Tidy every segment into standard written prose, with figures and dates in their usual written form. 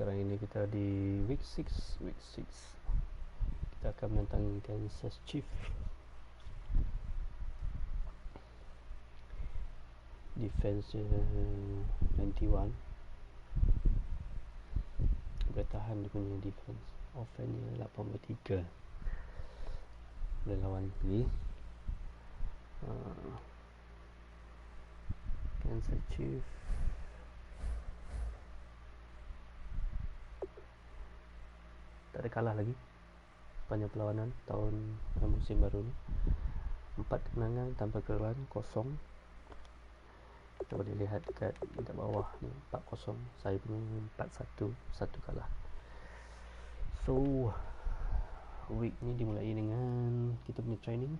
sekarang ini kita di week 6. Kita akan menentang Kansas Chief. Defense 91. Bertahan dia punya defense. Offense nya 83. Boleh lawan lagi. Kansas Chief. Tak ada kalah lagi sepanjang perlawanan tahun musim baru ni. 4 kemenangan tanpa kekalahan, kosong. Kita boleh lihat dekat bawah ni 4-0. Saya punya 4-1, 1 kalah. So week ni dimulai dengan kita punya training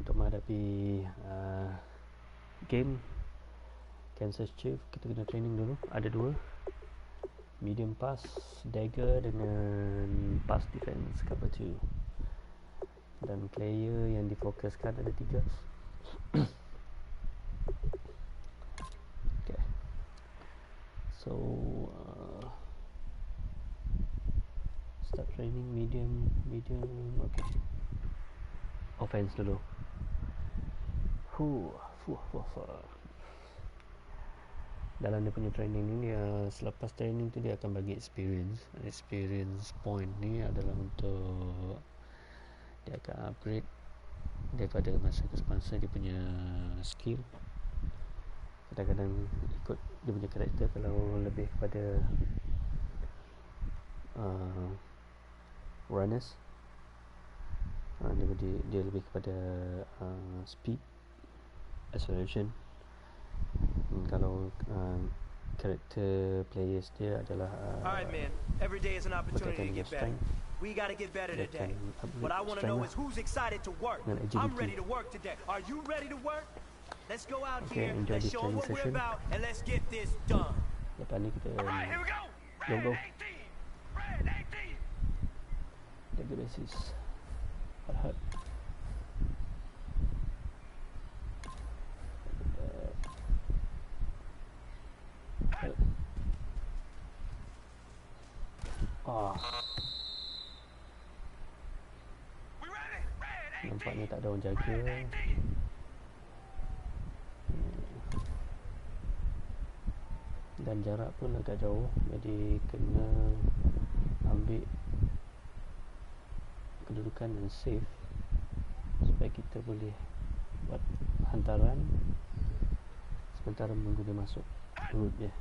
untuk menghadapi game Kansas Chief. Kita kena training dulu. Ada 2, medium pass, dagger dengan pass defense cover 2. Dan player yang difokuskan ada 3. Okay. So start training medium. Okay. Offense dulu. Dalam dia punya training ni, selepas training tu dia akan bagi experience point ni adalah untuk dia akan upgrade daripada masa ke semasa dia punya skill. Kadang-kadang ikut dia punya karakter. Kalau lebih kepada runners, dia lebih kepada speed, acceleration. Kalau karakter players dia adalah Alright man, every day is an opportunity to get better. We got to get better today. What I want to know is who's excited to work. I'm ready to work today. Are you ready to work? Let's go out here, let's show them what we're about, and let's get this done. Lepas ni kita Alright, here we go. Go. Red 18. Jaga basis. Hard. Nampaknya tak ada orang jaga. Dan jarak pun agak jauh, jadi kena ambil kedudukan yang safe supaya kita boleh buat hantaran sementara menunggu dia masuk route dia.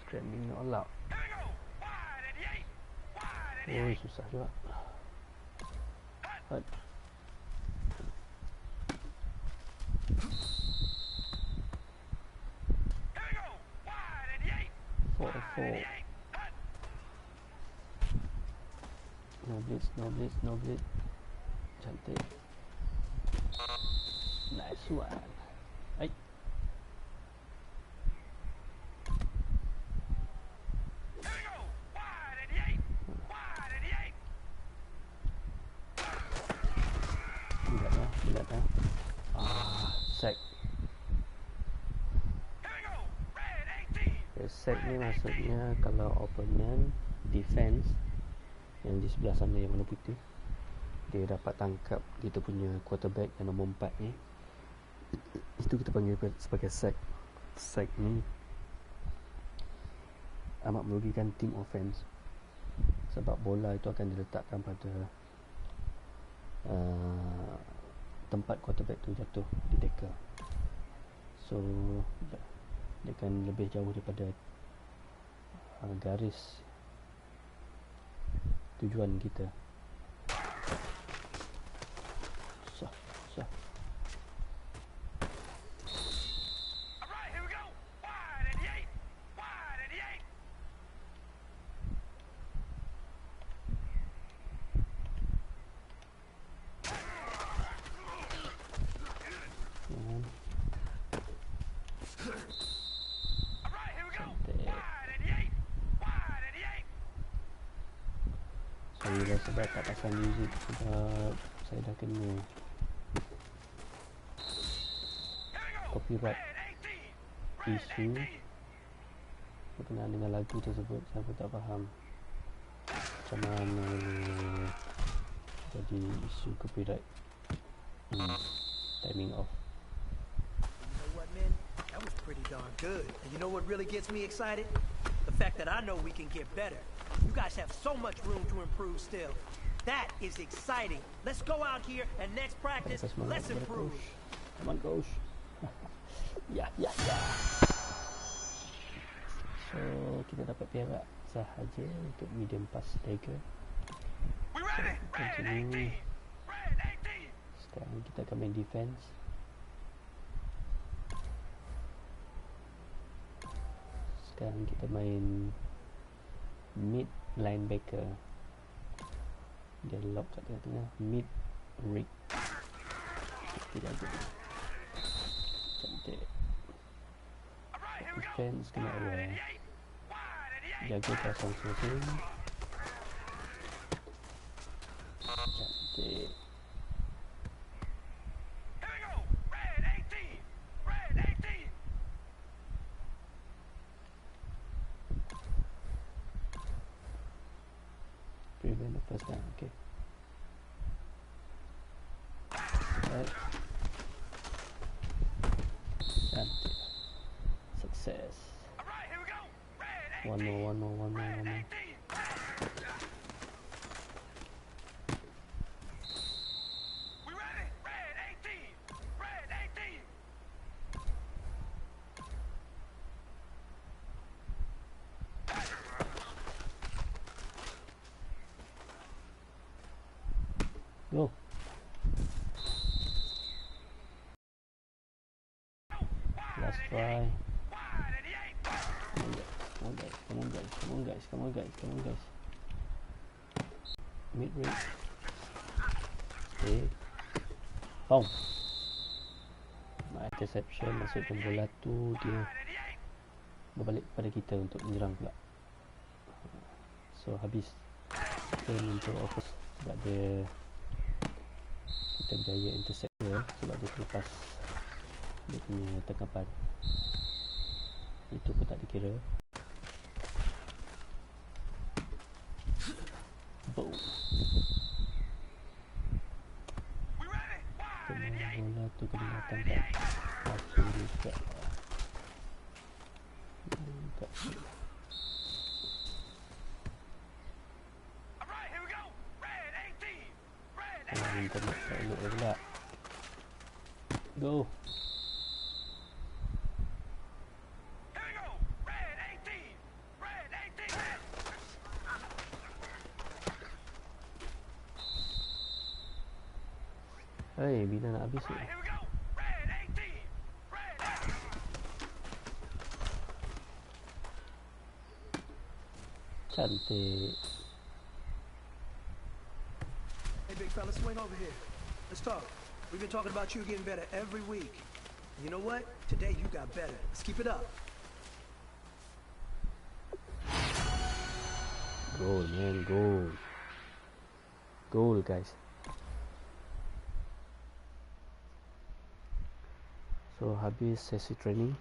Scrambling all out. Oh, susah juga. Hot. Four. No blitz. Cantik. Nice one. Hai. Lihat. Sack. Sack ni maksudnya kalau opponent defense yang di sebelah sana yang warna putih, dia dapat tangkap kita punya quarterback yang nombor 4 ni, itu kita panggil sebagai sack. Sack ni amat merugikan team offense sebab bola itu akan diletakkan pada tempat quarterback tu jatuh di tackle. So dia akan lebih jauh daripada garis tujuan kita. Susah. Saya rasa dah tak pasang music sebab saya dah kena copyright isu berkenaan dengan lagu tersebut. Saya pun tak faham macam mana jadi isu copyright. Timing off. You know what, man? That was pretty darn good. And you know what really gets me excited? The fact that I know we can get better. You guys have so much room to improve still. That is exciting. Let's go out here and next practice, let's improve. Come on, coach. Ya. So, kita dapat perak sahaja untuk medium pass dagger. Continue. Sekarang kita akan main defense. Sekarang kita main mid linebacker. Dia lock kat tengah-tengah. Mid rig. Kita jaga. Cantik. Defense kena aware. Jaga kawasan sering. Cantik. Prevent the first down, okay. Right. Cantik. Success. One more. Go. Last try. Come on guys. Mid range. Okay. Boom. Interception, maksudkan bola tu dia berbalik kepada kita untuk menyerang pula. So habis turn untuk offense sebab dia kita berjaya intercept dia sebab dia terlepas dia punya tangkapan. Itu pun tak dikira. Boom. Bola tu kena tangkap. Masuk juga. Internet tak elok pula. Go. Hei, bila nak habis ni? Cantik. Hey, big fella, swing over here. Let's talk. We've been talking about you getting better every week. You know what? Today you got better. Let's keep it up. Goal, man, goal. Goal, guys. So, habis sesi training.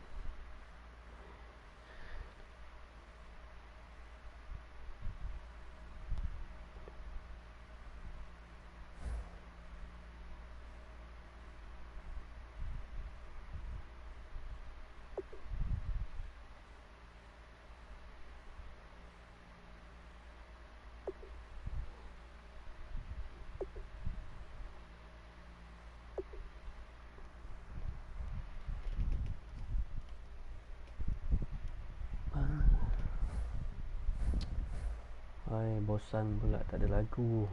Hai, bosan pula tak ada lagu.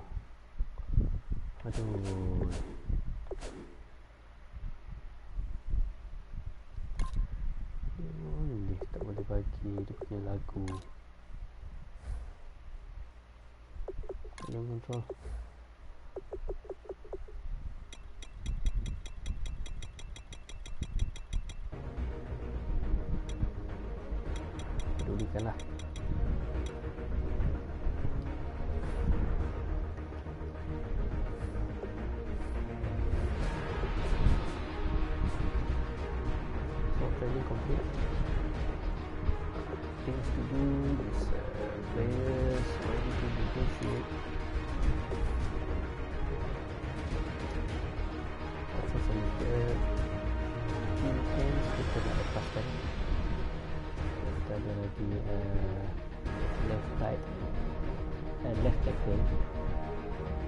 Aduh. Ni tak boleh bagi dia punya lagu. Tolong control. Pedulikanlah. to do is players ready to negotiate. Asal saja intens kita nak lepaskan. Kita ada lagi left tackle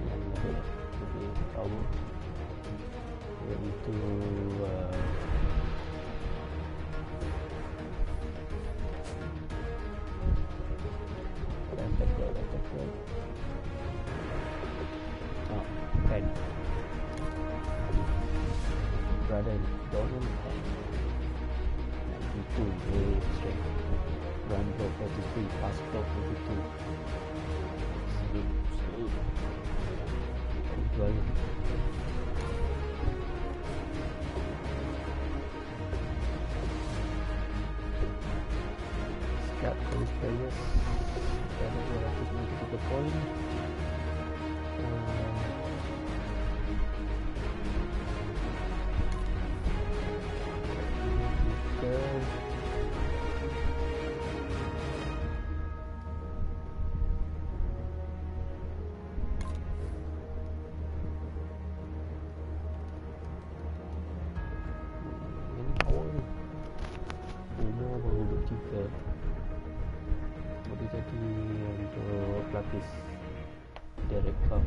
yang lebih power, iaitu Brother Donald Penn, 92 very strength, run block 33, pass block 52, slow, jual. Scout police players, ada 293 poin. Boleh jadi untuk pelapis direct cup.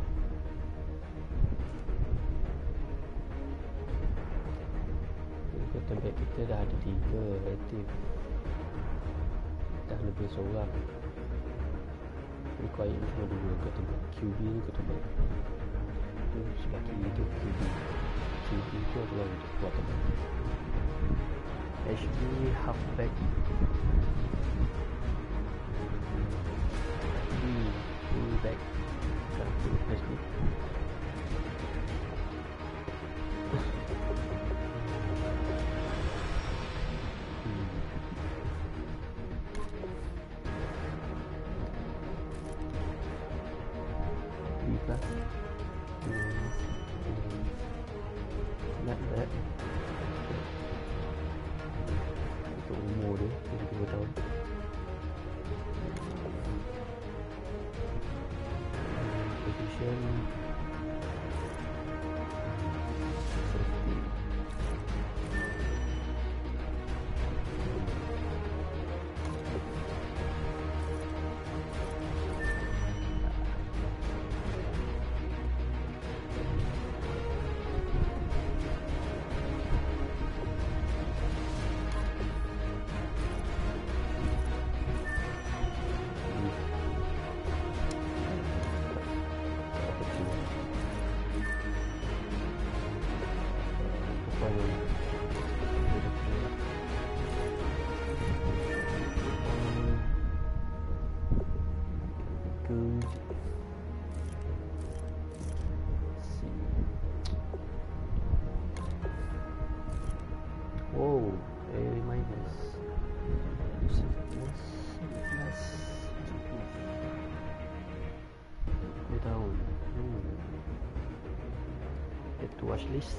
Quarterback kita dah ada 3 aktif, dah lebih seorang. Require cuma 2 quarterback. QB ni quarterback tu sebagi itu QB tu adalah untuk quarterback. HB halfback, fullback, satu HB. Not bad. Untuk umur dia 32 tahun. Position safety. Oh, very minus. Dia tahu. Get to watch list.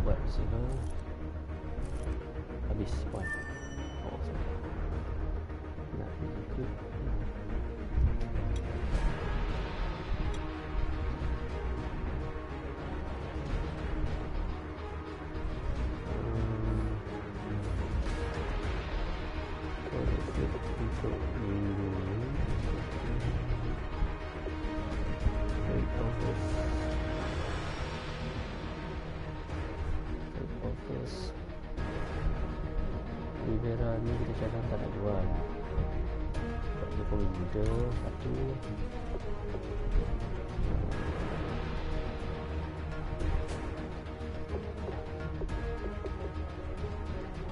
Buat server. Habis point. Oh, sorry. Nak ikut. Rivera ni kita cadang tak nak jual. Sebab dia pun muda. Satu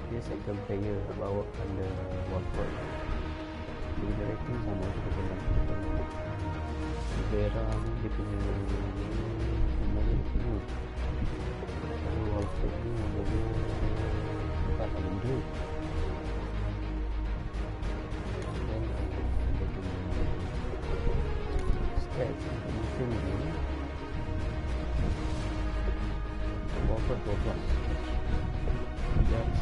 dia second player bawa under Watford. Jadi dia rating sama juga dengan Rivera ni dia punya umur ni. Kalau Watford ni umurnya 4 tahun muda. Stats musim ni Watford 12 3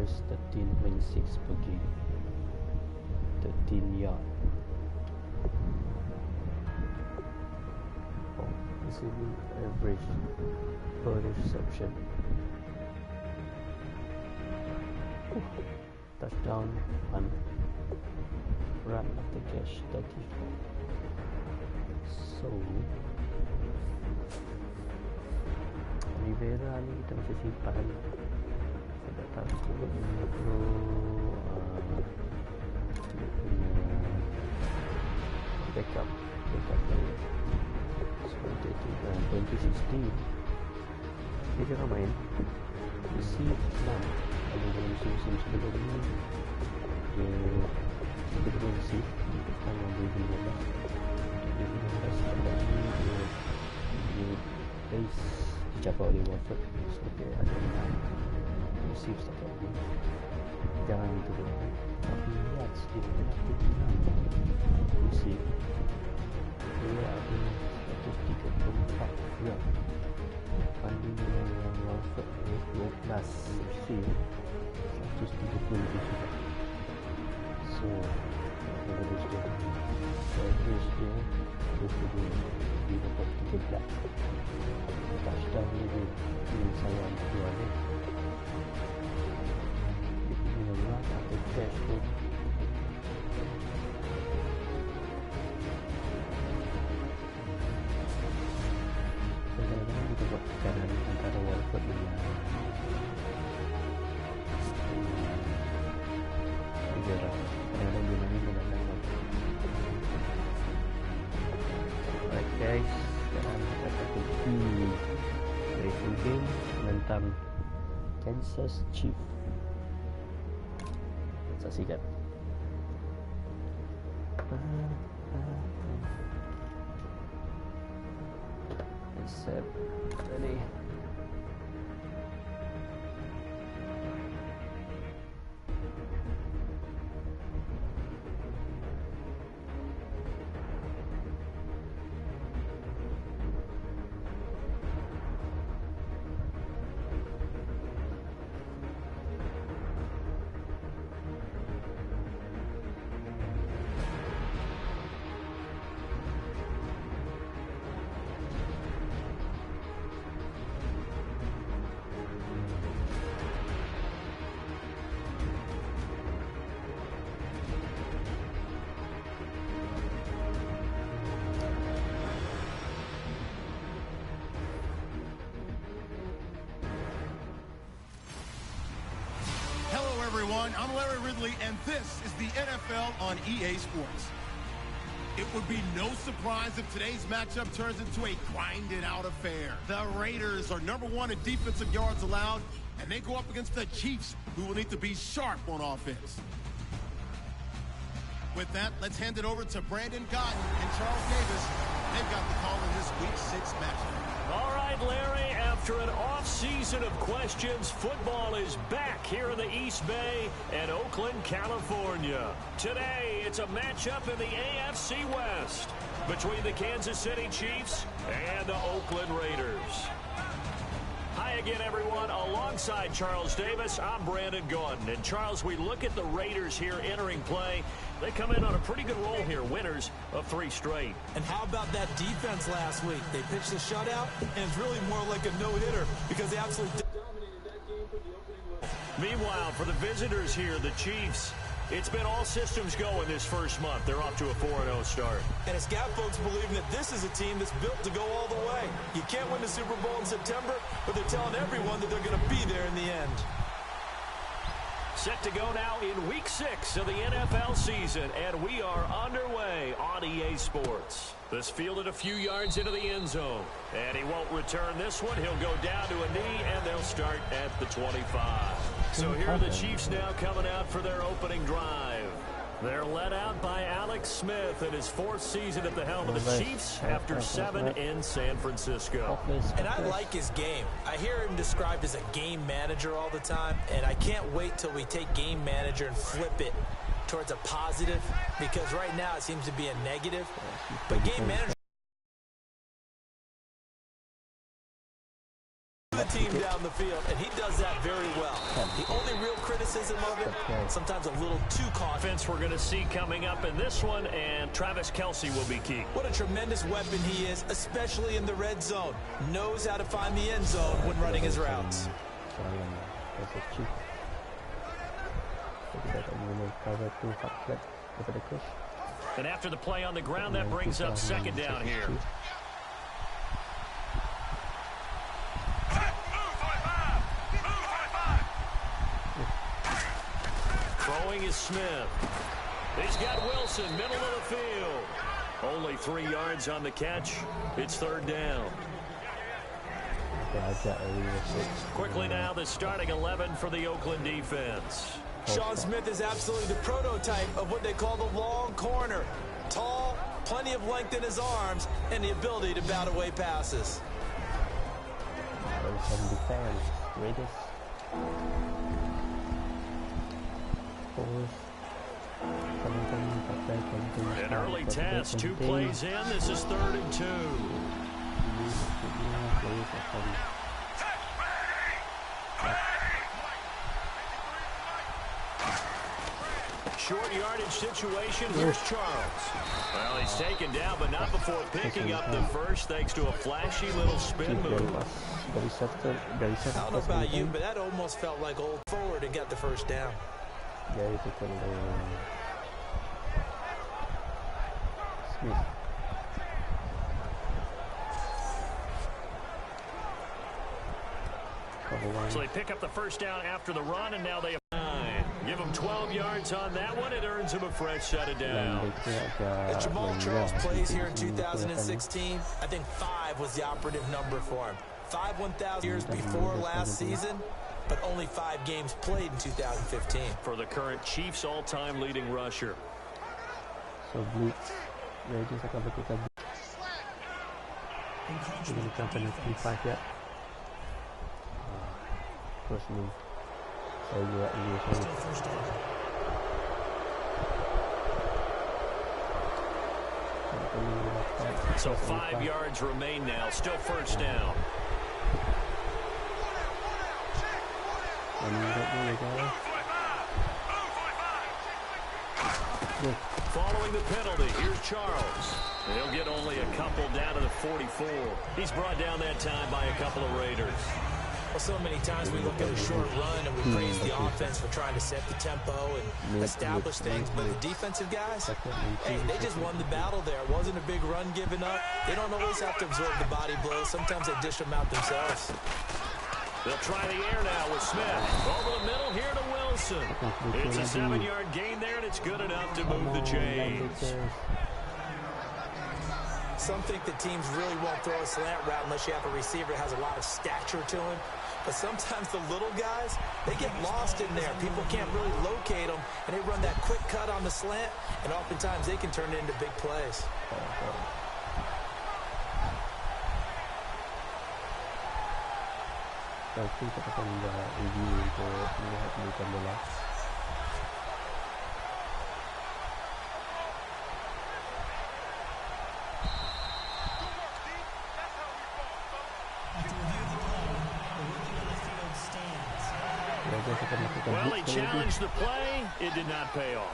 was 13.6 per game, 13 yard. Receiving average per reception. Touchdown, punt, run after catch 34. So Rivera ni kita masih simpan. Saya tak tahu dia perlu dia punya backup player. Seperti itu 2016 dia jangan main isi 6 kalau dalam musim sebelum ini dia berisi tanggal 2015 ada ini dia base dicapai oleh Watford sebagai ada musim setakat ini. Jangan itu tapi lihat dia musim dia ada 134 ya banding dengan Watford 12 musim 137. So average dia 22 di dapat 13 touchdown dia saya dua ni dia punya run atau catch tu kadang-kadang kita buat tekanan antara Watford dengan kadang-kadang dia main dengan alright guys, sekarang kita akan pergi racing game menentang Kansas Chiefs. Saksikan. Accept. Ready. Everyone, I'm Larry Ridley, and this is the NFL on EA Sports. It would be no surprise if today's matchup turns into a grinded-out affair. The Raiders are #1 in defensive yards allowed, and they go up against the Chiefs, who will need to be sharp on offense. With that, let's hand it over to Brandon Godden and Charles Davis. They've got the call in this Week 6 matchup. All right, Larry, after an off-season of questions, football is back here in the East Bay and Oakland, California. Today, it's a matchup in the AFC West between the Kansas City Chiefs and the Oakland Raiders. Hi again, everyone. Alongside Charles Davis, I'm Brandon Gaudin. And Charles, we look at the Raiders here entering play. They come in on a pretty good roll here, winners of 3 straight. And how about that defense last week? They pitched a shutout, and it's really more like a no-hitter because they absolutely dominated that game for the opening week. Meanwhile, for the visitors here, the Chiefs, it's been all systems go in this first month. They're off to a 4-0 start. And it's got folks believing that this is a team that's built to go all the way. You can't win the Super Bowl in September, but they're telling everyone that they're going to be there in the end. Set to go now in Week 6 of the NFL season, and we are underway on EA Sports. This fielded a few yards into the end zone, and he won't return this one. He'll go down to a knee, and they'll start at the 25. So here are the Chiefs now coming out for their opening drive. They're led out by Alex Smith in his 4th season at the helm of the Chiefs after 7 in San Francisco. And I like his game. I hear him described as a game manager all the time, and I can't wait till we take game manager and flip it towards a positive, because right now it seems to be a negative. But game manager the team down the field, and he does that very well. The only real criticism athleticism of it, sometimes a little too confident. We're going to see coming up in this one, and Travis Kelce will be key. What a tremendous weapon he is, especially in the red zone. Knows how to find the end zone when running his routes. And after the play on the ground, that brings up second down here. Throwing is Smith. He's got Wilson, middle of the field. Only 3 yards on the catch. It's third down. Quickly now, the starting 11 for the Oakland defense. Sean Smith is absolutely the prototype of what they call the long corner. Tall, plenty of length in his arms, and the ability to bat away passes. An early test, 2 plays in. This is 3rd and 2. Short yardage situation. Here's Charles. Well, he's taken down, but not before picking up the first, thanks to a flashy little spin move. I don't know about you, but that almost felt like old forward and got the first down. So they pick up the first down after the run, and now they have 9. Give them 12 yards on that one. It earns them a fresh set of downs. As Jamal Charles plays here in 2016, I think 5 was the operative number for him. 5 1,000 years before last season, but only 5 games played in 2015. For the current Chiefs all-time leading rusher. So blitz, Raiders akan bertukar blitz. Ini bukan penalty 5 ya. Terus ni saya buat ini So 5 yards remain now, still first down. Following the penalty, here's Charles. He'll get only a couple down to the 44. He's brought down that time by a couple of Raiders. Well, so many times we look at a short run and we praise the offense for trying to set the tempo and establish things, but the defensive guys, hey, they just won the battle there. It wasn't a big run given up. They don't always have to absorb the body blows. Sometimes they dish them out themselves. They'll try the air now with Smith. Over the middle here to Wilson. It's a 7-yard gain there, and it's good enough to move the chains. Some think that teams really won't throw a slant route unless you have a receiver that has a lot of stature to him. But sometimes the little guys, they get lost in there. People can't really locate them, and they run that quick cut on the slant, and oftentimes they can turn it into big plays. Nanti kita akan buat review untuk melihat pemberitaan bola. Well, he challenged the play. It did not pay off.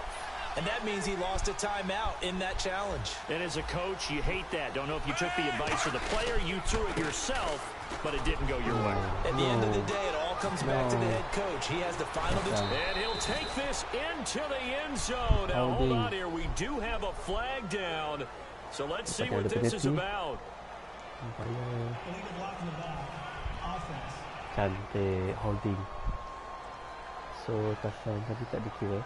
And that means he lost a timeout in that challenge. And as a coach, you hate that. Don't know if you took the advice of the player, you threw it yourself, but it didn't go your way. At the end of the day, it all comes back to the head coach. He has the final decision. And he'll take this into the end zone. Now, hold on here. We do have a flag down. So let's see what this is about. Cantik holding. So touchdown tadi tak dikira.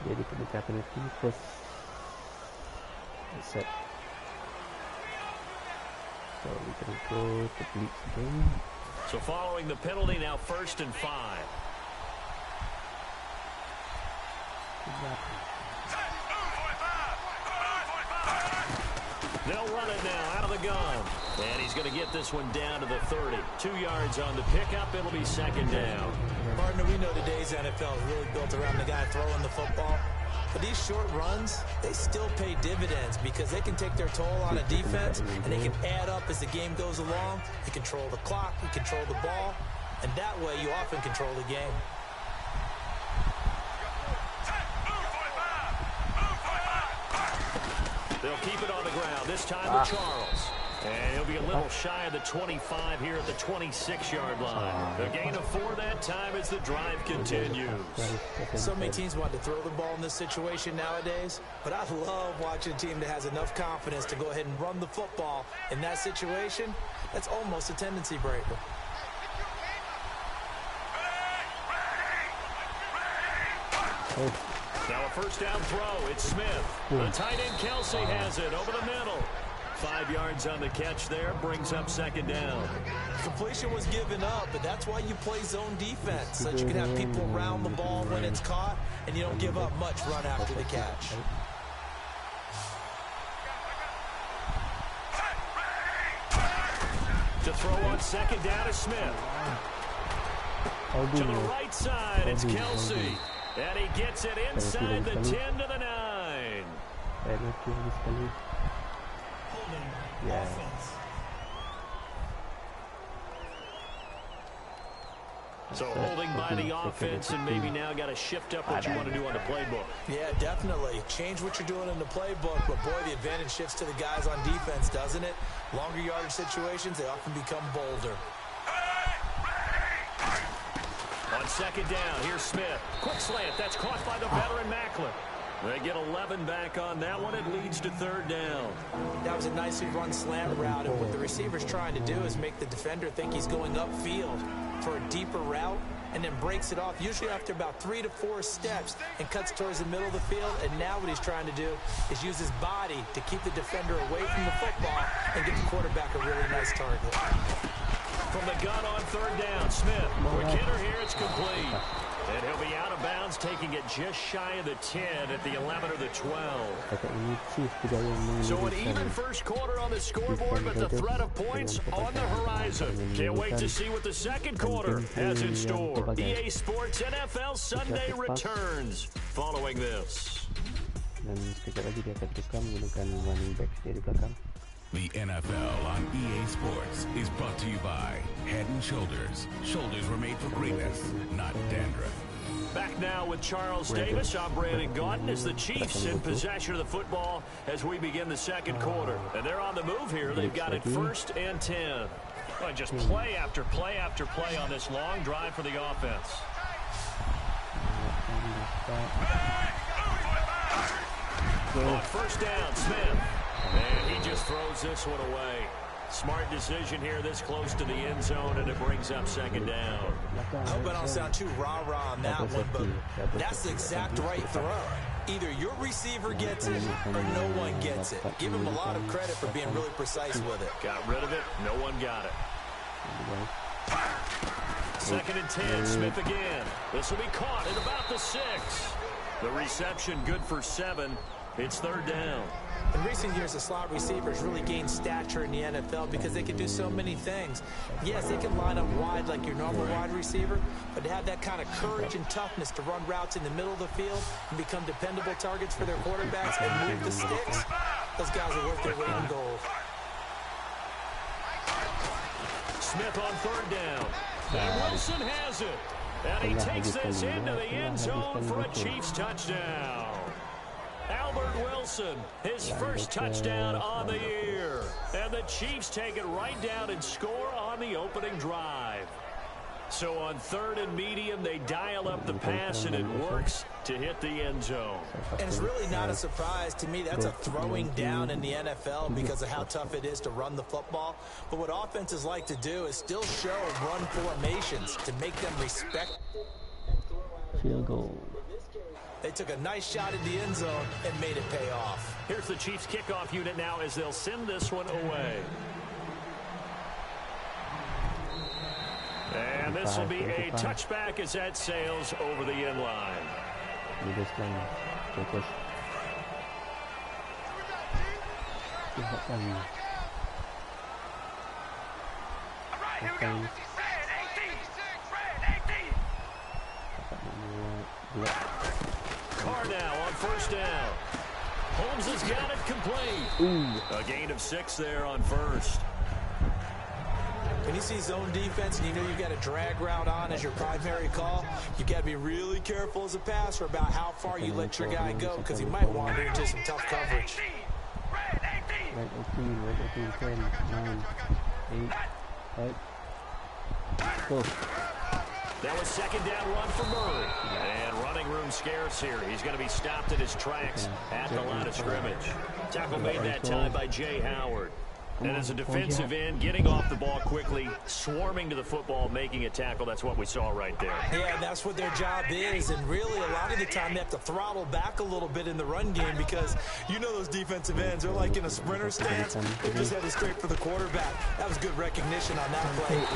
Jadi pendekat penalty first set. So we can go to blitz again. So following the penalty, now 1st and 5. They'll run it now out of the gun. And he's going to get this one down to the 30. 2 yards on the pickup. It'll be 2nd down. Partner, we know today's NFL is really built around the guy throwing the football. But these short runs, they still pay dividends because they can take their toll on a defense, and they can add up as the game goes along. You control the clock, you control the ball, and that way you often control the game. They'll keep it on the ground, this time to Charles. And he'll be a little shy of the 25 here at the 26-yard line. A gain of 4 that time as the drive continues. So many teams want to throw the ball in this situation nowadays, but I love watching a team that has enough confidence to go ahead and run the football. In that situation, that's almost a tendency breaker. Now a first down throw. It's Smith. The tight end Kelsey has it over the middle. 5 yards on the catch there, brings up second down. Completion was given up, but that's why you play zone defense, so that you can have people around the ball when it's caught, and you don't give up much run after the catch. To throw on second down is Smith. To the right side, it's Kelsey. And he gets it inside the 10 to the 9. Yeah. So holding by the offense, and maybe now got to shift up what you want to do on the playbook. Yeah, definitely. Change what you're doing in the playbook, but boy, the advantage shifts to the guys on defense, doesn't it? Longer yardage situations, they often become bolder. On second down, here's Smith. Quick slant, that's caught by the veteran Macklin. They get 11 back on that one. It leads to third down. That was a nicely run slant route, and what the receiver's trying to do is make the defender think he's going upfield for a deeper route, and then breaks it off, usually after about 3 to 4 steps, and cuts towards the middle of the field. And now what he's trying to do is use his body to keep the defender away from the football and get the quarterback a really nice target. From the gun on third down, Smith. Quick hitter here, it's complete. And he'll be out of bounds, taking it just shy of the 10 at the 11 or the 12. So an even first quarter on the scoreboard, but the threat of points on the horizon. Can't wait to see what the second quarter has in store. EA Sports NFL Sunday returns following this. Dan sekejap lagi dia akan tukar menggunakan running back dari belakang. The NFL on EA Sports is brought to you by Head & Shoulders. Shoulders were made for greatness, not dandruff. Back now with Charles Davis. I'm Brandon Gaudin as the Chiefs in possession of the football as we begin the second quarter. And they're on the move here. They've got it 1st and 10. Well, just play after play after play on this long drive for the offense. On first down, Smith. And he just throws this one away. Smart decision here this close to the end zone, and it brings up second down. I hope I don't sound too rah-rah on that one, but that's the exact right throw. Either your receiver gets it or no one gets it. Give him a lot of credit for being really precise with it. Got rid of it. No one got it. 2nd and 10, Smith again. This will be caught at about the 6. The reception good for 7. It's third down. In recent years, the slot receivers really gained stature in the NFL because they can do so many things. Yes, they can line up wide like your normal wide receiver, but to have that kind of courage and toughness to run routes in the middle of the field and become dependable targets for their quarterbacks and move the sticks, those guys are worth their weight in gold. Smith on third down. And Wilson has it. And he takes this into the end zone for a Chiefs touchdown. Albert Wilson, his first touchdown on the year. And the Chiefs take it right down and score on the opening drive. So on 3rd and medium, they dial up the pass, and it works to hit the end zone. And it's really not a surprise to me. That's a throwing down in the NFL because of how tough it is to run the football. But what offenses like to do is still show run formations to make them respect. Field goal. They took a nice shot at the end zone and made it pay off. Here's the Chiefs kickoff unit now as they'll send this one away. And this will be a touchback as that sails over the end line. Carr now on first down. Holmes has got it complete. A gain of 6 there on first. When you see zone defense and you know you've got a drag route on as your primary call, you've got to be really careful as a passer about how far you let your guy go because he might wander into some tough coverage. Red 18, 10, 9, 8, 5. Go. That was second down run for Murray. And running room scarce here. He's going to be stopped in his tracks at the line of scrimmage. Tackle made that time by Jay Howard. And as a defensive end, getting off the ball quickly, swarming to the football, making a tackle, that's what we saw right there. Yeah, that's what their job is. And really, a lot of the time, they have to throttle back a little bit in the run game because you know those defensive ends, they're like in a sprinter stance. They're just headed straight for the quarterback. That was good recognition on that play. And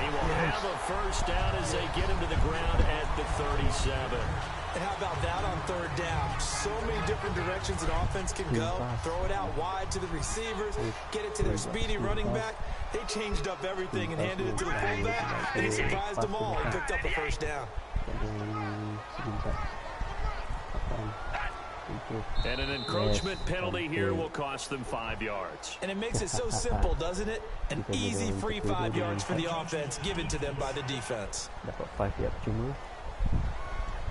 he will have a first down as they get him to the ground at the 37. And how about that on third down? So many different directions an offense can go. Throw it out wide to the receivers, get it to their speedy running back. They changed up everything and handed it to the fullback, and he surprised them all and picked up a first down. And an encroachment penalty here will cost them 5 yards. And it makes it so simple, doesn't it? An easy free 5 yards for the offense given to them by the defense. Dapat 5 yard cuma.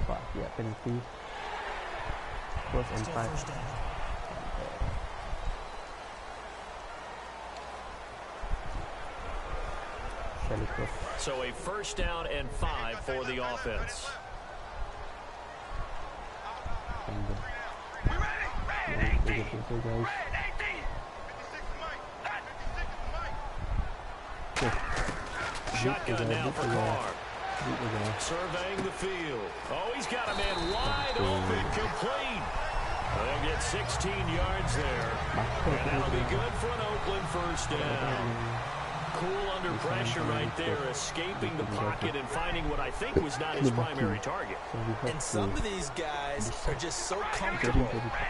5 yard penalty. First and 5. So a first down and 5 for the offense. Shotgun now for Carr. Surveying the field. Oh, he's got a man wide open, complete. They'll get 16 yards there. And that'll be good for an Oakland first down. Cool under pressure right there, escaping the pocket and finding what I think was not his primary target. And some of these guys are just so comfortable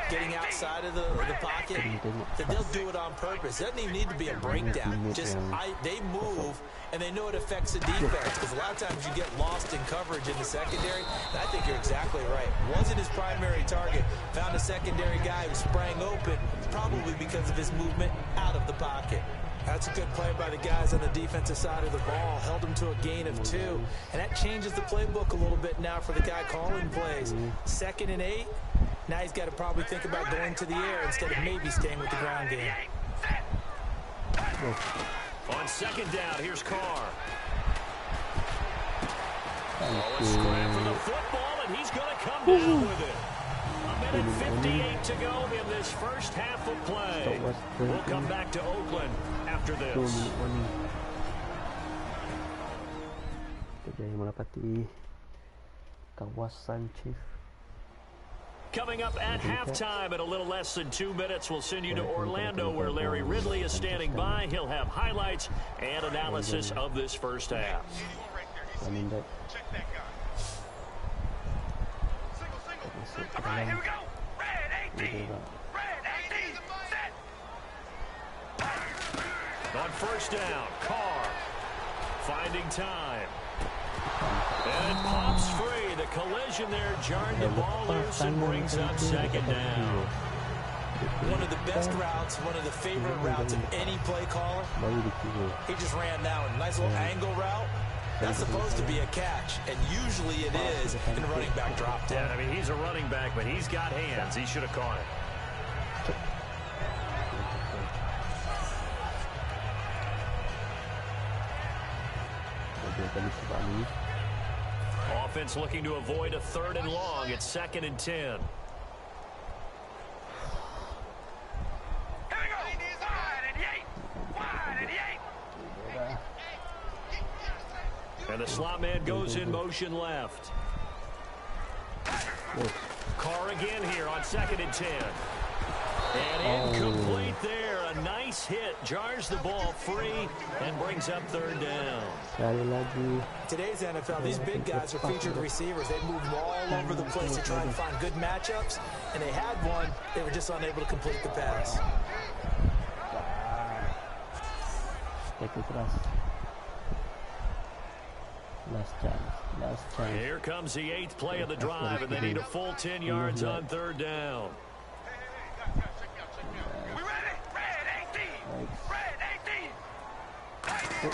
getting outside of the pocket that they'll do it on purpose. It doesn't even need to be a breakdown. They move, and they know it affects the defense because a lot of times you get lost in coverage in the secondary. And I think you're exactly right. Wasn't his primary target. Found a secondary guy who sprang open, probably because of his movement out of the pocket. That's a good play by the guys on the defensive side of the ball. Held him to a gain of 2. And that changes the playbook a little bit now for the guy calling plays. 2nd and 8. Now he's got to probably think about going to the air instead of maybe staying with the ground game. On second down, here's Carr. Oh, a scram for the football, and he's going to come down with it. A minute 58 to go in this first half of play. We'll come back to Oakland after this. Coming up at halftime in a little less than 2 minutes, we'll send you to Orlando where Larry Ridley is standing by. He'll have highlights and analysis of this first half. Check that guy. All right, here we go. Red 18. Red 18. Set. On first down, Carr finding time. And it pops free. The collision there jarred the ball loose and brings up second down. One of the best routes, one of the favorite routes of any play caller. He just ran that one. Nice little angle route. That's supposed to be a catch, and usually it is in the running back drop down. Yeah, I mean, he's a running back, but he's got hands. He should have caught it. Offense looking to avoid a 3rd and long. It's 2nd and 10. And the slot man goes in motion left. Carr again here on 2nd and 10. And incomplete there. A nice hit. Jars the ball free and brings up 3rd down. Today's NFL, these big guys are featured receivers. They move all over the place to try and find good matchups. And they had one. They were just unable to complete the pass. Last chance. Here comes the 8th play of the drive, and they need a full 10 yards on 3rd down. We ready? Red 18. Red 18.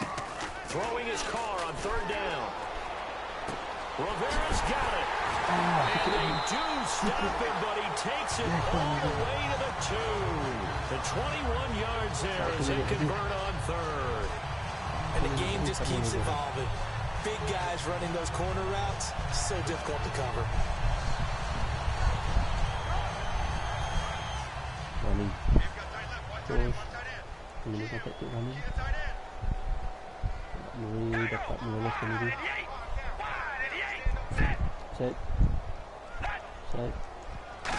Throwing his Carr on 3rd down. Rivera's got it. And they do stop him, but he takes it all the way to the 2. The 21 yards there as they convert on third. And the game just keeps evolving. Big guys running those corner routes, so difficult to cover. Running. Terus menggunakan taktik running. Murray dapat meloloskan diri. Set.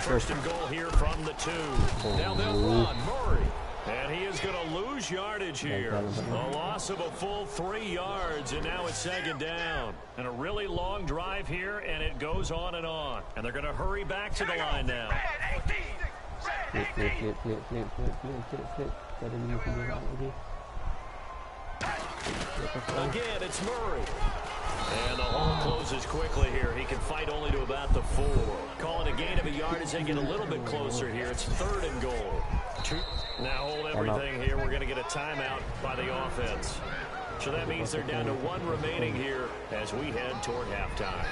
First and goal here from the 2. Now they'll run Murray. And he is going to lose yardage here. A loss of a full 3 yards, and now it's second down. And a really long drive here, and it goes on and on. And they're going to hurry back to the line now. Flip. Again, it's Murray. And the hole closes quickly here. He can fight only to about the 4. Call it a gain of a yard as they get a little bit closer here. It's third and goal. Now hold everything here. We're going to get a timeout by the offense. So that means they're down to 1 remaining here as we head toward halftime.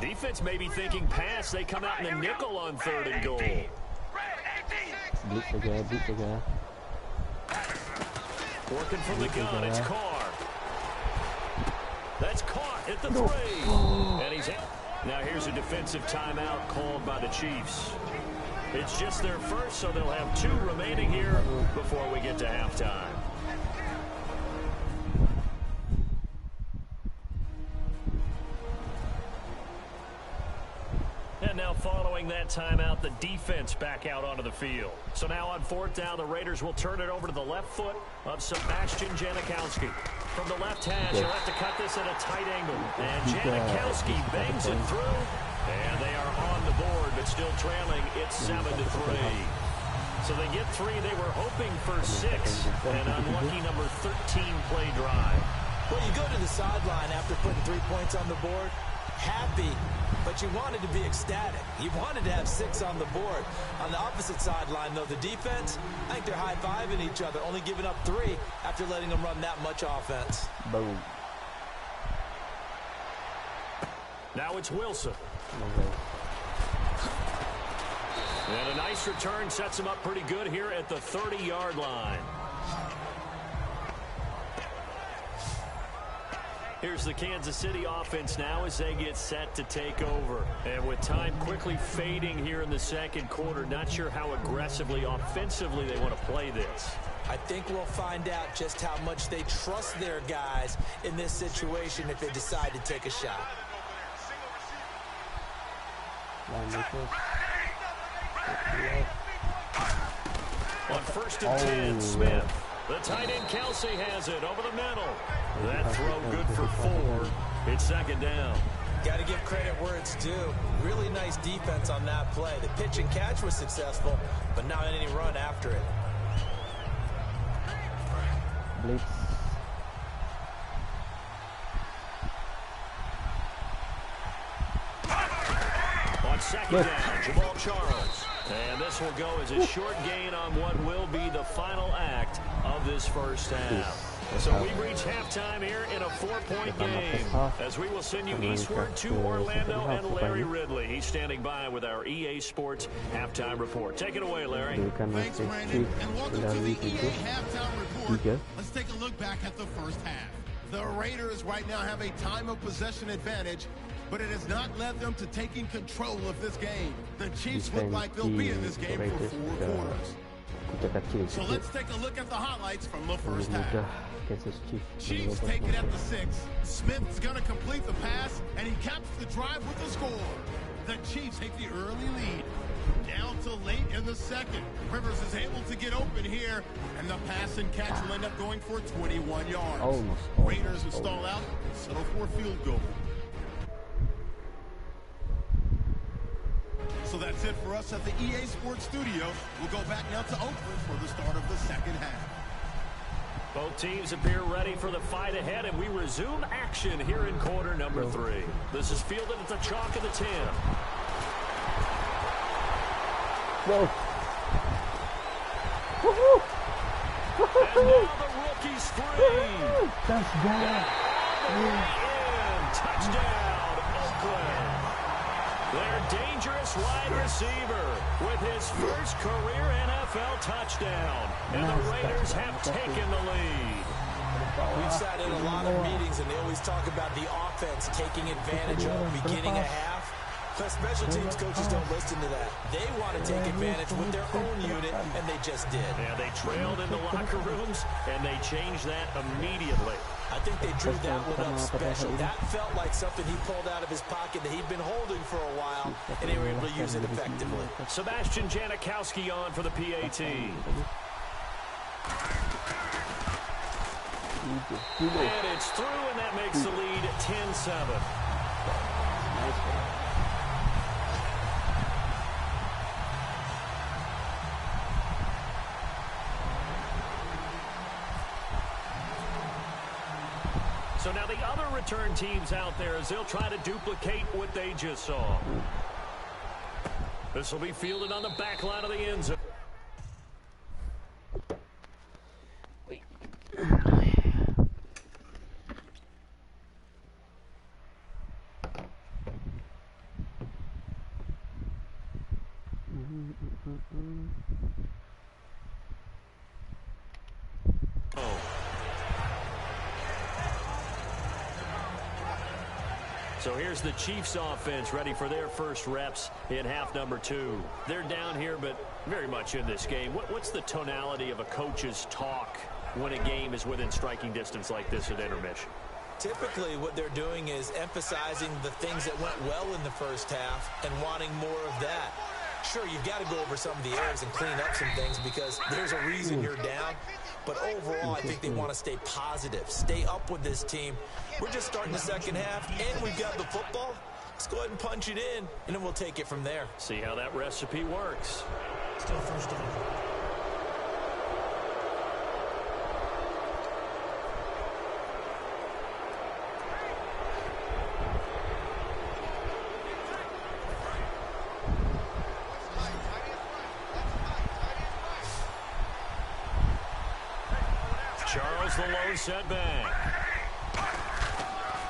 Defense may be thinking pass. They come out in the nickel on third and goal. Blitz saja. Working from the gun, it's Carr. That's caught at the 3. And he's out. Now here's a defensive timeout called by the Chiefs. It's just their first, so they'll have 2 remaining here before we get to halftime. And now following that timeout, the defense back out onto the field. So now on 4th down, the Raiders will turn it over to the left foot of Sebastian Janikowski. From the left hash, he'll have to cut this at a tight angle. And Janikowski bangs it through. And they are on the board, but still trailing. It's 7-3. So they get 3. They were hoping for 6. An unlucky number 13 play drive. Well, you go to the sideline after putting 3 points on the board, happy, but you wanted to be ecstatic. You wanted to have 6 on the board. On the opposite sideline, though, the defense, I think they're high-fiving each other, only giving up 3 after letting them run that much offense. Boom. Now it's Wilson. And a nice return sets him up pretty good here at the 30-yard line. Here's the Kansas City offense now as they get set to take over. And with time quickly fading here in the second quarter, not sure how aggressively, offensively they want to play this. I think we'll find out just how much they trust their guys in this situation if they decide to take a shot. On 1st and 10, Smith. The tight end Kelsey has it over the middle. That throw good for 4. It's second down. Got to give credit where it's due. Really nice defense on that play. The pitch and catch was successful, but not any run after it. Blitz. On second down, Jamal Charles. And this will go as a short gain on what will be the final act of this first half. So we reach halftime here in a 4-point game as we will send you eastward to Orlando and Larry Ridley. He's standing by with our EA Sports halftime report. Take it away, Larry. Thanks, Brandon, and welcome to the EA halftime report. Let's take a look back at the first half. The Raiders right now have a time of possession advantage, but it has not led them to taking control of this game. The Chiefs look like they'll be in this game for 4 quarters. So let's take a look at the highlights from the first half. Chiefs take it at the 6. Smith's going to complete the pass, and he caps the drive with the score. The Chiefs take the early lead. Down to late in the second. Rivers is able to get open here, and the pass and catch will end up going for 21 yards. Raiders will stall out, settle for a field goal. So that's it for us at the EA Sports Studio. We'll go back now to Oakland for the start of the second half. Both teams appear ready for the fight ahead, and we resume action here in quarter number 3. This is fielded at the chalk of the 10. Whoa. And now the rookie's free. Touchdown. Touchdown, Oakland. Their dangerous wide receiver with his first career NFL touchdown. And the Raiders have taken the lead. We've sat in a lot of meetings, and they always talk about the offense taking advantage of beginning a half. But special teams coaches don't listen to that. They want to take advantage with their own unit, and they just did. Yeah, they trailed in the locker rooms, and they changed that immediately. I think they drew that one up special. That felt like something he pulled out of his pocket that he'd been holding for a while, and they were able to use it effectively. Sebastian Janikowski on for the PAT. And it's through, and that makes the lead 10-7. So now the other return teams out there as they'll try to duplicate what they just saw. This will be fielded on the back line of the end zone. So here's the Chiefs offense ready for their first reps in half number 2. They're down here, but very much in this game. What's the tonality of a coach's talk when a game is within striking distance like this at intermission? Typically, what they're doing is emphasizing the things that went well in the first half and wanting more of that. Sure, you've got to go over some of the errors and clean up some things because there's a reason you're down. But overall, I think they want to stay positive, stay up with this team. We're just starting the second half, and we've got the football. Let's go ahead and punch it in, and then we'll take it from there. See how that recipe works. Still first down. Charles the lone setback.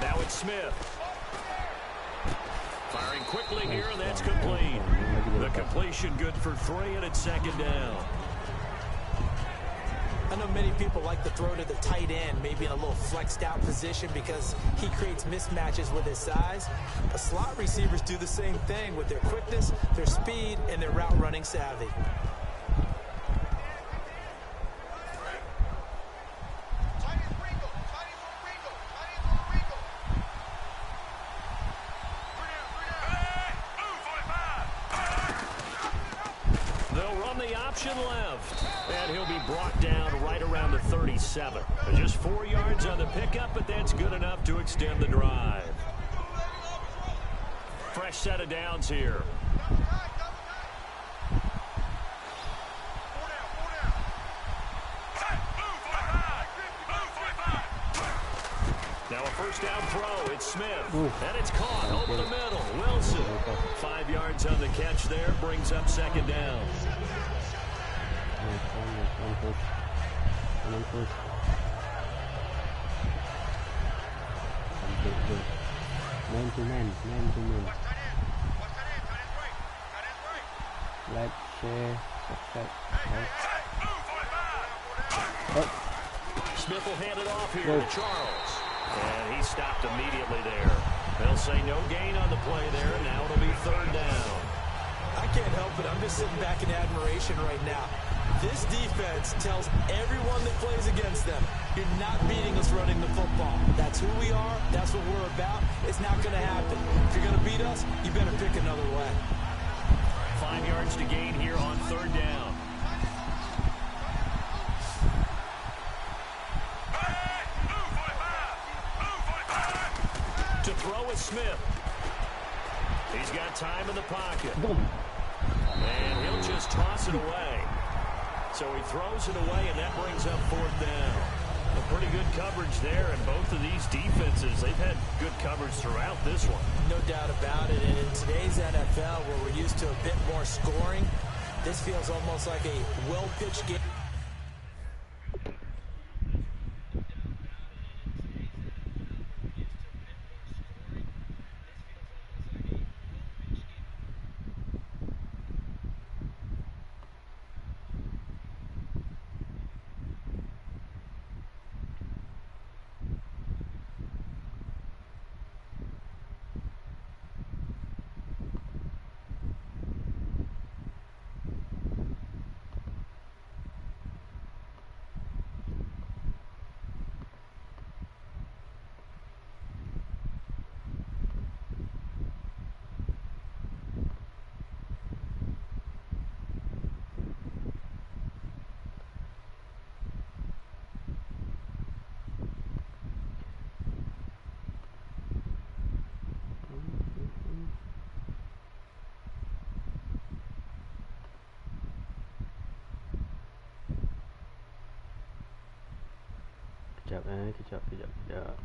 Now it's Smith. Firing quickly here, and that's complete. The completion good for 3, and it's second down. I know many people like to throw to the tight end, maybe in a little flexed out position because he creates mismatches with his size. But slot receivers do the same thing with their quickness, their speed, and their route running savvy. Left, and he'll be brought down right around the 37. Just 4 yards on the pickup, but that's good enough to extend the drive. Fresh set of downs here. Now a first down throw. It's Smith, and it's caught over the middle. Wilson, 5 yards on the catch there, brings up second down. Man. Like, share, subscribe. Smith will hand it off here to Charles. And he stopped immediately there. They'll say no gain on the play there, and now it'll be third down. I can't help it. I'm just sitting back in admiration right now. This defense tells everyone that plays against them, you're not beating us running the football. That's who we are. That's what we're about. It's not going to happen. If you're going to beat us, you better pick another way. 5 yards to gain here on third down. To throw is Smith. He's got time in the pocket. And he'll just toss it away. So he throws it away, and that brings up fourth down. A pretty good coverage there, and both of these defenses, they've had good coverage throughout this one. No doubt about it. And in today's NFL, where we're used to a bit more scoring, This feels almost like a well-pitched game. Kejap.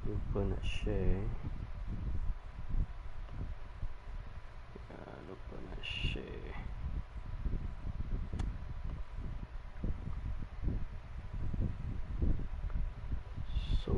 Lupa nak share. Lupa nak share. So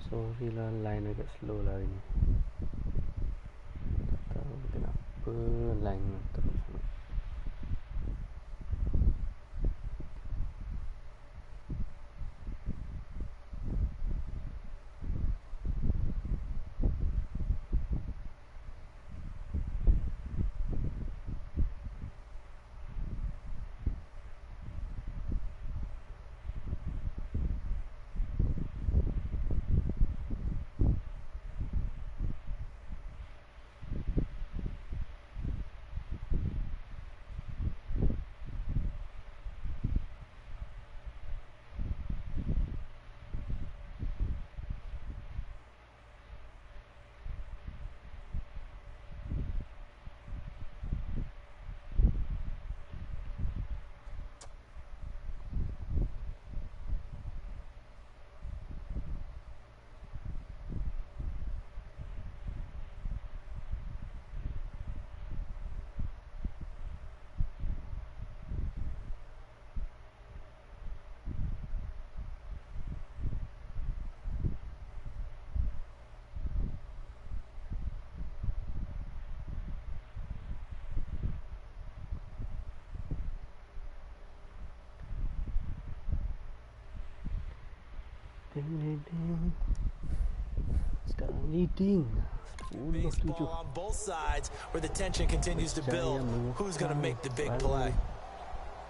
sorry lah, line agak slow lah ini. Tak tahu kenapa line terus. Sekarang leading 10-7. On both sides where the tension continues to build. Who's going to make the big play?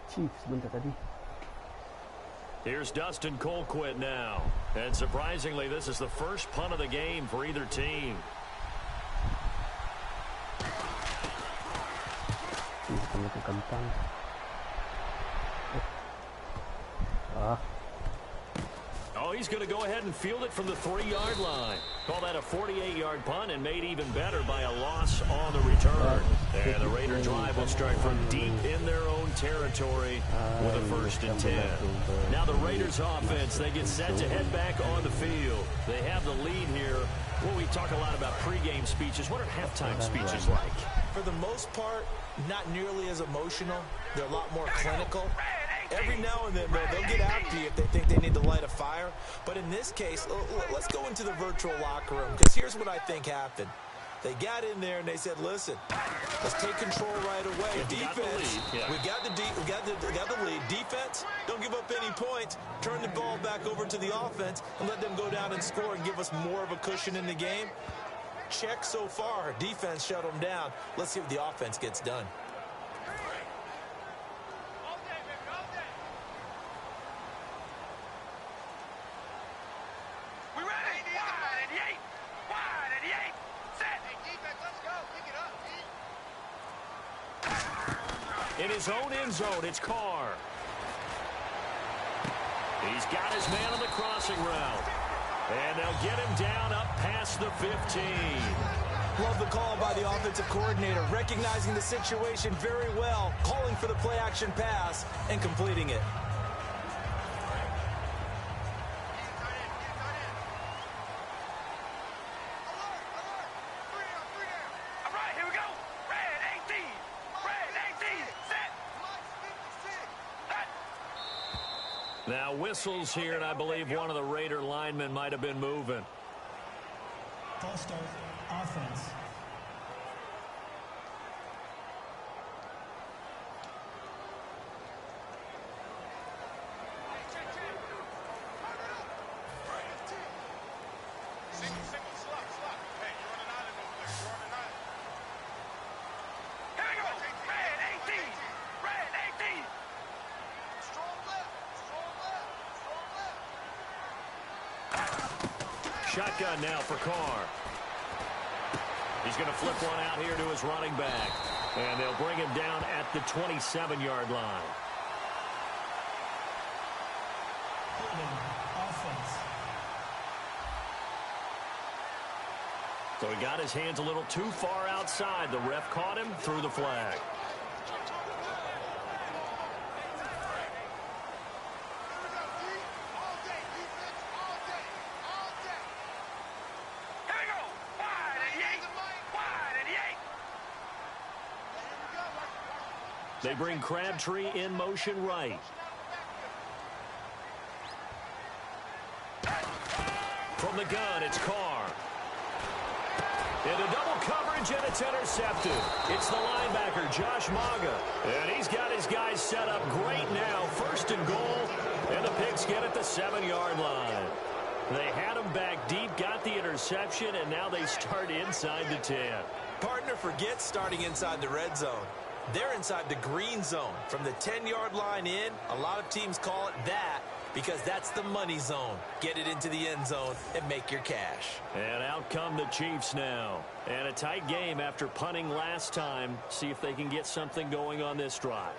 Chiefs sebentar tadi. Here's Dustin Colquitt now. And surprisingly, this is the first punt of the game for either team. Oh, he's going to go ahead and field it from the 3-yard line. Call that a 48-yard punt and made even better by a loss on the return. And the Raider drive will start from deep in their own territory with a 1st and 10. Now the Raiders offense, they get set to head back on the field. They have the lead here. Well, we talk a lot about pregame speeches. What are halftime speeches like? For the most part, not nearly as emotional. They're a lot more clinical. Every now and then, they'll get after you if they think they need to light a fire. But in this case, let's go into the virtual locker room, because here's what I think happened. They got in there and they said, listen, let's take control right away. Defense, we got the lead. Defense, don't give up any points. Turn the ball back over to the offense and let them go down and score and give us more of a cushion in the game. Check so far. Defense shut them down. Let's see what the offense gets done. In his own end zone, it's Carr. He's got his man on the crossing route. And they'll get him down up past the 15. Love the call by the offensive coordinator, recognizing the situation very well, calling for the play-action pass, and completing it. Now whistles here, and I believe one of the Raider linemen might have been moving. False start, offense. Shotgun now for Carr. He's going to flip one out here to his running back. And they'll bring him down at the 27-yard line. Offense. So he got his hands a little too far outside. The ref caught him, threw the flag. They bring Crabtree in motion right. From the gun, it's Carr. Into double coverage, and it's intercepted. It's the linebacker, Josh Maga. And he's got his guys set up great now. 1st and goal, and the Pigs get at the 7-yard line. They had him back deep, got the interception, and now they start inside the 10. Partner forgets starting inside the red zone. They're inside the green zone. From the 10-yard line in, a lot of teams call it that because that's the money zone. Get it into the end zone and make your cash. And out come the Chiefs now. And a tight game after punting last time. See if they can get something going on this drive.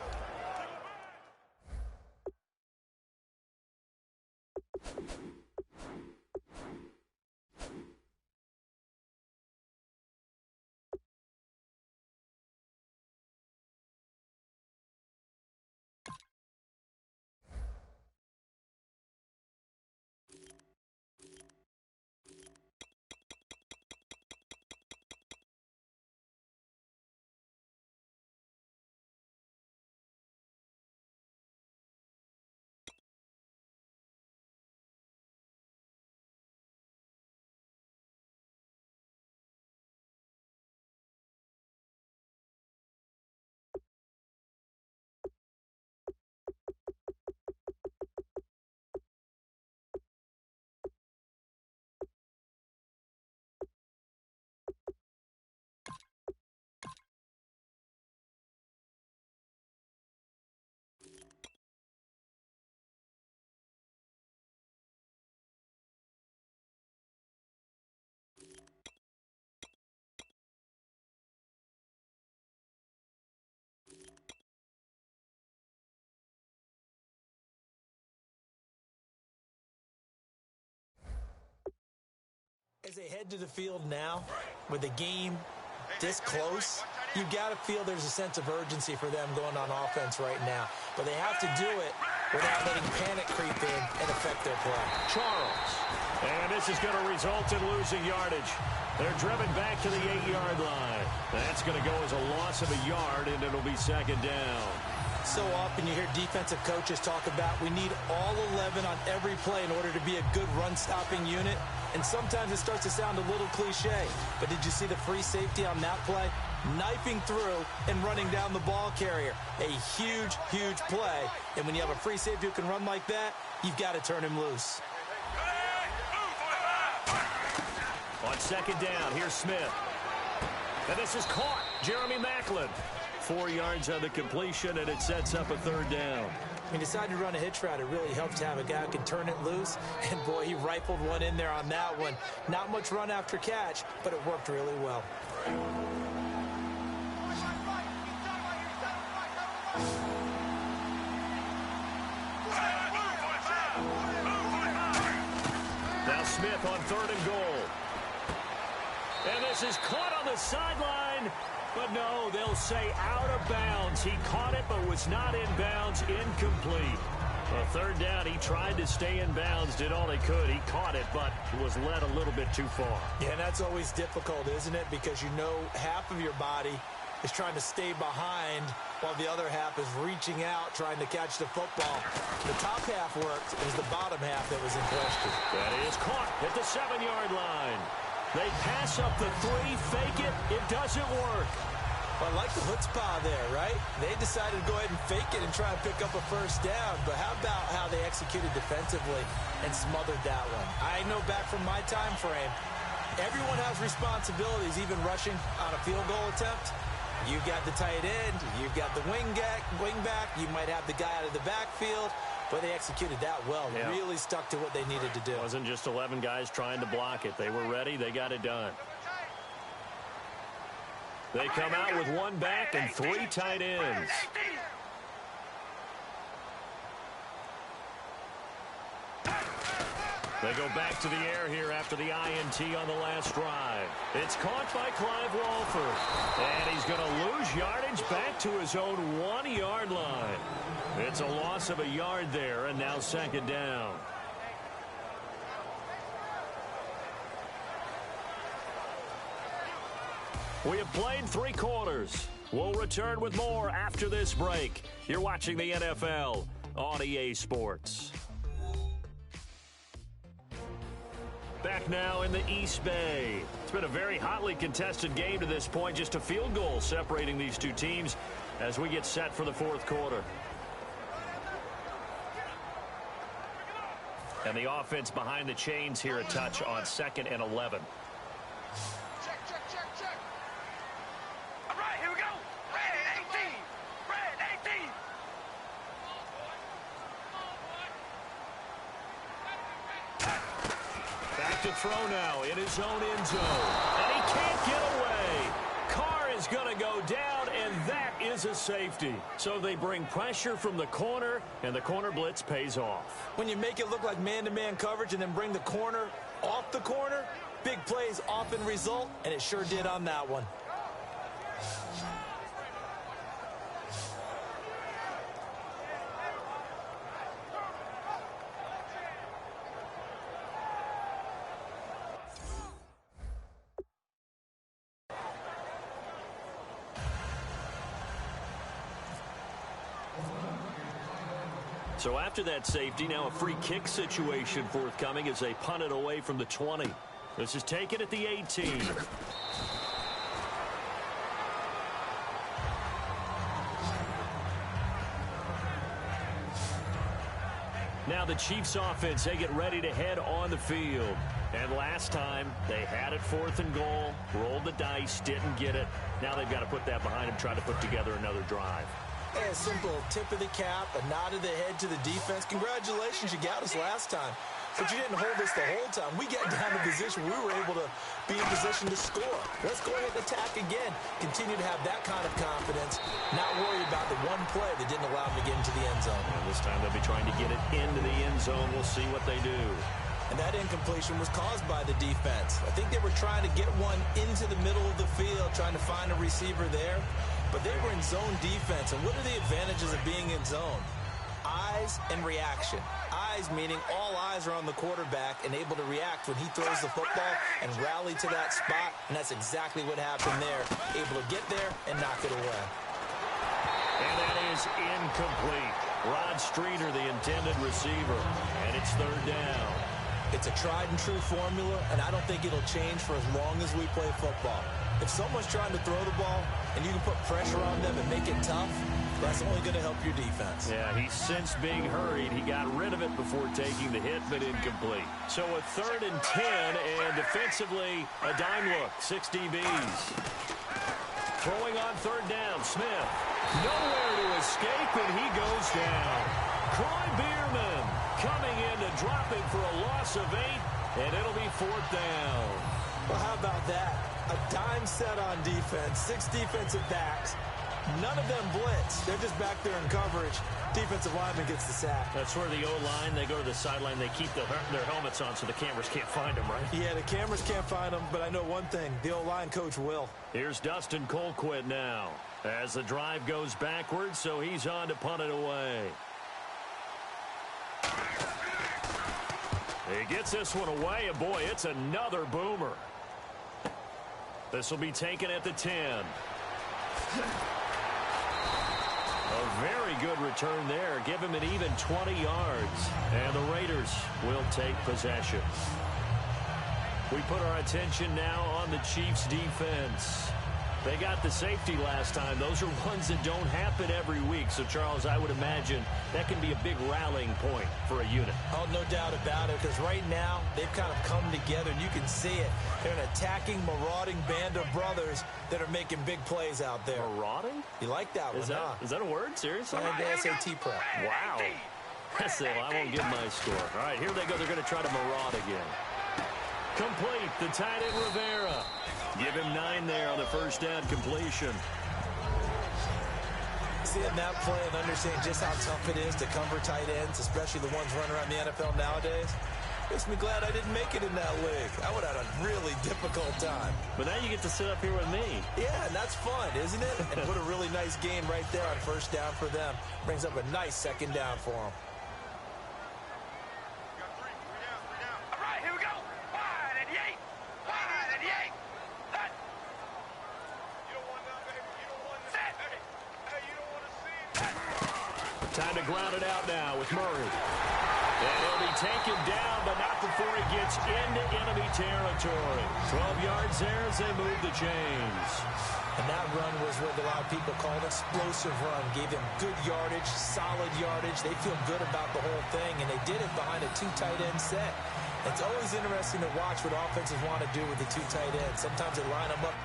As they head to the field now, with the game this close, you've got to feel there's a sense of urgency for them going on offense right now. But they have to do it without letting panic creep in and affect their play. Charles. And this is going to result in losing yardage. They're driven back to the 8-yard line. That's going to go as a loss of a yard, and it'll be second down. So often you hear defensive coaches talk about we need all 11 on every play in order to be a good run-stopping unit. And sometimes it starts to sound a little cliche. But did you see the free safety on that play? Knifing through and running down the ball carrier. A huge, huge play. And when you have a free safety who can run like that, you've got to turn him loose. On second down, here's Smith. And this is caught. Jeremy Macklin. 4 yards on the completion, and it sets up a third down. When you decide to run a hitch route, it really helps to have a guy who can turn it loose. And, boy, he rifled one in there on that one. Not much run after catch, but it worked really well. Now Smith on 3rd and goal. And this is caught on the sideline. But no, they'll say out of bounds. He caught it but was not in bounds. Incomplete. Well, 3rd down, he tried to stay in bounds, did all he could. He caught it but was led a little bit too far. Yeah, and that's always difficult, isn't it? Because you know half of your body is trying to stay behind while the other half is reaching out, trying to catch the football. The top half worked. It was the bottom half that was in question. That is caught at the 7-yard line. They pass up the 3, fake it. It doesn't work. Well, I like the chutzpah there, right? They decided to go ahead and fake it and try and pick up a first down. But how about how they executed defensively and smothered that one? I know back from my time frame, everyone has responsibilities, even rushing on a field goal attempt. You've got the tight end, you've got the wing back, you might have the guy out of the backfield. But they executed that well. Yeah. Really stuck to what they needed to do. It wasn't just 11 guys trying to block it. They were ready. They got it done. They come out with 1 back and 3 tight ends. They go back to the air here after the INT on the last drive. It's caught by Clive Walford. And he's going to lose yardage back to his own 1-yard line. It's a loss of a yard there, and now second down. We have played 3 quarters. We'll return with more after this break. You're watching the NFL on EA Sports. Back now in the East Bay. It's been a very hotly contested game to this point. Just a field goal separating these two teams as we get set for the 4th quarter. And the offense behind the chains here a touch on 2nd and 11. All right, here we go. Red 18. Red 18. Back to throw now in his own end zone. And he can't get away. Carr is going to go down, and that is a safety. So they bring pressure from the corner, and the corner blitz pays off. When you make it look like man-to-man coverage and then bring the corner off the corner, big plays often result, and it sure did on that one. So after that safety, now a free kick situation forthcoming as they punt it away from the 20. This is taken at the 18. Now the Chiefs offense, they get ready to head on the field. And last time, they had it 4th and goal, rolled the dice, didn't get it. Now they've got to put that behind them, try to put together another drive. A simple tip of the cap, a nod of the head to the defense. Congratulations, you got us last time. But you didn't hold us the whole time. We got down to position we were able to be in position to score. Let's go ahead and attack again. Continue to have that kind of confidence. Not worry about the one play that didn't allow them to get into the end zone. And this time they'll be trying to get it into the end zone. We'll see what they do. And that incompletion was caused by the defense. I think they were trying to get one into the middle of the field, trying to find a receiver there. But they were in zone defense. And what are the advantages of being in zone? Eyes and reaction. Eyes meaning all eyes are on the quarterback and able to react when he throws the football and rally to that spot. And that's exactly what happened there. Able to get there and knock it away. And that is incomplete. Rod Streeter, the intended receiver. And it's third down. It's a tried and true formula, and I don't think it'll change for as long as we play football. If someone's trying to throw the ball and you can put pressure on them and make it tough, that's only going to help your defense. Yeah, he sensed being hurried. He got rid of it before taking the hit, but incomplete. So a 3rd and 10, and defensively, a dime look, 6 DBs. Throwing on 3rd down, Smith. Nowhere to escape, and he goes down. Troy Bierman coming in to drop him for a loss of 8, and it'll be 4th down. Well, how about that? A dime set on defense, 6 defensive backs. None of them blitz. They're just back there in coverage. Defensive lineman gets the sack. That's where the O-line, they go to the sideline, they keep their helmets on so the cameras can't find them, right? Yeah, the cameras can't find them, but I know one thing. The O-line coach will. Here's Dustin Colquitt now as the drive goes backwards, so he's on to punt it away. He gets this one away, and boy, it's another boomer. This will be taken at the 10. A very good return there. Give him an even 20 yards. And the Raiders will take possession. We put our attention now on the Chiefs' defense. They got the safety last time. Those are ones that don't happen every week. So, Charles, I would imagine that can be a big rallying point for a unit. Oh, no doubt about it, because right now they've kind of come together, and you can see it. They're an attacking, marauding band of brothers that are making big plays out there. Marauding? You like that one, huh? Is that a word? Seriously? And the SAT prep. Wow. That's it. I won't give my score. All right, here they go. They're going to try to maraud again. Complete. The tight end, Rivera. Give him 9 there on the first down completion. Seeing that play and understanding just how tough it is to cover tight ends, especially the ones running around the NFL nowadays, makes me glad I didn't make it in that league. I would have had a really difficult time. But now you get to sit up here with me. Yeah, and that's fun, isn't it? And put a really nice gain right there on first down for them. Brings up a nice second down for them. Time to ground it out now with Murray. And he'll be taken down, but not before he gets into enemy territory. 12 yards there as they move the chains. And that run was what a lot of people call an explosive run. Gave them good yardage, solid yardage. They feel good about the whole thing, and they did it behind a 2 tight end set. It's always interesting to watch what offenses want to do with the 2 tight ends. Sometimes they line them up.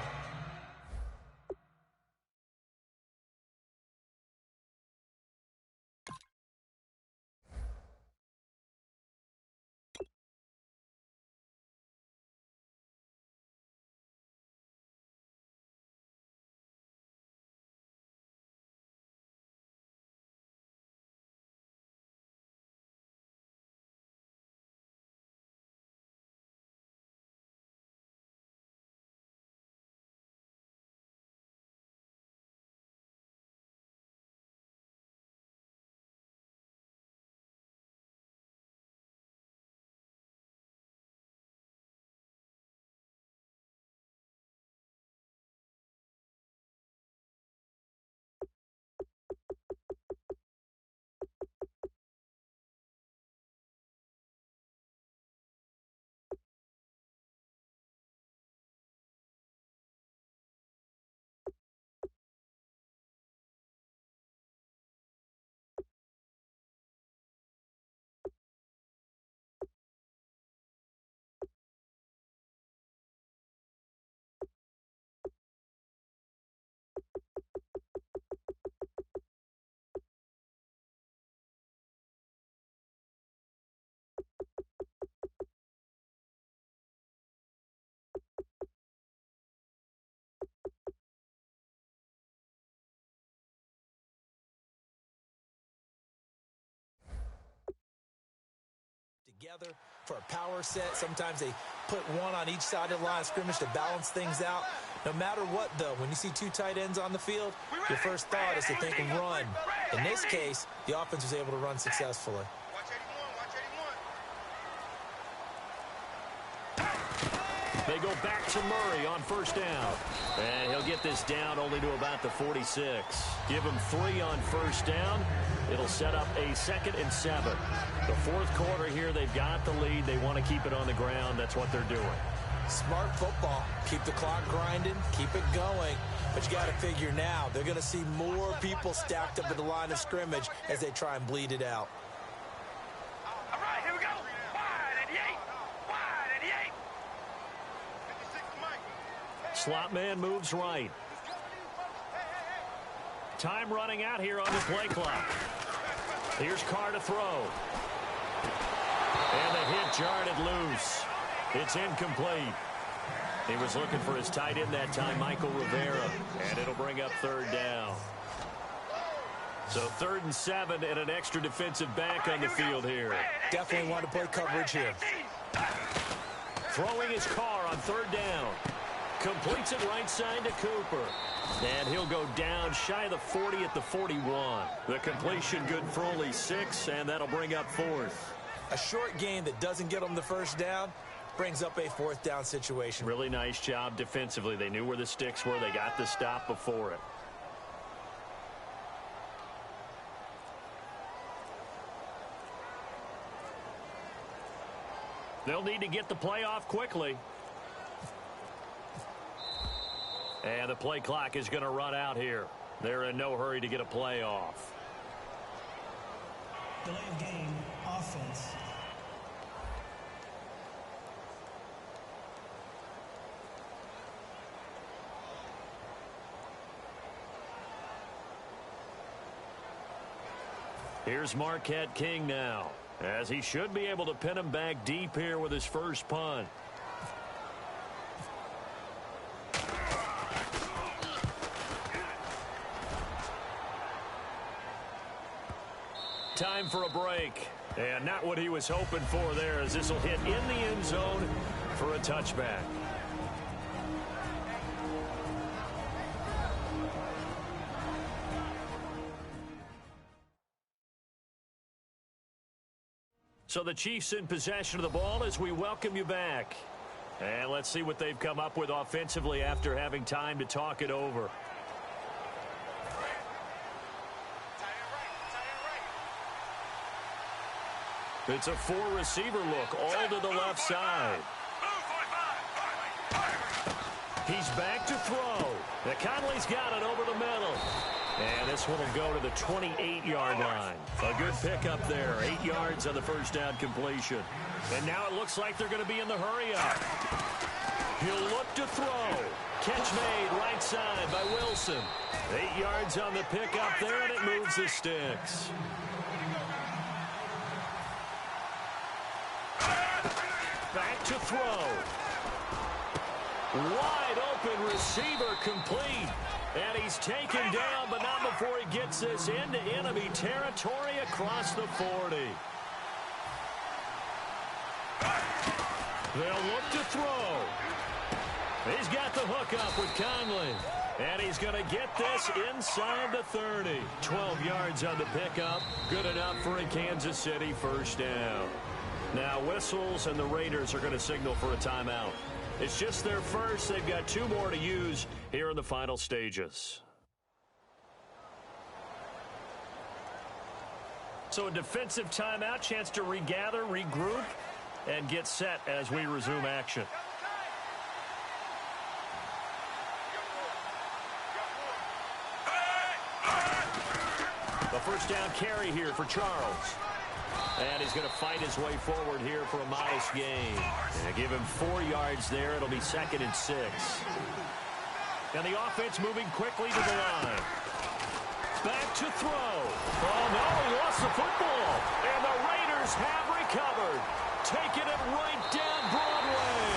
Together, for a power set. Sometimes they put one on each side of the line of scrimmage to balance things out. No matter what, though, when you see two tight ends on the field, your first thought is to think of run. In this case, the offense was able to run successfully. They go back to Murray on first down. And he'll get this down only to about the 46. Give him 3 on first down. It'll set up a 2nd and 7. The fourth quarter here, they've got the lead. They want to keep it on the ground. That's what they're doing. Smart football. Keep the clock grinding. Keep it going. But you got to figure now, they're going to see more people stacked up at the line of scrimmage as they try and bleed it out. All right, here we go. Wide at the 8. Wide at the 8. Slot man moves right. Time running out here on the play clock. Here's Carr to throw. And the hit jarred it loose. It's incomplete. He was looking for his tight end that time, Michael Rivera. And it'll bring up 3rd down. So 3rd and 7 and an extra defensive back on the field here. Definitely want to play coverage here. Throwing his Carr on 3rd down. Completes it right side to Cooper. And he'll go down shy of the 40 at the 41. The completion good for only 6, and that'll bring up 4th. A short game that doesn't get them the first down brings up a 4th down situation. Really nice job defensively. They knew where the sticks were. They got the stop before it. They'll need to get the play off quickly. And the play clock is going to run out here. They're in no hurry to get a play off. Delay of game, offense. Here's Marquette King now, as he should be able to pin him back deep here with his first punt. Time for a break. And not what he was hoping for there, as this will hit in the end zone for a touchback. So the Chiefs in possession of the ball as we welcome you back. And let's see what they've come up with offensively after having time to talk it over. It's a 4-receiver look, all to the left side. He's back to throw. Now Conley's got it over the middle. And this one will go to the 28-yard line. A good pickup there. 8 yards on the first down completion. And now it looks like they're going to be in the hurry-up. He'll look to throw. Catch made right side by Wilson. 8 yards on the pickup there, and it moves the sticks. Back to throw. Wide open receiver complete. And he's taken down, but not before he gets this into enemy territory across the 40. They'll look to throw. He's got the hook up with Conley. And he's going to get this inside the 30. 12 yards on the pickup. Good enough for a Kansas City first down. Now whistles, and the Raiders are going to signal for a timeout. It's just their first. They've got 2 more to use here in the final stages. So a defensive timeout, chance to regather, regroup, and get set as we resume action. The first down carry here for Charles. And he's going to fight his way forward here for a modest gain. And give him 4 yards there. It'll be 2nd and 6. And the offense moving quickly to the line. Back to throw. Oh, no, he lost the football. And the Raiders have recovered. Taking it right down Broadway.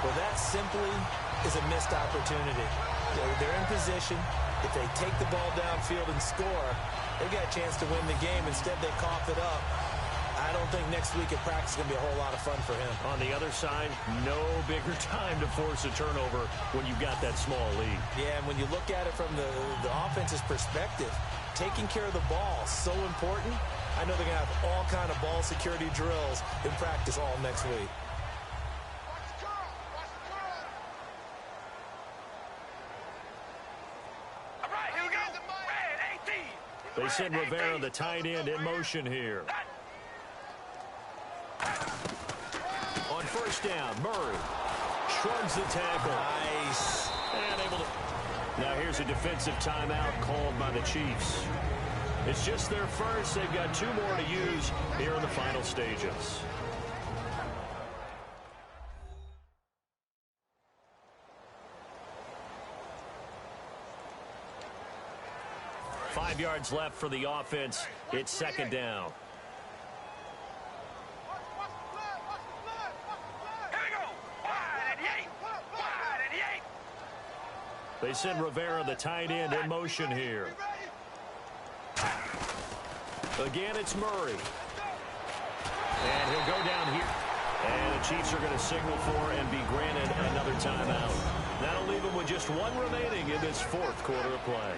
Well, that simply is a missed opportunity. They're in position. If they take the ball downfield and score, They got a chance to win the game. Instead, they cough it up. I don't think next week at practice is going to be a whole lot of fun for him. On the other side, no bigger time to force a turnover when you've got that small lead. Yeah, and when you look at it from the offense's perspective, taking care of the ball is so important. I know they're going to have all kind of ball security drills in practice all next week. They send Rivera, the tight end, in motion here. On first down, Murray shrugs the tackle. Nice. And able to. Now here's a defensive timeout called by the Chiefs. It's just their first. They've got 2 more to use here in the final stages. Five yards left for the offense. It's second down. They send Rivera, the tight end, in motion here. Again, it's Murray. And he'll go down here. And the Chiefs are going to signal for and be granted another timeout. That'll leave them with just 1 remaining in this 4th quarter of play.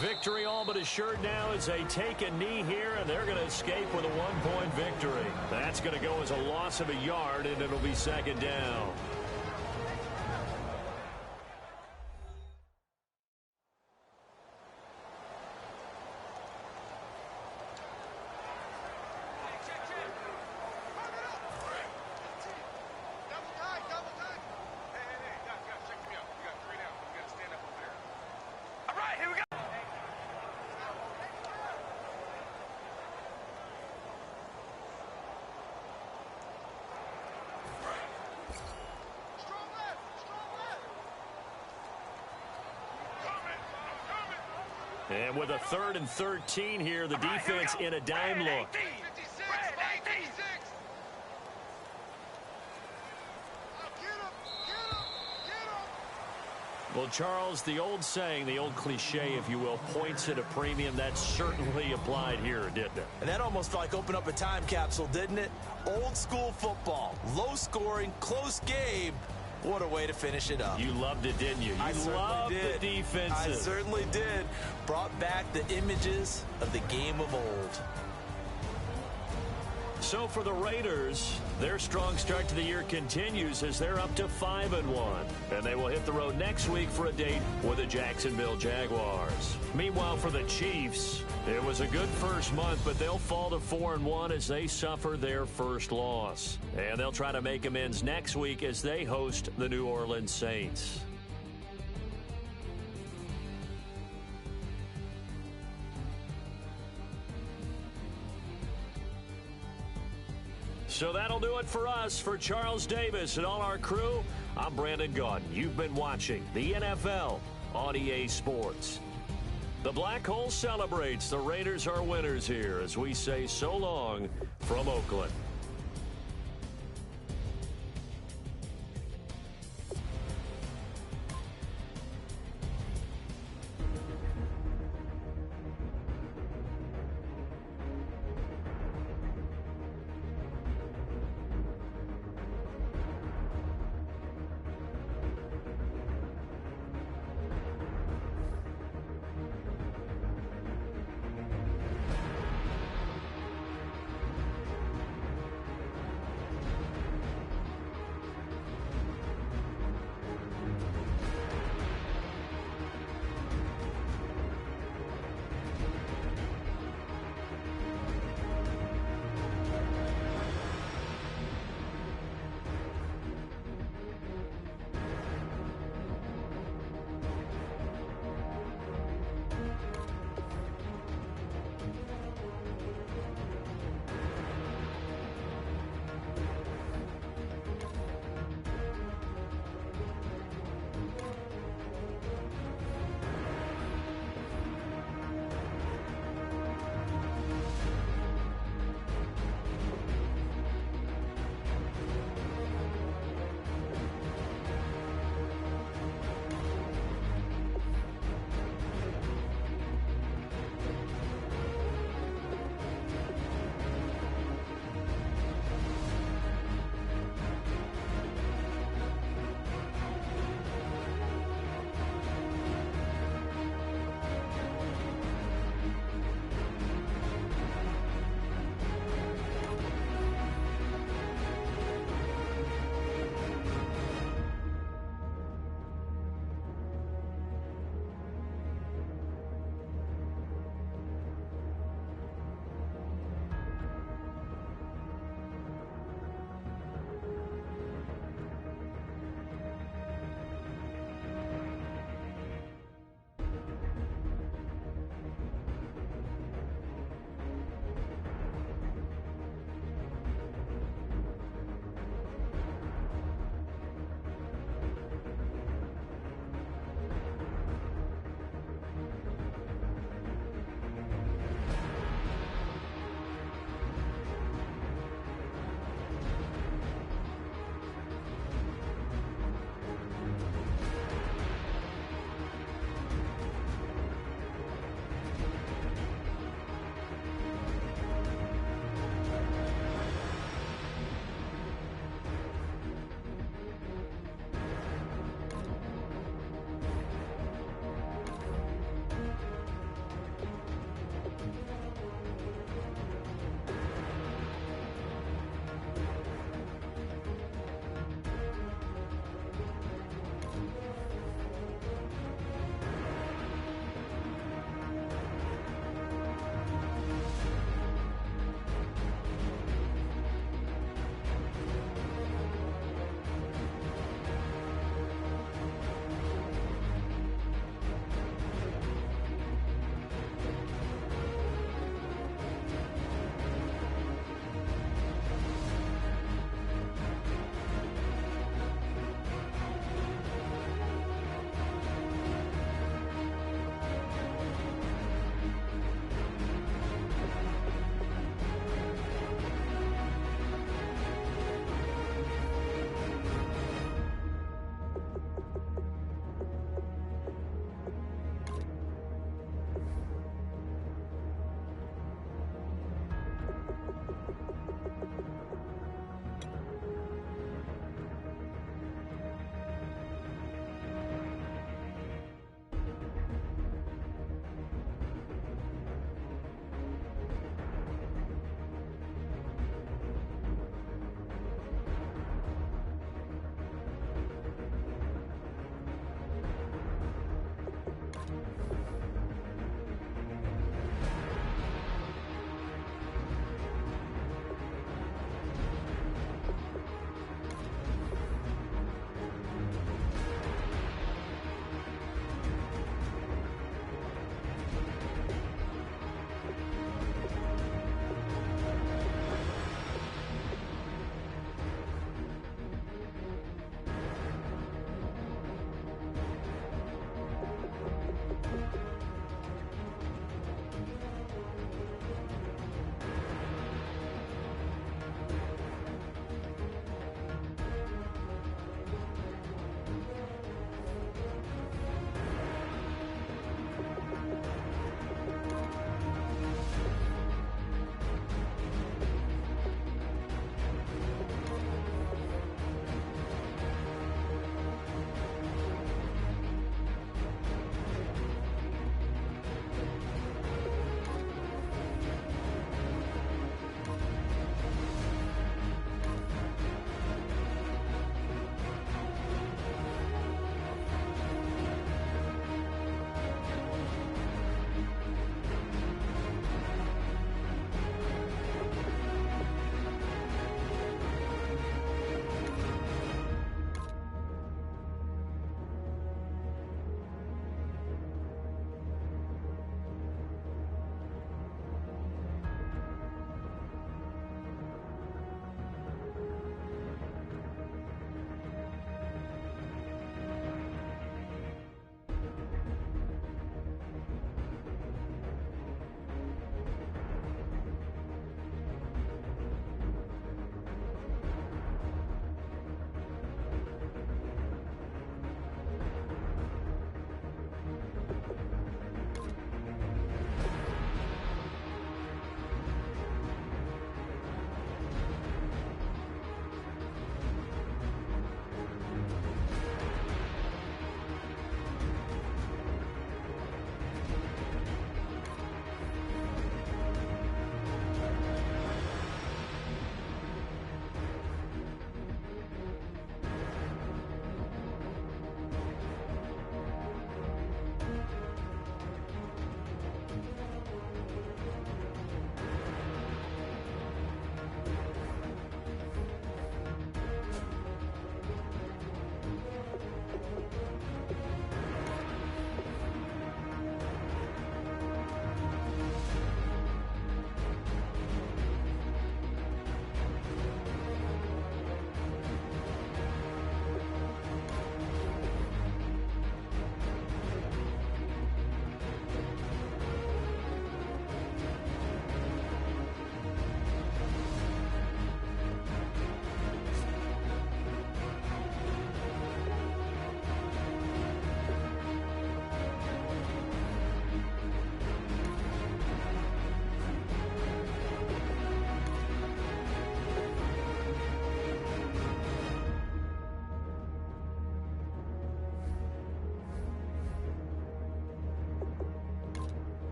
Victory all but assured now as they take a knee here, and they're going to escape with a 1-point victory. That's going to go as a loss of a yard, and it'll be second down. And with a 3rd and 13 here, the defense in a dime look. Well, Charles, the old saying, the old cliche, if you will, points at a premium, that certainly applied here, didn't it? And that almost like opened up a time capsule, didn't it? Old school football, low scoring, close game. What a way to finish it up. You loved it, didn't you? You loved the defenses. I certainly did. Brought back the images of the game of old. So for the Raiders, their strong start to the year continues as they're up to 5-1. And they will hit the road next week for a date with the Jacksonville Jaguars. Meanwhile, for the Chiefs, it was a good first month, but they'll fall to 4-1 as they suffer their first loss. And they'll try to make amends next week as they host the New Orleans Saints. So that'll do it for us. For Charles Davis and all our crew, I'm Brandon Gaudin. You've been watching the NFL on EA Sports. The Black Hole celebrates. The Raiders are winners here as we say so long from Oakland.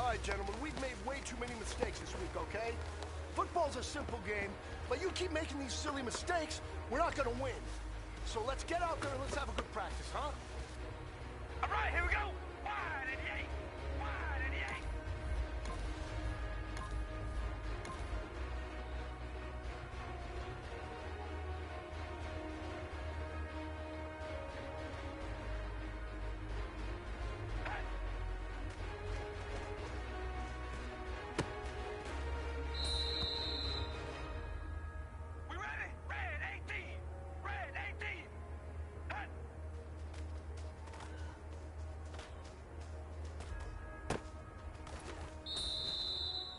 right, gentlemen, we've made way too many mistakes this week, okay? Football's a simple game, but you keep making these silly mistakes, we're not gonna win. So let's get out there and let's have a good practice, huh? All right, here we go. Wide and yay. Wide and yay. We ready? Red 18. Red 18. Hut.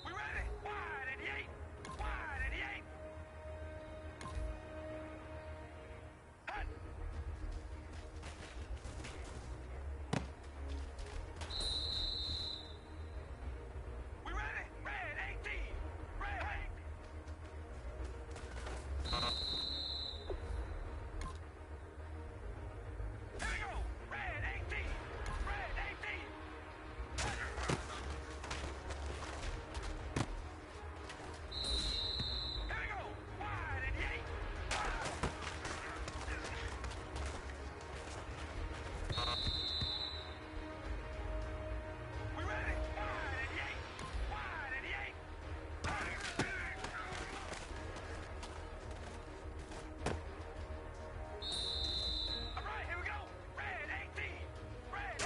We ready? Wide and yay. Wide and yay. Hut. We ready? Red 18. Red 18. Here we go. Red 18. Red 18. Here we go. Wide and yay. We ready? Wide and yay. Wide and yay. All right, here we go. Red 18. Red.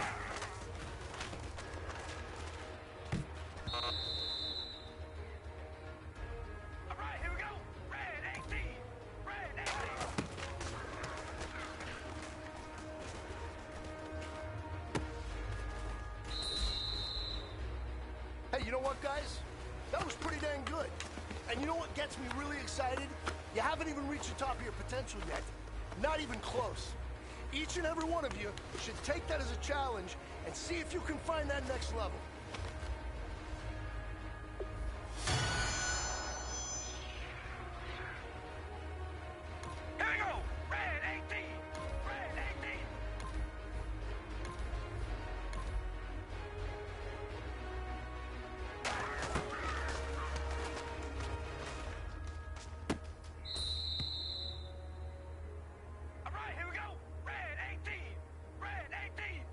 All right, here we go. Red 18. Red 18. Hey, you know what, guys? That was pretty dang good. And you know what gets me really excited? You haven't even reached the top of your potential yet. Not even close. Each and every one of you should take that as a challenge and see if you can find that next level. Here we go. Red 18. Red 18. All right, here we go. Red 18. Red 18.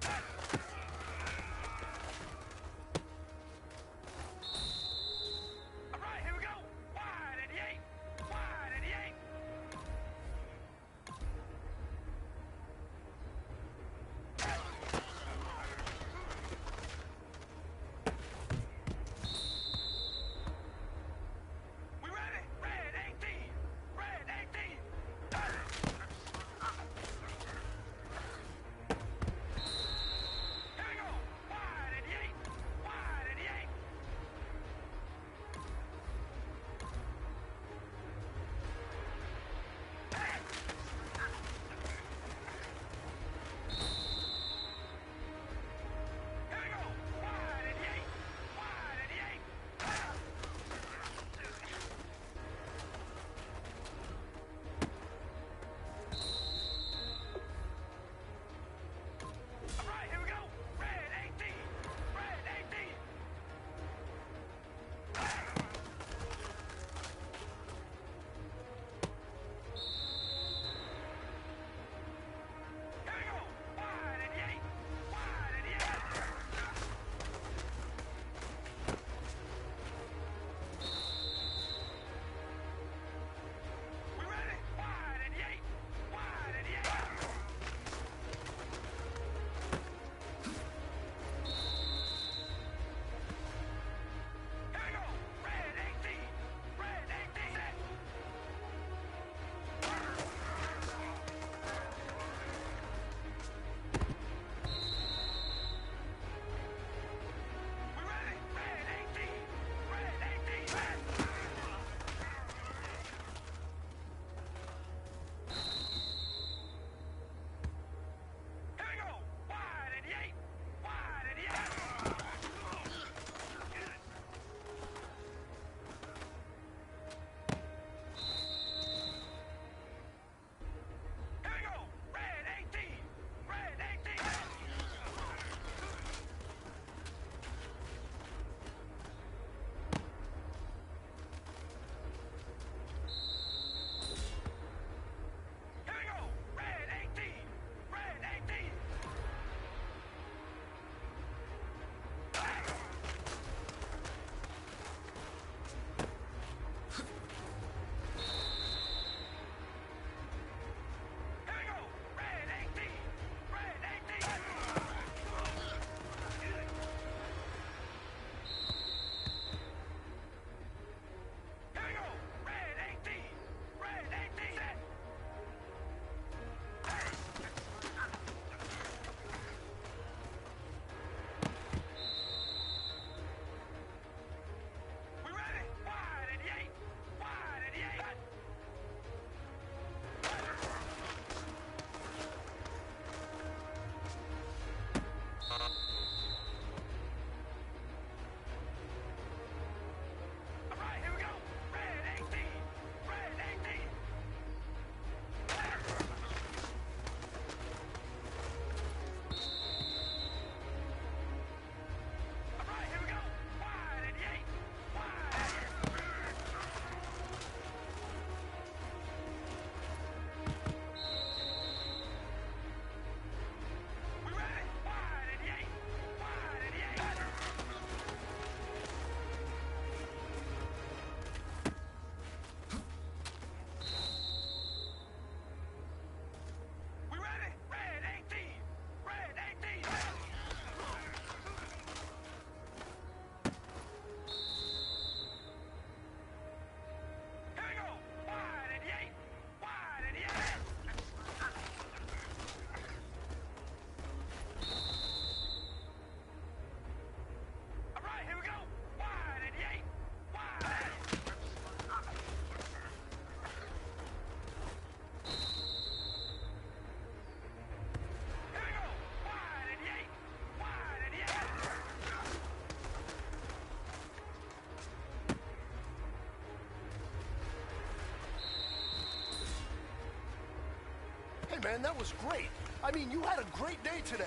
man, that was great. I mean, you had a great day today.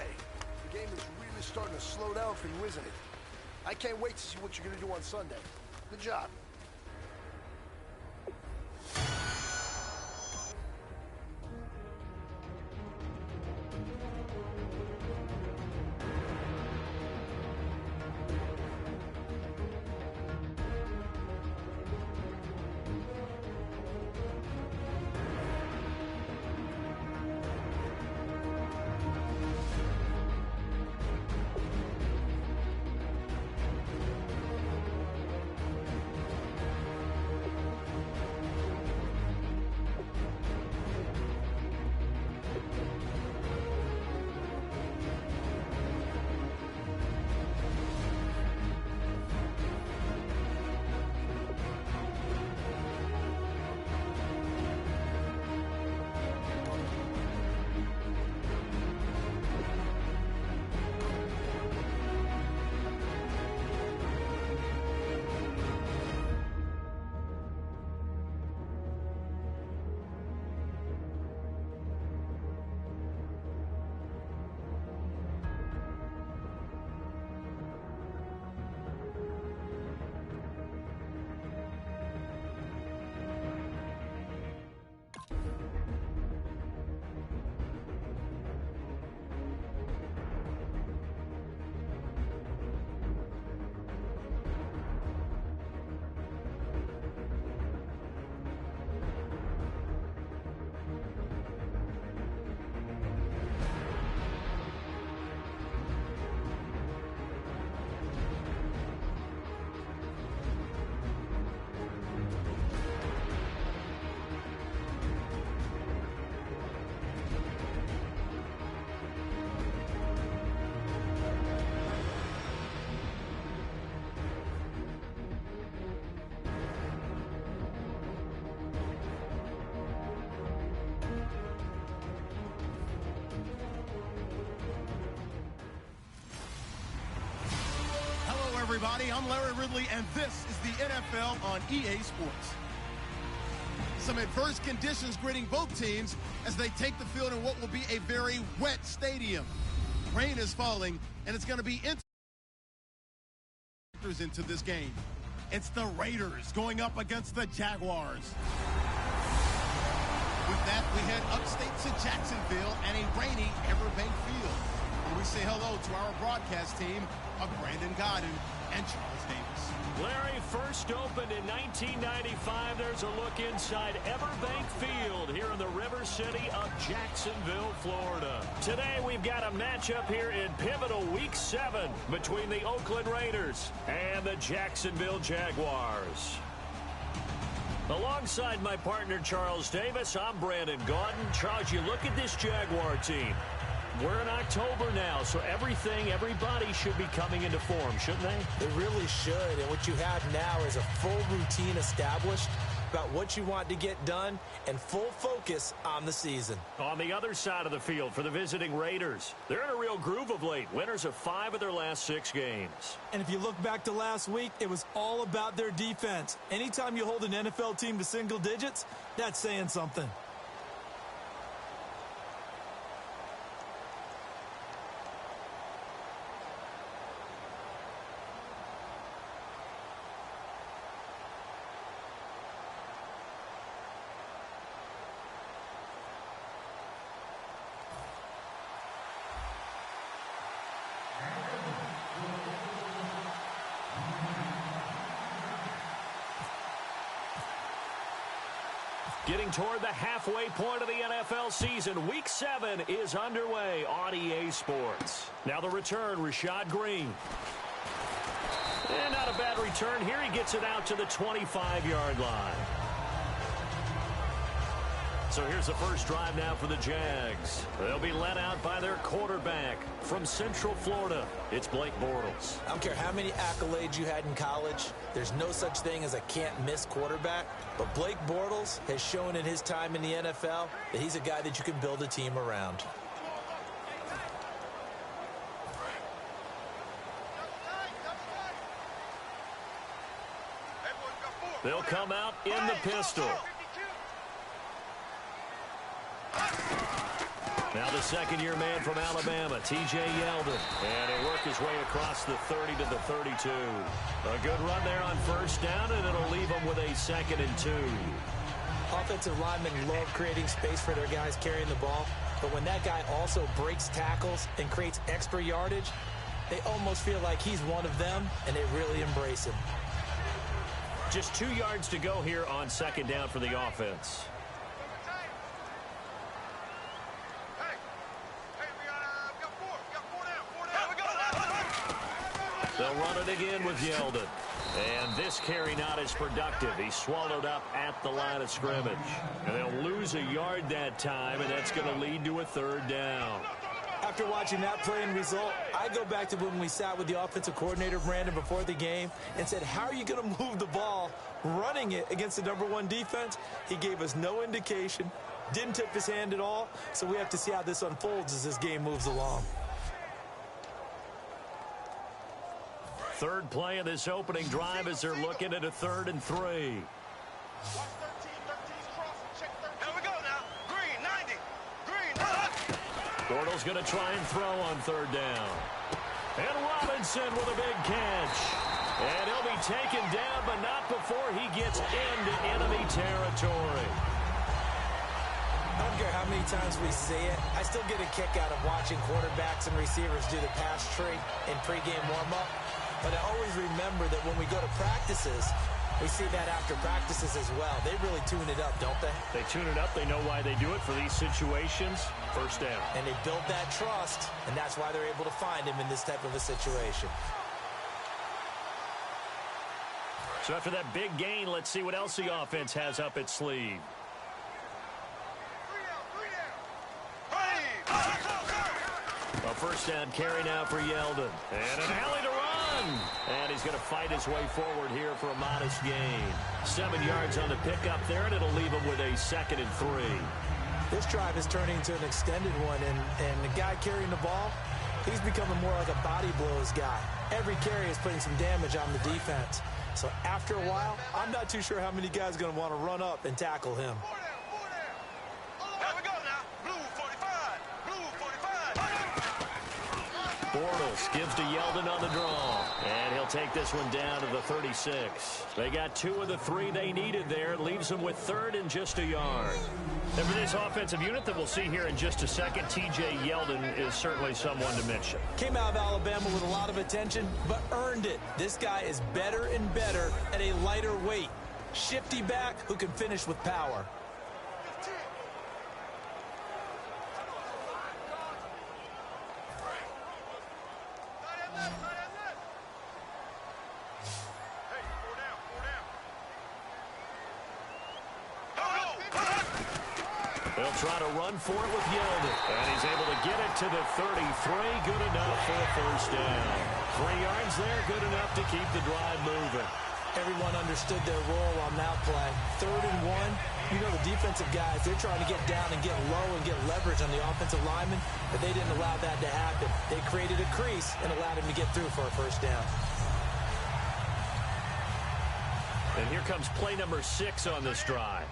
The game is really starting to slow down for you, isn't it? I can't wait to see what you're going to do on Sunday. Good job. Everybody, I'm Larry Ridley, and this is the NFL on EA Sports. Some adverse conditions greeting both teams as they take the field in what will be a very wet stadium. Rain is falling, and it's going to be into this game. It's the Raiders going up against the Jaguars. With that, we head upstate to Jacksonville and a rainy Everbank Field. And we say hello to our broadcast team of Brandon Godden and Charles Davis. Larry, first opened in 1995. There's a look inside Everbank Field here in the River City of Jacksonville, Florida. Today we've got a matchup here in pivotal Week 7 between the Oakland Raiders and the Jacksonville Jaguars. Alongside my partner Charles Davis, I'm Brandon Gaudin. Charles, you look at this Jaguar team. We're in October now, so everybody should be coming into form, shouldn't they? They really should, and what you have now is a full routine established about what you want to get done and full focus on the season. On the other side of the field for the visiting Raiders, they're in a real groove of late. Winners of 5 of their last 6 games. And if you look back to last week, it was all about their defense. Anytime you hold an NFL team to single digits, that's saying something. Getting toward the halfway point of the NFL season, Week 7 is underway on EA Sports. Now the return, Rashad Green. And not a bad return here. He gets it out to the 25-yard line. So here's the first drive now for the Jags. They'll be led out by their quarterback from Central Florida. It's Blake Bortles. I don't care how many accolades you had in college. There's no such thing as a can't-miss quarterback. But Blake Bortles has shown in his time in the NFL that he's a guy that you can build a team around. They'll come out in the pistol. Now the second-year man from Alabama, T.J. Yeldon. And he'll work his way across the 30 to the 32. A good run there on first down, and it'll leave him with a 2nd and 2. Offensive linemen love creating space for their guys carrying the ball. But when that guy also breaks tackles and creates extra yardage, they almost feel like he's one of them, and they really embrace him. Just 2 yards to go here on 2nd down for the offense. They'll run it again with Yeldon. And this carry not as productive. He's swallowed up at the line of scrimmage. And they'll lose a yard that time, and that's going to lead to a 3rd down. After watching that play and result, I go back to when we sat with the offensive coordinator, Brandon, before the game and said, how are you going to move the ball running it against the #1 defense? He gave us no indication, didn't tip his hand at all, so we have to see how this unfolds as this game moves along. 3rd play of this opening drive as they're looking at a 3rd and 3. Here we go now. Green, 90. Green, 90. Bortles going to try and throw on 3rd down. And Robinson with a big catch. And he'll be taken down, but not before he gets into enemy territory. I don't care how many times we see it. I still get a kick out of watching quarterbacks and receivers do the pass tree in pregame warm-up. But I always remember that when we go to practices, we see that after practices as well. They really tune it up, don't they? They tune it up. They know why they do it for these situations. 1st down. And they build that trust, and that's why they're able to find him in this type of a situation. So after that big gain, let's see what else the offense has up its sleeve. A 1st down carry now for Yeldon. And an alley to run. And he's going to fight his way forward here for a modest gain. 7 yards on the pickup there, and it'll leave him with a 2nd and 3. This drive is turning into an extended one, and the guy carrying the ball, he's becoming more like a body blows guy. Every carry is putting some damage on the defense. So after a while, I'm not too sure how many guys are going to want to run up and tackle him. Bortles gives to Yeldon on the draw. And he'll take this one down to the 36. They got 2 of the 3 they needed there. It leaves them with 3rd and just a yard. And for this offensive unit that we'll see here in just a second, T.J. Yeldon is certainly someone to mention. Came out of Alabama with a lot of attention, but earned it. This guy is better and better at a lighter weight. Shifty back who can finish with power. They'll try to run for it with Yeldon. And he's able to get it to the 33. Good enough for a 1st down. 3 yards there, good enough to keep the drive moving. Everyone understood their role on that play. 3rd and 1. You know the defensive guys, they're trying to get down and get low and get leverage on the offensive lineman, but they didn't allow that to happen. They created a crease and allowed him to get through for a 1st down. And here comes play number 6 on this drive.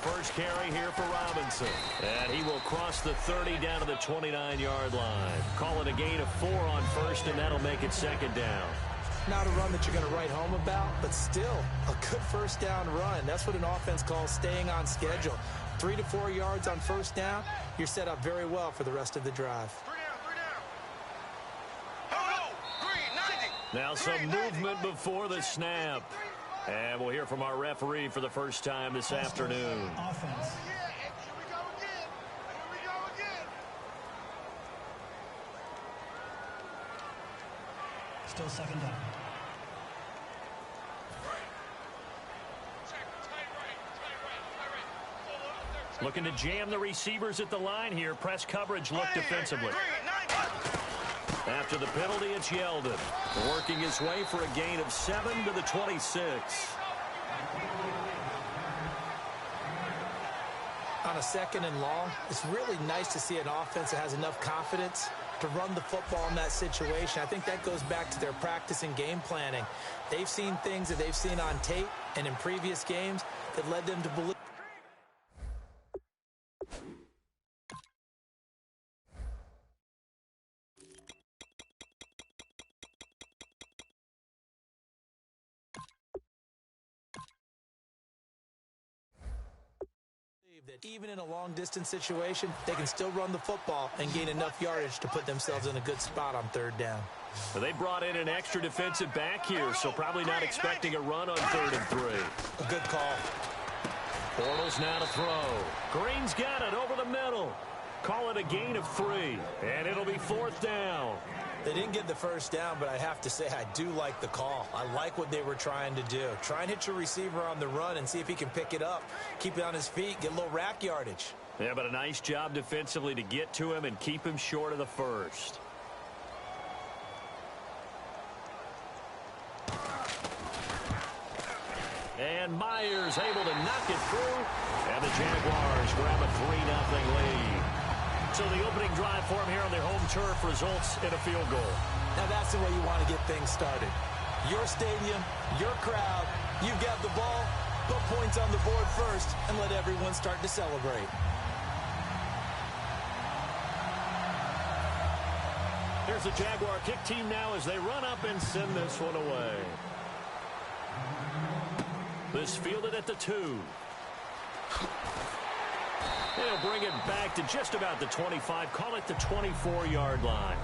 First carry here for Robinson. And he will cross the 30 down to the 29-yard line. Call it a gain of 4 on 1st, and that'll make it 2nd down. Not a run that you're going to write home about, but still a good 1st down run. That's what an offense calls staying on schedule. 3 to 4 yards on 1st down, you're set up very well for the rest of the drive. Now some movement before the snap. And we'll hear from our referee for the first time this afternoon. Offense. Still 2nd down. Looking to jam the receivers at the line here. Press coverage look defensively. After the penalty, it's Yeldon. Working his way for a gain of 7 to the 26. On a 2nd and long, it's really nice to see an offense that has enough confidence to run the football in that situation. I think that goes back to their practice and game planning. They've seen things that they've seen on tape and in previous games that led them to believe. That even in a long-distance situation, they can still run the football and gain enough yardage to put themselves in a good spot on third down. Well, they brought in an extra defensive back here, so probably not expecting a run on 3rd and 3. A good call. Bortles now to throw. Green's got it over the middle. Call it a gain of 3, and it'll be 4th down. They didn't get the first down, but I have to say I do like the call. I like what they were trying to do. Try and hit your receiver on the run and see if he can pick it up. Keep it on his feet, get a little rack yardage. Yeah, but a nice job defensively to get to him and keep him short of the first. And Myers able to knock it through, and the Jaguars grab a 3-0 lead. So the opening drive for them here on their home turf results in a field goal. Now that's the way you want to get things started. Your stadium, your crowd, you've got the ball, put points on the board first, and let everyone start to celebrate. Here's the Jaguar kick team now as they run up and send this one away. This fielded at the 2. They'll bring it back to just about the 25. Call it the 24-yard line.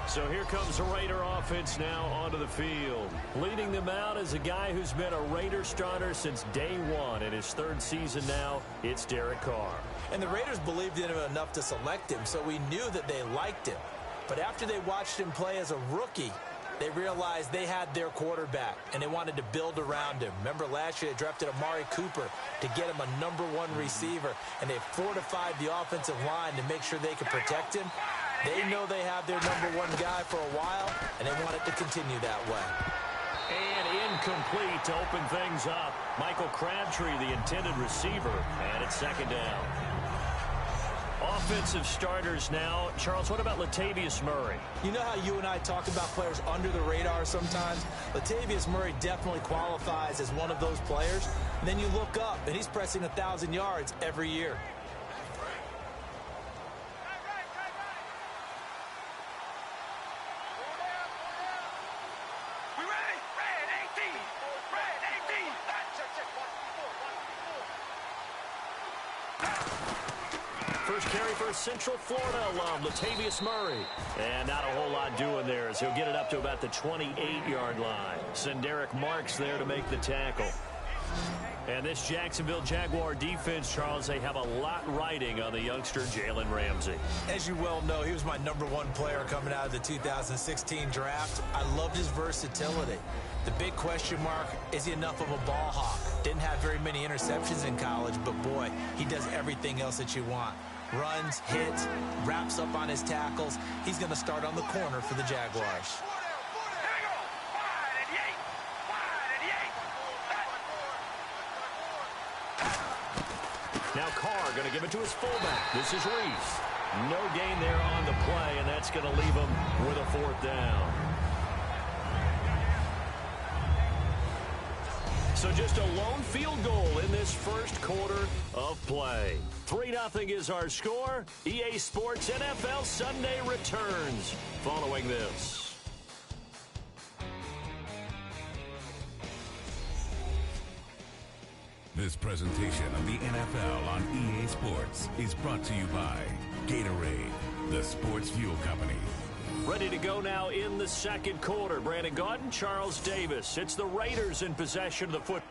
So here comes the Raider offense now onto the field. Leading them out is a guy who's been a Raider starter since day 1. In his 3rd season now, it's Derek Carr. And the Raiders believed in him enough to select him, so we knew that they liked him. But after they watched him play as a rookie, they realized they had their quarterback, and they wanted to build around him. Remember last year they drafted Amari Cooper to get him a #1 receiver, and they fortified the offensive line to make sure they could protect him. They know they have their #1 guy for a while, and they want it to continue that way. And incomplete to open things up. Michael Crabtree, the intended receiver, and it's 2nd down. Offensive starters now. Charles, what about Latavius Murray? You know how you and I talk about players under the radar sometimes? Latavius Murray definitely qualifies as one of those players. And then you look up, and he's pressing 1,000 yards every year. First carry for Central Florida alum, Latavius Murray. And not a whole lot doing there as he'll get it up to about the 28-yard line. Senderick Marks there to make the tackle. And this Jacksonville Jaguar defense, Charles, they have a lot riding on the youngster Jalen Ramsey. As you well know, he was my #1 player coming out of the 2016 draft. I loved his versatility. The big question mark, is he enough of a ball hawk? Didn't have very many interceptions in college, but boy, he does everything else that you want. Runs, hits, wraps up on his tackles. He's going to start on the corner for the Jaguars. Now Carr going to give it to his fullback. This is Reese. No gain there on the play, and that's going to leave him with a 4th down. So just a lone field goal in this first quarter of play. 3-0 is our score. EA Sports NFL Sunday returns following this. This presentation of the NFL on EA Sports is brought to you by Gatorade, the sports fuel company. Ready to go now in the second quarter. Brandon Gaudin, Charles Davis. It's the Raiders in possession of the football.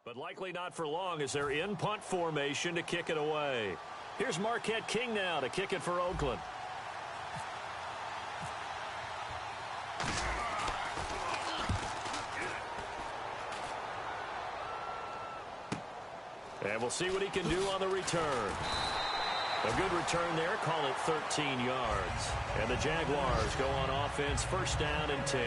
But likely not for long as they're in punt formation to kick it away. Here's Marquette King now to kick it for Oakland. And we'll see what he can do on the return. A good return there, call it 13 yards. And the Jaguars go on offense, first down and 10.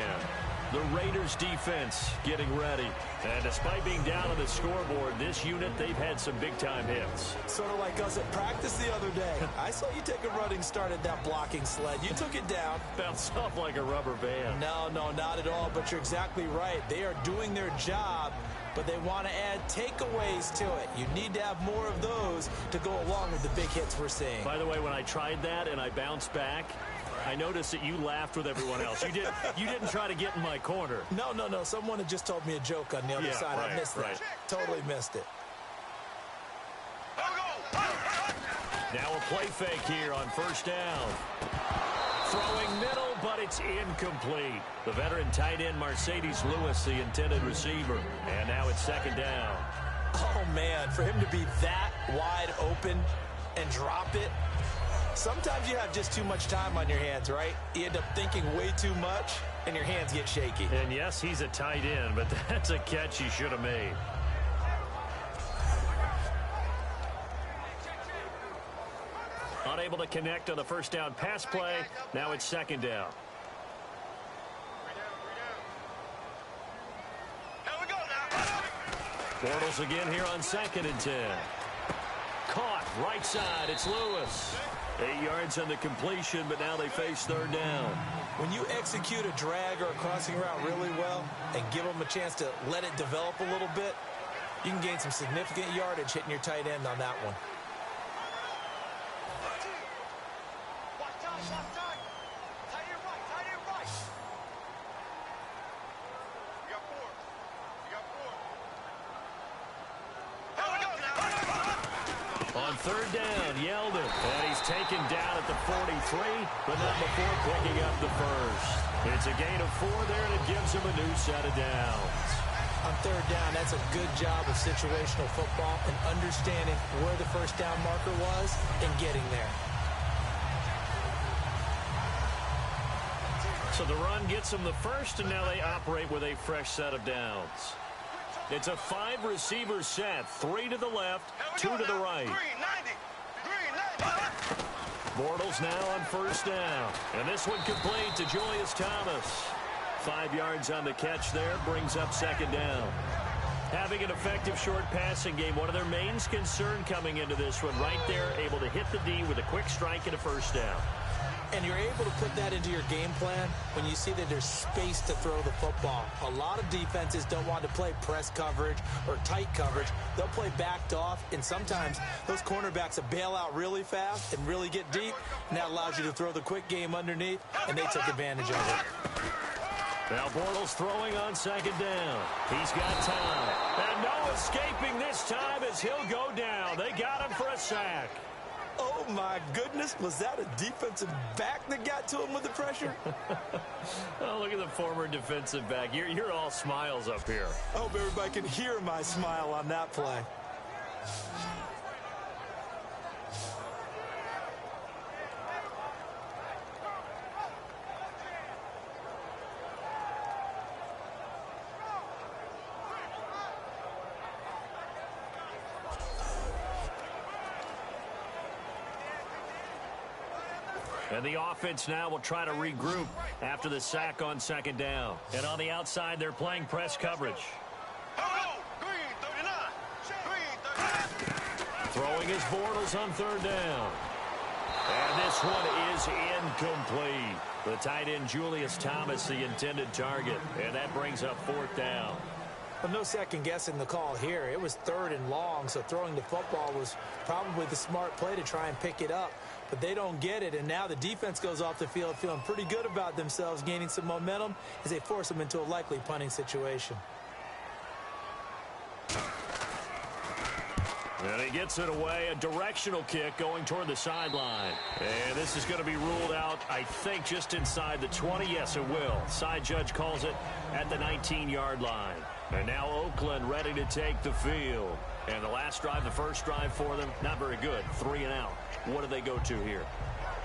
The Raiders defense getting ready. And despite being down on the scoreboard, this unit, they've had some big-time hits. Sort of like us at practice the other day. I saw you take a running start at that blocking sled. You took it down. Bounced off like a rubber band. No, not at all, but you're exactly right. They are doing their job, but they want to add takeaways to it. You need to have more of those to go along with the big hits we're seeing. By the way, when I tried that and I bounced back, I noticed that you laughed with everyone else. You didn't try to get in my corner. No. Someone had just told me a joke on the other side. Right, I missed that. Totally missed it. Now a play fake here on first down. Throwing middle, but it's incomplete. The veteran tight end Mercedes Lewis, the intended receiver. And now it's second down. Oh, man, for him to be that wide open and drop it. Sometimes you have just too much time on your hands, right? You end up thinking way too much, and your hands get shaky. And yes, he's a tight end, but that's a catch he should have made. Unable to connect on the first down pass play. Now it's second down. Bortles again here on second and 10. Caught right side. It's Lewis. 8 yards on the completion, but now they face third down. When you execute a drag or a crossing route really well and give them a chance to let it develop a little bit, you can gain some significant yardage hitting your tight end on that one. On third down, Yeldon. And he's taken down at the 43, but not before picking up the first. It's a gain of 4 there, and it gives him a new set of downs. On third down, that's a good job of situational football and understanding where the first down marker was and getting there. So the run gets them the first, and now they operate with a fresh set of downs. It's a 5-receiver set, 3 to the left, 2 to the right. Bortles now on first down. And this one complete to Julius Thomas. 5 yards on the catch there, brings up second down. Having an effective short passing game, one of their main concern coming into this one, right there, able to hit the D with a quick strike and a first down. And you're able to put that into your game plan when you see that there's space to throw the football. A lot of defenses don't want to play press coverage or tight coverage. They'll play backed off, and sometimes those cornerbacks will bail out really fast and really get deep, and that allows you to throw the quick game underneath, and they took advantage of it. Now Bortles throwing on second down. He's got time. And no escaping this time as he'll go down. They got him for a sack. Oh, my goodness. Was that a defensive back that got to him with the pressure? Oh, look at the former defensive back. You're all smiles up here. I hope everybody can hear my smile on that play. And the offense now will try to regroup after the sack on second down. And on the outside, they're playing press coverage. Throwing his Bortles on third down. And this one is incomplete. The tight end Julius Thomas, the intended target. And that brings up fourth down. Well, no second guessing the call here. It was third and long, so throwing the football was probably the smart play to try and pick it up. But they don't get it, and now the defense goes off the field feeling pretty good about themselves, gaining some momentum as they force them into a likely punting situation. And he gets it away, a directional kick going toward the sideline. And this is going to be ruled out, I think, just inside the 20. Yes, it will. Side judge calls it at the 19-yard line. And now Oakland ready to take the field. And the last drive, the first drive for them, not very good. 3 and out. What do they go to here?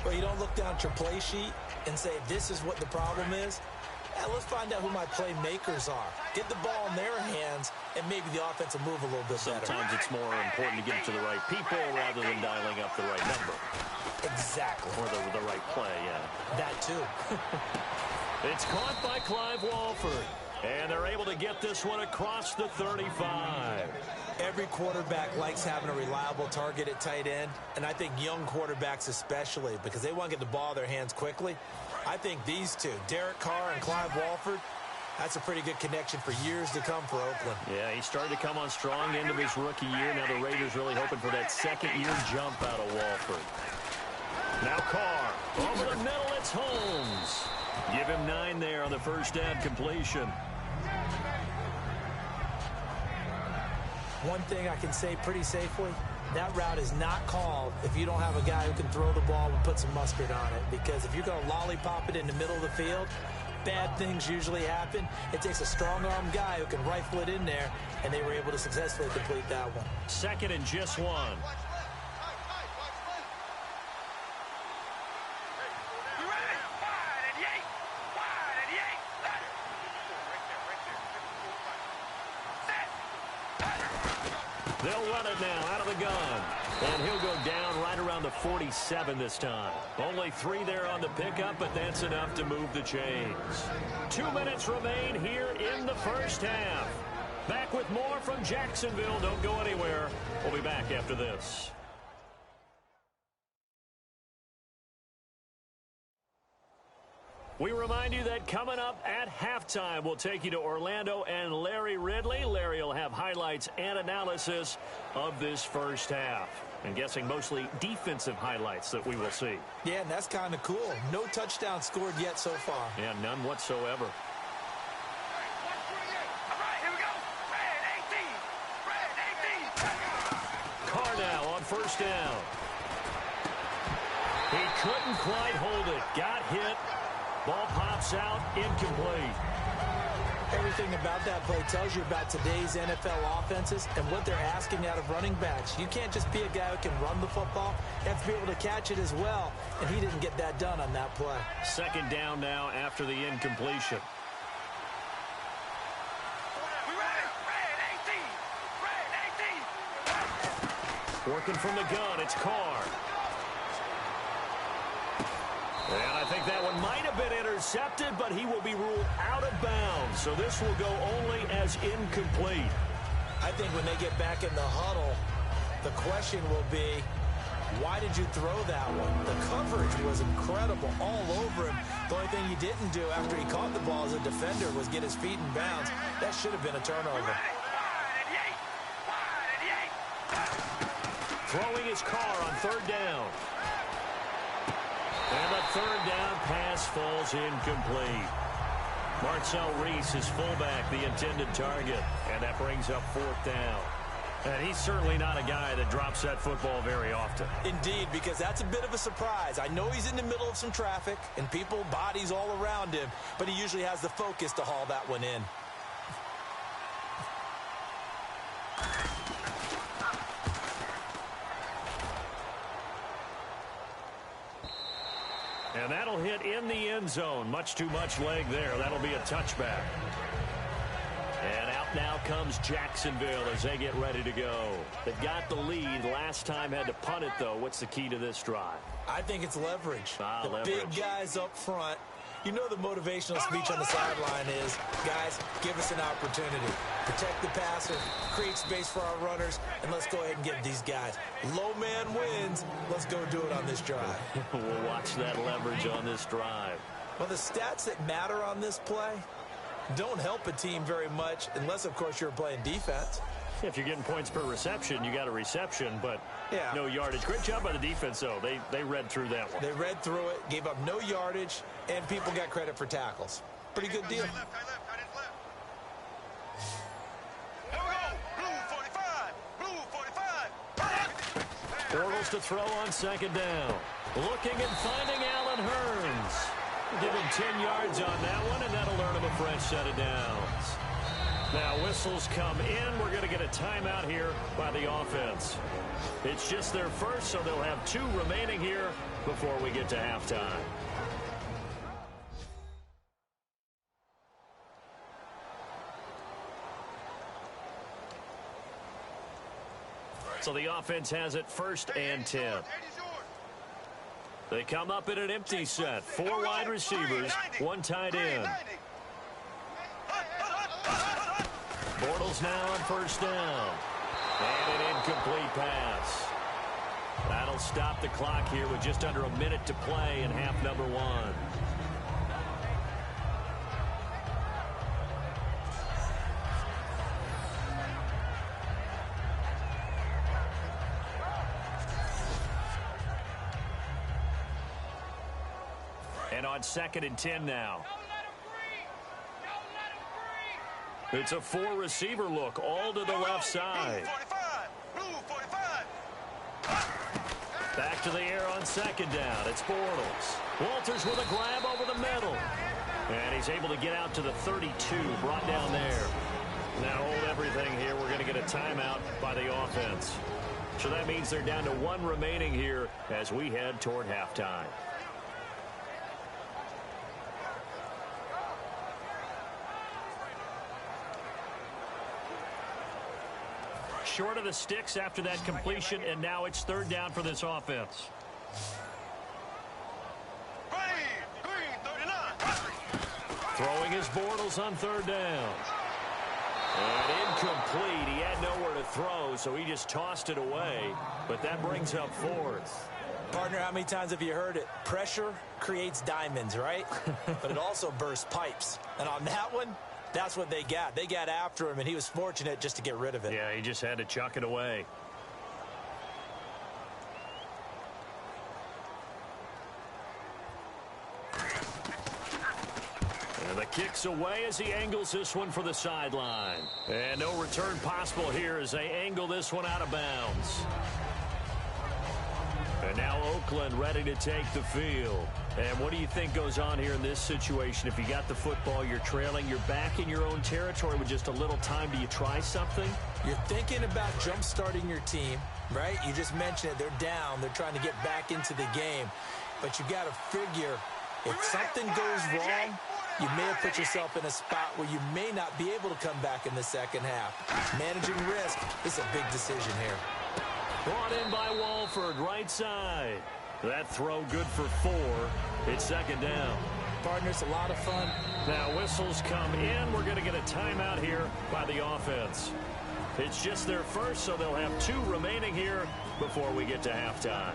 Well, you don't look down at your play sheet and say, this is what the problem is. Let's find out who my playmakers are. Get the ball in their hands, and maybe the offense will move a little bit better. Sometimes it's more important to get it to the right people rather than dialing up the right number. Exactly. Or the right play, yeah. That too. It's caught by Clive Walford. And they're able to get this one across the 35. Every quarterback likes having a reliable target at tight end, and I think young quarterbacks especially, because they want to get the ball in their hands quickly. I think these two, Derek Carr and Clive Walford, that's a pretty good connection for years to come for Oakland. Yeah, he started to come on strong into his rookie year. Now the Raiders really hoping for that second-year jump out of Walford. Now Carr, over the middle, it's Holmes. Give him 9 there on the first down completion. One thing I can say pretty safely, that route is not called if you don't have a guy who can throw the ball and put some mustard on it. Because if you're going to lollipop it in the middle of the field, bad things usually happen. It takes a strong-arm guy who can rifle it in there, and they were able to successfully complete that one. 2nd and just 1. They'll run it now out of the gun. And he'll go down right around the 47 this time. Only 3 there on the pickup, but that's enough to move the chains. 2 minutes remain here in the first half. Back with more from Jacksonville. Don't go anywhere. We'll be back after this. We remind you that coming up at halftime, we'll take you to Orlando and Larry Ridley. Larry will have highlights and analysis of this first half. I'm guessing mostly defensive highlights that we will see. Yeah, and that's kind of cool. No touchdown scored yet so far. Yeah, none whatsoever. Carr now on first down. He couldn't quite hold it. Got hit. Ball pops out, incomplete. Everything about that play tells you about today's NFL offenses and what they're asking out of running backs. You can't just be a guy who can run the football. You have to be able to catch it as well, and he didn't get that done on that play. 2nd down now after the incompletion. Working from the gun, it's Carr. And I think that one might have been intercepted, but he will be ruled out of bounds. So this will go only as incomplete. I think when they get back in the huddle, the question will be, why did you throw that one? The coverage was incredible all over him. The only thing he didn't do after he caught the ball as a defender was get his feet in bounds. That should have been a turnover. Throwing his Carr on 3rd down. And the 3rd down pass falls incomplete. Marcel Reese is fullback, the intended target. And that brings up 4th down. And he's certainly not a guy that drops that football very often. Indeed, because that's a bit of a surprise. I know he's in the middle of some traffic and people, bodies all around him, but he usually has the focus to haul that one in. And that'll hit in the end zone. Much too much leg there. That'll be a touchback. And out now comes Jacksonville as they get ready to go. They got the lead. Last time had to punt it, though. What's the key to this drive? I think it's leverage. Leverage. Big guys up front. You know the motivational speech on the sideline is, guys, give us an opportunity. Protect the passer, create space for our runners, and let's go ahead and get these guys. Low man wins. Let's go do it on this drive. We'll watch that leverage on this drive. Well, the stats that matter on this play don't help a team very much unless, of course, you're playing defense. If you're getting points per reception, you got a reception, but no yardage. Great job by the defense, though. They read through that one. They read through it, gave up no yardage, and people got credit for tackles. Pretty good deal. Here we go. Blue 45. Blue 45. Bortles to throw on second down. Looking and finding Allen Hurns. Give him 10 yards on that one, and that'll earn him a fresh set of downs. Now whistles come in. We're going to get a timeout here by the offense. It's just their first, so they'll have 2 remaining here before we get to halftime. So the offense has it 1st and 10. They come up in an empty set. 4 wide receivers, 1 tight end. Bortles now on 1st down. And an incomplete pass. That'll stop the clock here with just under a minute to play in half number 1. And on 2nd and 10 now. It's a 4-receiver look, all to the left side. Back to the air on 2nd down. It's Bortles. Walters with a grab over the middle. And he's able to get out to the 32, brought down there. Now hold everything here. We're going to get a timeout by the offense. So that means they're down to 1 remaining here as we head toward halftime. Short of the sticks after that completion, and now it's 3rd down for this offense. Throwing his Bortles on 3rd down. And incomplete. He had nowhere to throw, so he just tossed it away. But that brings up 4th. Partner, how many times have you heard it? Pressure creates diamonds, right? But it also bursts pipes. And on that one, that's what they got. They got after him, and he was fortunate just to get rid of it. Yeah, he just had to chuck it away. And the kick's away as he angles this one for the sideline. And no return possible here as they angle this one out of bounds. And now Oakland ready to take the field. And what do you think goes on here in this situation? If you got the football, you're trailing, you're back in your own territory with just a little time. Do you try something? You're thinking about jump-starting your team, right? You just mentioned it. They're down. They're trying to get back into the game. But you got to figure if something goes wrong, you may have put yourself in a spot where you may not be able to come back in the second half. Managing risk is a big decision here. Brought in by Walford, right side. That throw good for 4. It's 2nd down. Partner, it's a lot of fun. Now whistles come in. We're going to get a timeout here by the offense. It's just their first, so they'll have 2 remaining here before we get to halftime.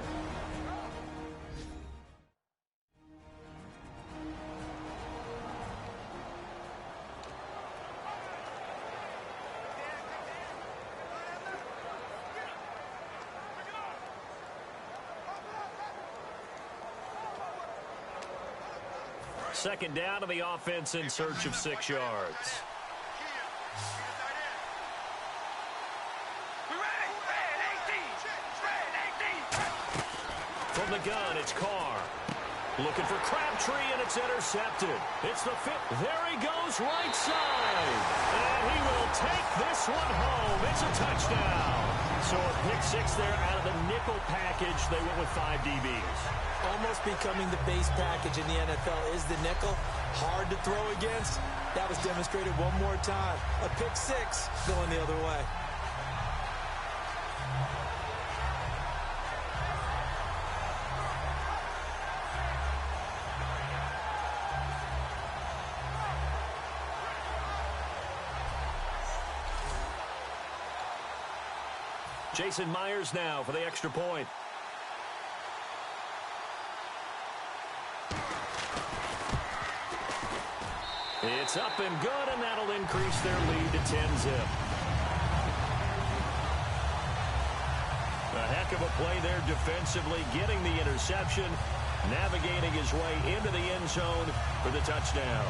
Second down to the offense in search of 6 yards. From the gun, it's Carr. Looking for Crabtree, and it's intercepted. It's the 5th. There he goes, right side. And he will take this one home. It's a touchdown. So a pick 6 there out of the nickel package. They went with 5 DBs. Almost becoming the base package in the NFL is the nickel. Hard to throw against. That was demonstrated one more time. A pick 6 going the other way. Jason Myers now for the extra point. It's up and good, and that'll increase their lead to 10-zip. A heck of a play there defensively, getting the interception, navigating his way into the end zone for the touchdown.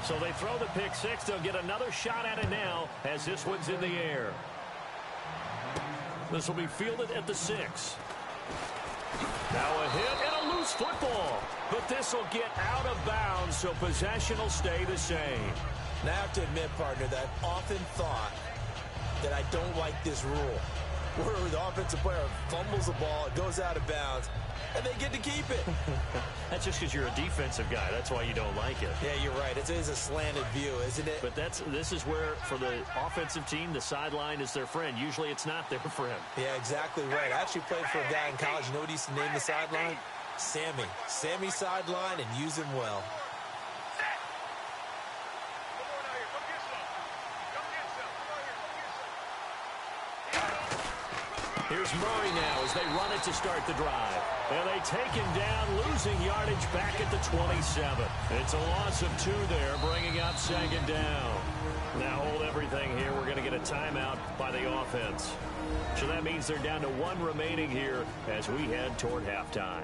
So they throw the pick six. They'll get another shot at it now as this one's in the air. This will be fielded at the 6. Now a hit and a loose football. But this will get out of bounds, so possession will stay the same. Now I have to admit, partner, that I've often thought that I don't like this rule, where the offensive player fumbles the ball, it goes out of bounds, and they get to keep it. That's just because you're a defensive guy. That's why you don't like it. Yeah, you're right. It is a slanted view, isn't it? But this is where, for the offensive team, the sideline is their friend. Usually it's not their friend. Yeah, exactly right. I actually played for a guy in college. You know what he used to name the sideline? Sammy. Sammy sideline, and use him well. Here's Murray now as they run it to start the drive. And they take him down, losing yardage back at the 27. It's a loss of 2 there, bringing up 2nd down. Now hold everything here. We're going to get a timeout by the offense. So that means they're down to 1 remaining here as we head toward halftime.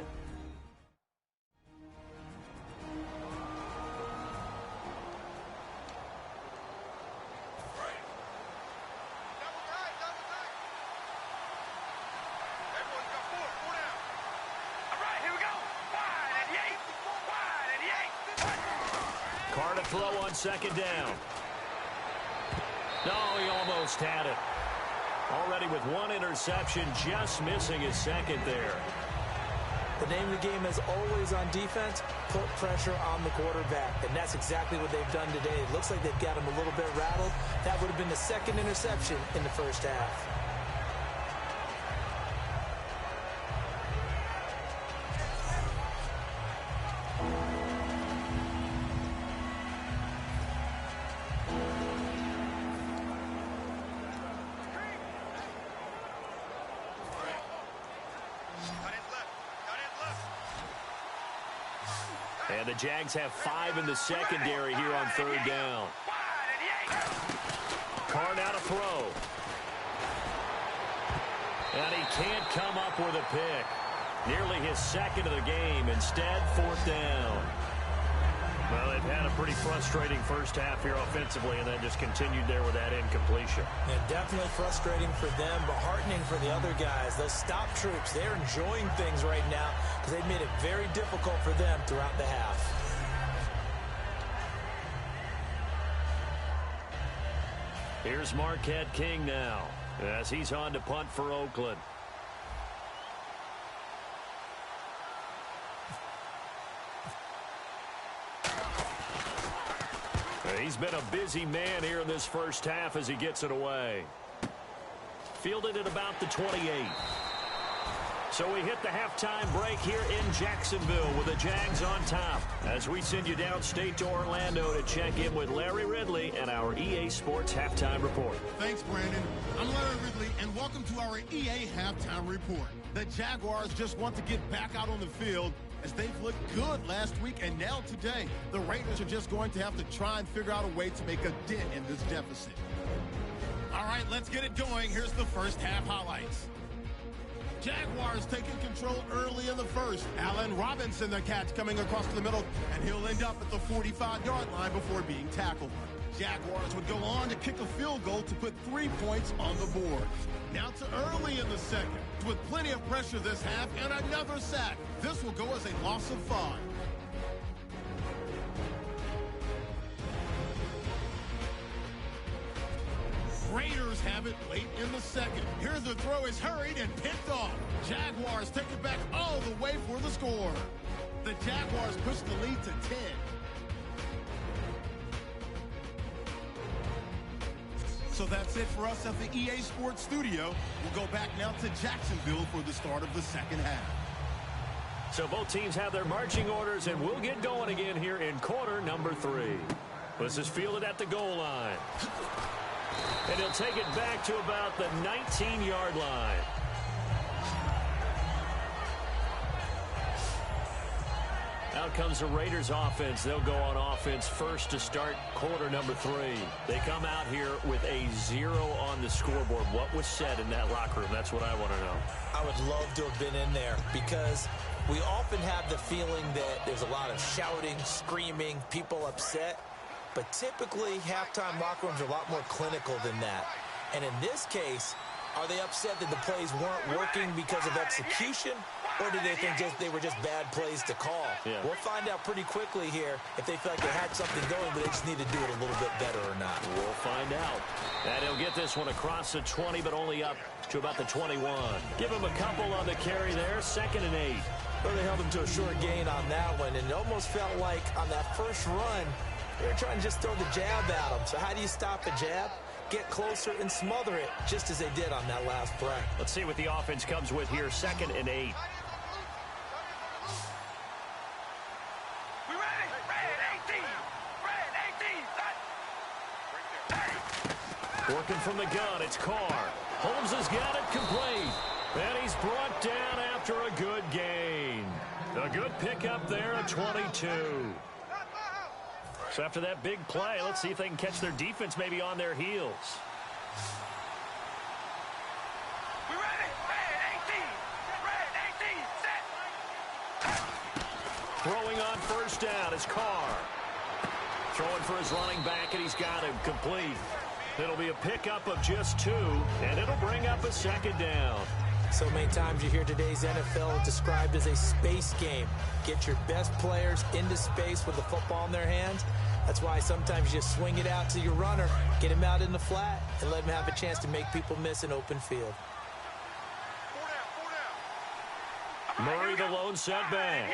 Throw on 2nd down. No, he almost had it. Already with 1 interception, just missing his 2nd there. The name of the game is always on defense, put pressure on the quarterback. And that's exactly what they've done today. It looks like they've got him a little bit rattled. That would have been the 2nd interception in the first half. And the Jags have 5 in the secondary here on 3rd down. Carr now to throw. And he can't come up with a pick. Nearly his 2nd of the game. Instead, 4th down. Well, they've had a pretty frustrating first half here offensively and then just continued there with that incompletion. Yeah, definitely frustrating for them, but heartening for the other guys. Those stop troops, they're enjoying things right now because they've made it very difficult for them throughout the half. Here's Marquette King now as he's on to punt for Oakland. He's been a busy man here in this first half as he gets it away. Fielded at about the 28. So we hit the halftime break here in Jacksonville with the Jags on top as we send you downstate to Orlando to check in with Larry Ridley and our EA Sports Halftime Report. Thanks, Brandon. I'm Larry Ridley, and welcome to our EA Halftime Report. The Jaguars just want to get back out on the field as they've looked good last week, and now today, the Raiders are just going to have to try and figure out a way to make a dent in this deficit. All right, let's get it going. Here's the first half highlights. Jaguars taking control early in the first. Allen Robinson, the catch, coming across the middle, and he'll end up at the 45-yard line before being tackled. Jaguars would go on to kick a field goal to put 3 points on the board. Now to early in the second. With plenty of pressure this half and another sack. This will go as a loss of 5. Raiders have it late in the second. Here the throw is hurried and picked off. Jaguars take it back all the way for the score. The Jaguars push the lead to 10. So that's it for us at the EA Sports Studio. We'll go back now to Jacksonville for the start of the second half. So both teams have their marching orders, and we'll get going again here in quarter number 3. This is fielded at the goal line. And he'll take it back to about the 19-yard line. Out comes the Raiders offense. They'll go on offense first to start quarter number 3. They come out here with a 0 on the scoreboard. What was said in that locker room? That's what I want to know. I would love to have been in there because we often have the feeling that there's a lot of shouting, screaming, people upset. but typically halftime locker rooms are a lot more clinical than that. And in this case, are they upset that the plays weren't working because of execution, or do they think they were just bad plays to call? Yeah. We'll find out pretty quickly here if they feel like they had something going, but they just need to do it a little bit better or not. We'll find out. And he'll get this one across the 20, but only up to about the 21. Give him a couple on the carry there, 2nd and 8. Well, they held him to a short gain on that one, and it almost felt like on that first run, they were trying to just throw the jab at him. So how do you stop a jab? Get closer and smother it, just as they did on that last play. Let's see what the offense comes with here, 2nd and 8. We ready? Red 18. Red 18. Working from the gun, it's Carr. Holmes has got it complete. And he's brought down after a good gain. A good pickup there at 22. So after that big play, let's see if they can catch their defense maybe on their heels. We ready? Red 18. Red 18. Set. Throwing on first down is Carr. Throwing for his running back, and he's got him complete. It'll be a pickup of just 2, and it'll bring up a 2nd down. So many times you hear today's NFL described as a space game. Get your best players into space with the football in their hands. That's why sometimes you just swing it out to your runner, get him out in the flat, and let him have a chance to make people miss an open field. Murray, the lone setback.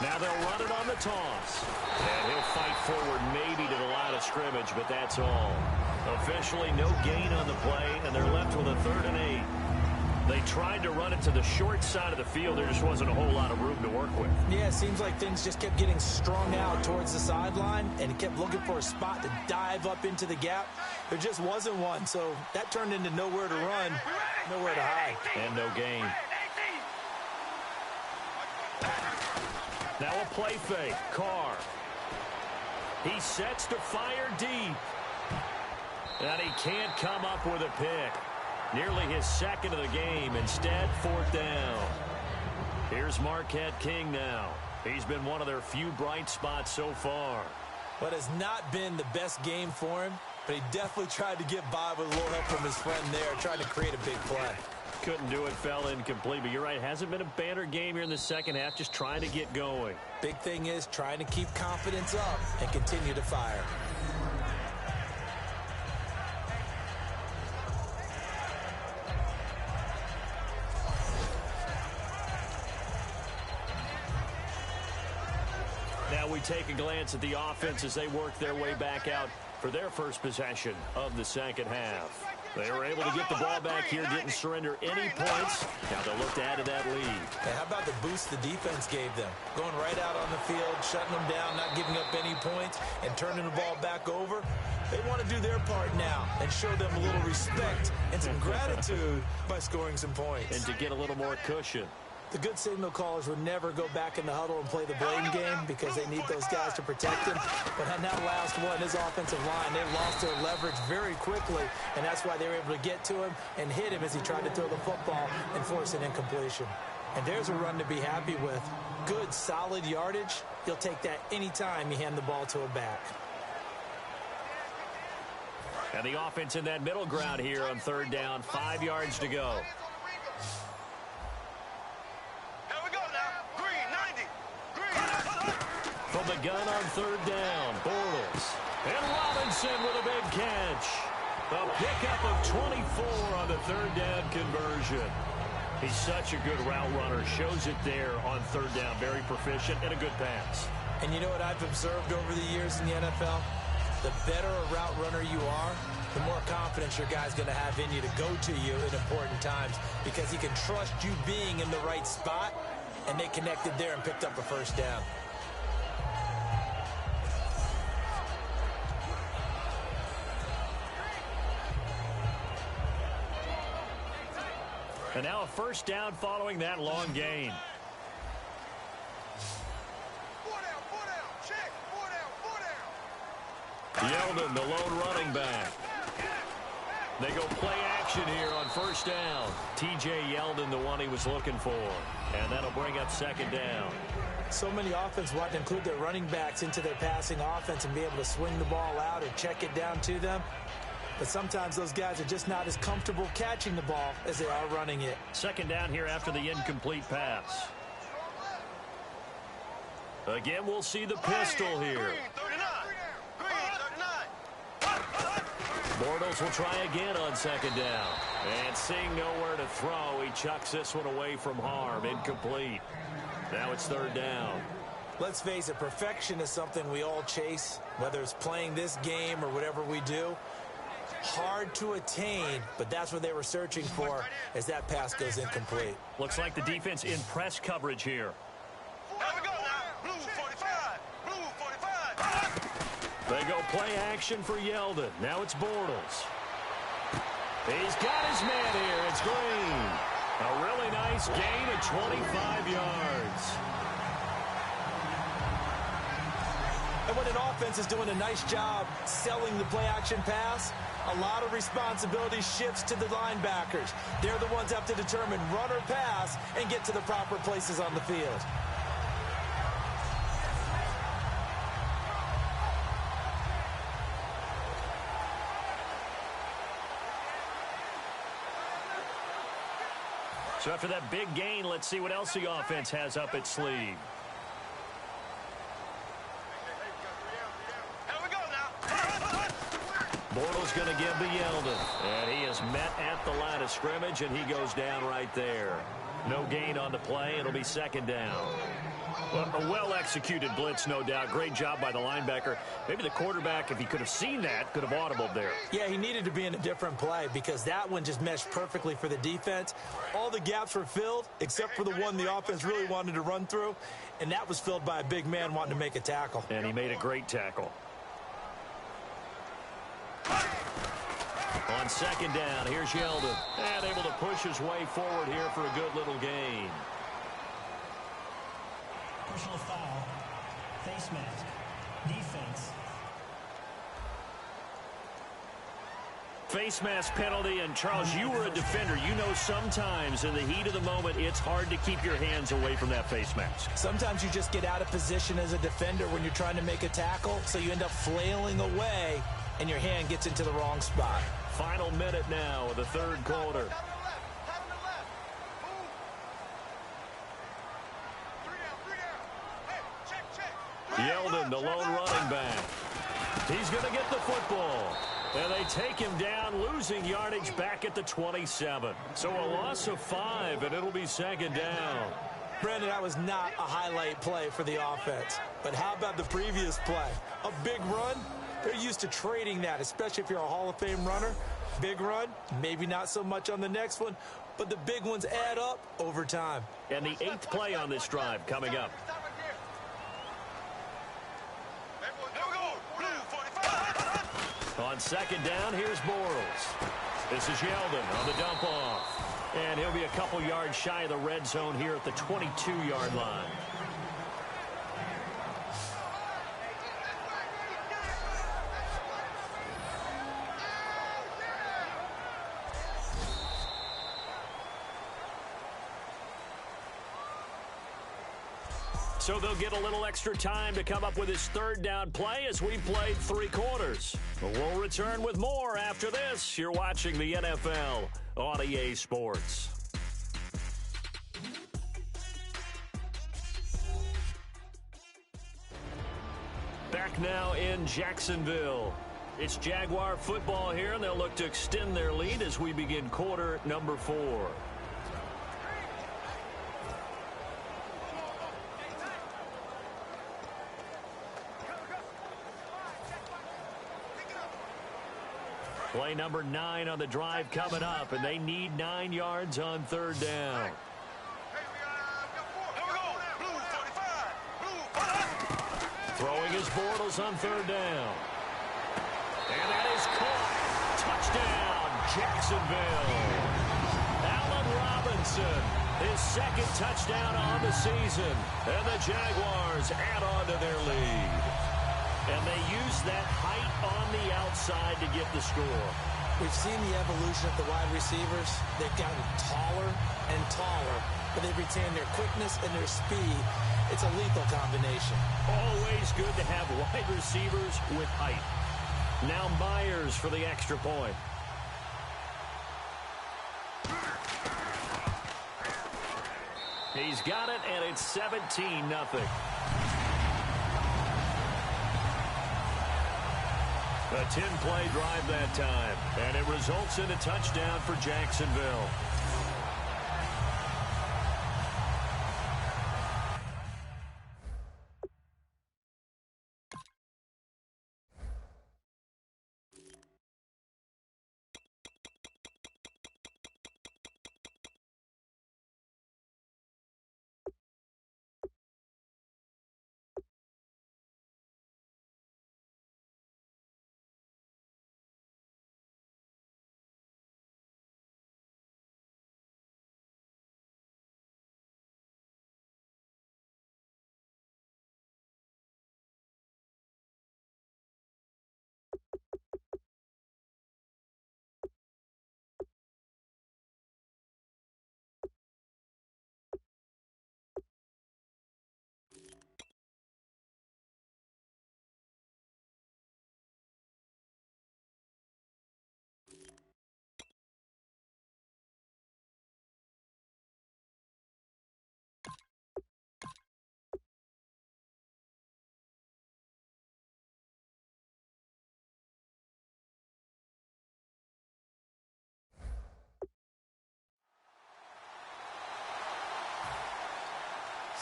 Now they'll run it on the toss. And he'll fight forward maybe to the line of scrimmage, but that's all. Officially no gain on the play, and they're left with a 3rd and 8. They tried to run it to the short side of the field. There just wasn't a whole lot of room to work with. Yeah, it seems like things just kept getting strung out towards the sideline, and he kept looking for a spot to dive up into the gap. There just wasn't one, so that turned into nowhere to run, nowhere to hide. And no gain. Now a play fake. Carr. He sets to fire deep. And he can't come up with a pick. Nearly his 2nd of the game. Instead, 4th down. Here's Marquette King now. He's been one of their few bright spots so far. But has not been the best game for him, but he definitely tried to get by with a little help from his friend there, trying to create a big play. Couldn't do it, fell incomplete, but you're right, hasn't been a banner game here in the second half, just trying to get going. Big thing is trying to keep confidence up and continue to fire. Now we take a glance at the offense as they work their way back out for their first possession of the second half. They were able to get the ball back here, didn't surrender any points. Now they'll look to add to that lead. Hey, how about the boost the defense gave them? Going right out on the field, shutting them down, not giving up any points, and turning the ball back over. They want to do their part now and show them a little respect and some gratitude by scoring some points. And to get a little more cushion. The good signal callers would never go back in the huddle and play the blame game because they need those guys to protect them. But on that last one, his offensive line, they lost their leverage very quickly, and that's why they were able to get to him and hit him as he tried to throw the football and force an incompletion. And there's a run to be happy with. Good, solid yardage. You'll take that anytime you hand the ball to a back. And the offense in that middle ground here on third down, 5 yards to go. From the gun on third down, Bortles. And Robinson with a big catch. A pickup of 24 on the third down conversion. He's such a good route runner. Shows it there on third down. Very proficient and a good pass. And you know what I've observed over the years in the NFL? The better a route runner you are, the more confidence your guy's going to have in you to go to you in important times because he can trust you being in the right spot, and they connected there and picked up a first down. And now a first down following that long gain. Yeldon, the lone running back. They go play action here on first down. T.J. Yeldon, the one he was looking for. And that'll bring up second down. So many offenses want to include their running backs into their passing offense and be able to swing the ball out or check it down to them. But sometimes those guys are just not as comfortable catching the ball as they are running it. Second down here after the incomplete pass. Again, we'll see the pistol here. Bortles will try again on second down. And seeing nowhere to throw, he chucks this one away from harm. Incomplete. Now it's third down. Let's face it, perfection is something we all chase, whether it's playing this game or whatever we do. Hard to attain, but that's what they were searching for as that pass goes incomplete. Looks like the defense in press coverage here. Here we go now. Blue 45. Blue 45. They go play action for Yeldon. Now it's Bortles. He's got his man here. It's Green. A really nice gain of 25 yards. And when an offense is doing a nice job selling the play-action pass, a lot of responsibility shifts to the linebackers. They're the ones that have to determine run or pass and get to the proper places on the field. So after that big gain, let's see what else the offense has up its sleeve. Bortles going to give to Yeldon. And he is met at the line of scrimmage, and he goes down right there. No gain on the play. It'll be second down. Well, a well-executed blitz, no doubt. Great job by the linebacker. Maybe the quarterback, if he could have seen that, could have audibled there. Yeah, he needed to be in a different play because that one just meshed perfectly for the defense. All the gaps were filled except for the one the offense really wanted to run through, and that was filled by a big man wanting to make a tackle. And he made a great tackle. On second down, here's Yeldon. And able to push his way forward here for a good little gain. Personal foul. Face mask. Defense. Face mask penalty, and Charles, you were a defender. You know sometimes in the heat of the moment, it's hard to keep your hands away from that face mask. Sometimes you just get out of position as a defender when you're trying to make a tackle, so you end up flailing away, and your hand gets into the wrong spot. Final minute now of the third quarter. Yeldon, the lone running back. He's going to get the football. And they take him down, losing yardage back at the 27. So a loss of 5, and it'll be second down. Brandon, that was not a highlight play for the offense. But how about the previous play? A big run? They're used to trading that, especially if you're a Hall of Fame runner. Big run, maybe not so much on the next one, but the big ones add up over time. And the 8th play on this drive coming up. On second down, here's Bortles. This is Yeldon on the dump off. And he'll be a couple yards shy of the red zone here at the 22-yard line. So they'll get a little extra time to come up with his third down play as we played 3 quarters. We'll return with more after this. You're watching the NFL on EA Sports. Back now in Jacksonville. It's Jaguar football here, and they'll look to extend their lead as we begin quarter number 4. Play number 9 on the drive coming up, and they need 9 yards on third down. Throwing his Bortles on third down. And that is caught. Touchdown, Jacksonville. Allen Robinson, his second touchdown on the season. And the Jaguars add on to their lead. And they use that height on the outside to get the score. We've seen the evolution of the wide receivers. They've gotten taller and taller, but they've retained their quickness and their speed. It's a lethal combination. Always good to have wide receivers with height. Now Myers for the extra point. He's got it, and it's 17-0. A 10-play drive that time, and it results in a touchdown for Jacksonville.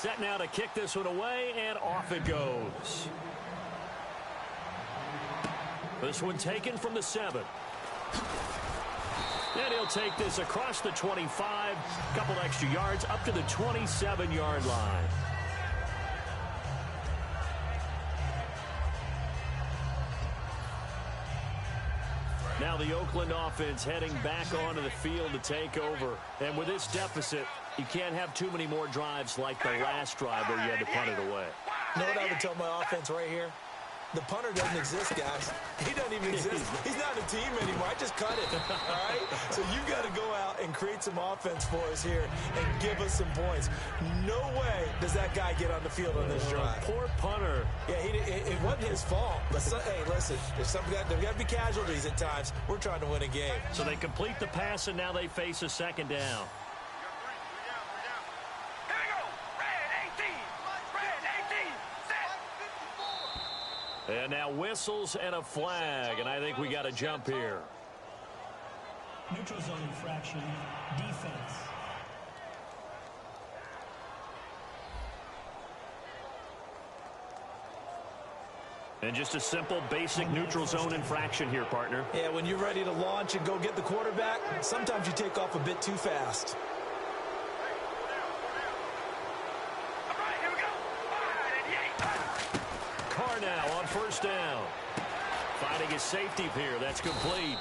Set now to kick this one away, and off it goes. This one taken from the 7. And he'll take this across the 25, couple extra yards up to the 27-yard line. Now the Oakland offense heading back onto the field to take over. And with this deficit, you can't have too many more drives like the last drive where you had to punt it away. You know what I would tell my offense right here? The punter doesn't exist, guys. He doesn't even exist. He's not a team anymore. I just cut it, all right? So you got to go out and create some offense for us here and give us some points. No way does that guy get on the field on this drive. Poor punter. Yeah, it wasn't his fault. But, hey, listen, there's got to be casualties at times. We're trying to win a game. So they complete the pass, and now they face a second down. And now whistles and a flag, and I think we got to jump here. Neutral zone infraction, defense. And just a simple, basic neutral zone infraction here, partner. Yeah, when you're ready to launch and go get the quarterback, sometimes you take off a bit too fast. Now on first down. Finding his safety here. That's complete.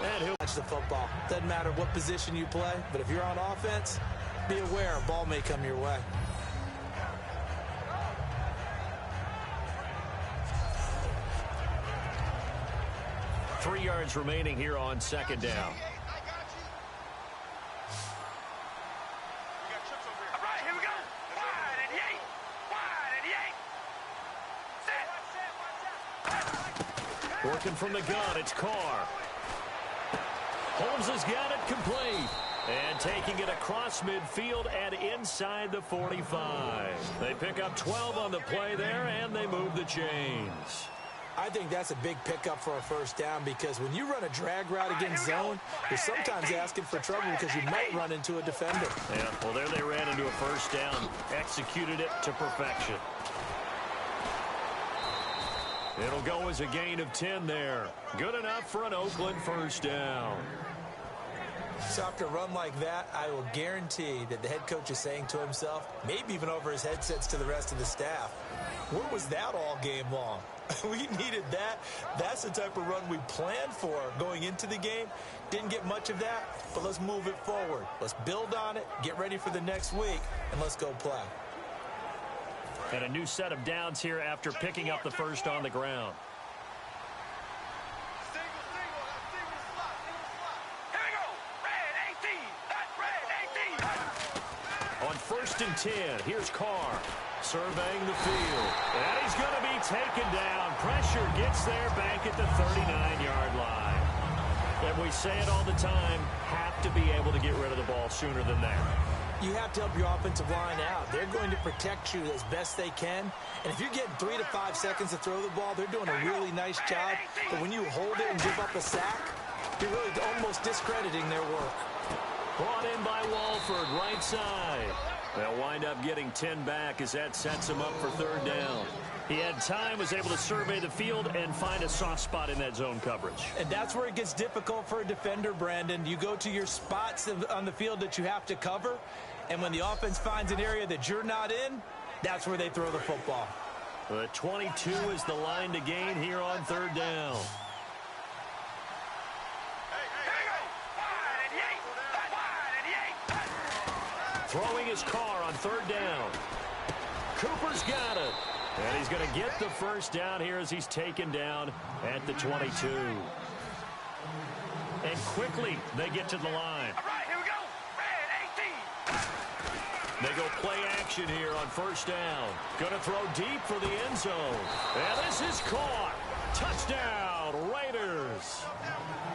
And he'll watch the football. Doesn't matter what position you play, but if you're on offense, be aware a ball may come your way. Three yards remaining here on second down. Working from the gun, it's Carr. Holmes has got it complete. And taking it across midfield and inside the 45. They pick up 12 on the play there, and they move the chains. I think that's a big pickup for a first down because when you run a drag route against zone, you're sometimes asking for trouble because you might run into a defender. Yeah, well, there they ran into a first down. Executed it to perfection. It'll go as a gain of 10 there. Good enough for an Oakland first down. So after a run like that, I will guarantee that the head coach is saying to himself, maybe even over his headsets to the rest of the staff, where was that all game long? We needed that. That's the type of run we planned for going into the game. Didn't get much of that, but let's move it forward. Let's build on it, get ready for the next week, and let's go play. And a new set of downs here after picking up the first on the ground. First and 10. Here's Carr surveying the field. And he's going to be taken down. Pressure gets there back at the 39-yard line. And we say it all the time, have to be able to get rid of the ball sooner than that. You have to help your offensive line out. They're going to protect you as best they can. And if you're getting 3 to 5 seconds to throw the ball, they're doing a really nice job. But when you hold it and give up a sack, you're really almost discrediting their work. Brought in by Walford, right side. They'll wind up getting 10 back as that sets him up for third down. He had time, was able to survey the field and find a soft spot in that zone coverage. And that's where it gets difficult for a defender, Brandon. You go to your spots on the field that you have to cover, and when the offense finds an area that you're not in, that's where they throw the football. The 22 is the line to gain here on third down. Throwing his car on third down. Cooper's got it. And he's going to get the first down here as he's taken down at the 22. And quickly, they get to the line. All right, here we go. Red 18. They go play action here on first down. Going to throw deep for the end zone. And this is caught. Touchdown, Raiders.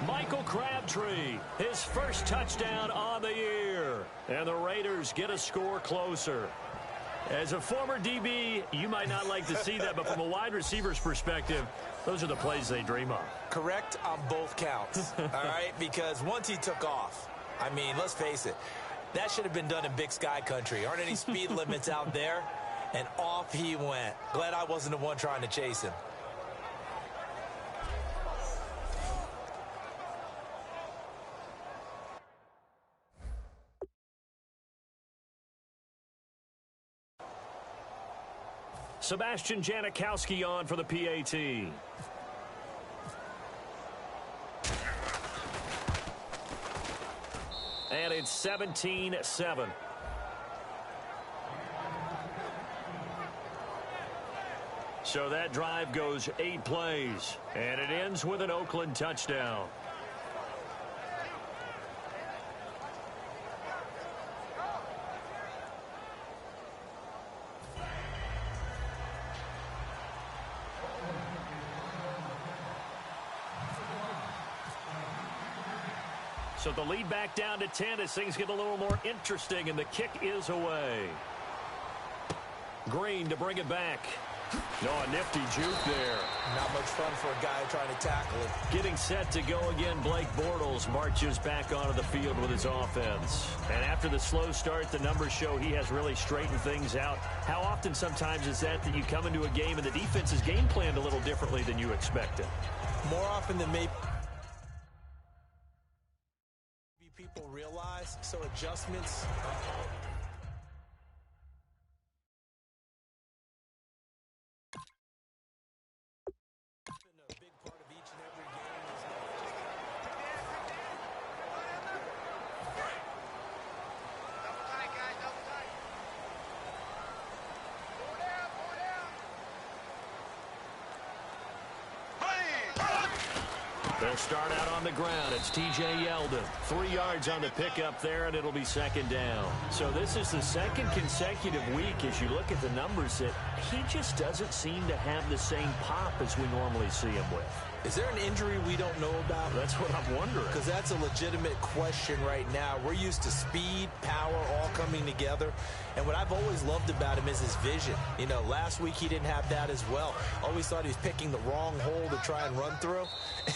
Michael Crabtree, his first touchdown on the year. And the Raiders get a score closer. As a former DB, you might not like to see that, but from a wide receiver's perspective, those are the plays they dream of. Correct on both counts, all right? Because once he took off, I mean, let's face it, that should have been done in Big Sky country. Aren't any speed limits out there? And off he went. Glad I wasn't the one trying to chase him. Sebastian Janikowski on for the PAT. And it's 17-7. So that drive goes 8 plays, and it ends with an Oakland touchdown. So the lead back down to 10 as things get a little more interesting, and the kick is away. Green to bring it back. No, a nifty juke there. Not much fun for a guy trying to tackle it. Getting set to go again, Blake Bortles marches back onto the field with his offense. And after the slow start, the numbers show he has really straightened things out. How often sometimes is that you come into a game and the defense is game planned a little differently than you expected? More often than maybe people realize, so adjustments. A big part of each and every game is Double tight, guys, double tight. They'll start out on the ground. It's T.J. Yeldon. 3 yards on the pickup there, and it'll be second down. So this is the second consecutive week, as you look at the numbers, that he just doesn't seem to have the same pop as we normally see him with. Is there an injury we don't know about? That's what I'm wondering. Because that's a legitimate question right now. We're used to speed, power, all coming together. And what I've always loved about him is his vision. You know, last week he didn't have that as well. Always thought he was picking the wrong hole to try and run through.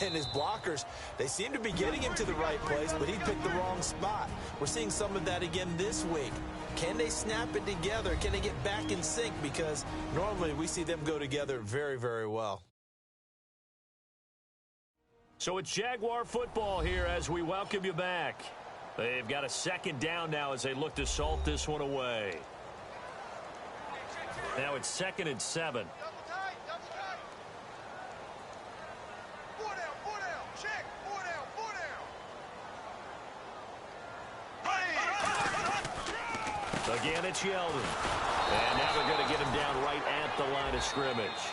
And his blockers, they seem to be getting him to the right place, but he picked the wrong spot. We're seeing some of that again this week. Can they snap it together? Can they get back in sync? Because normally we see them go together very, very well. So it's Jaguar football here as we welcome you back. They've got a second down now as they look to salt this one away. Now it's 2nd and 7. Double tight, double tight. 4 down, 4 down. Check, 4 down, 4 down. Again, it's Yeldon. And now they're going to get him down right at the line of scrimmage.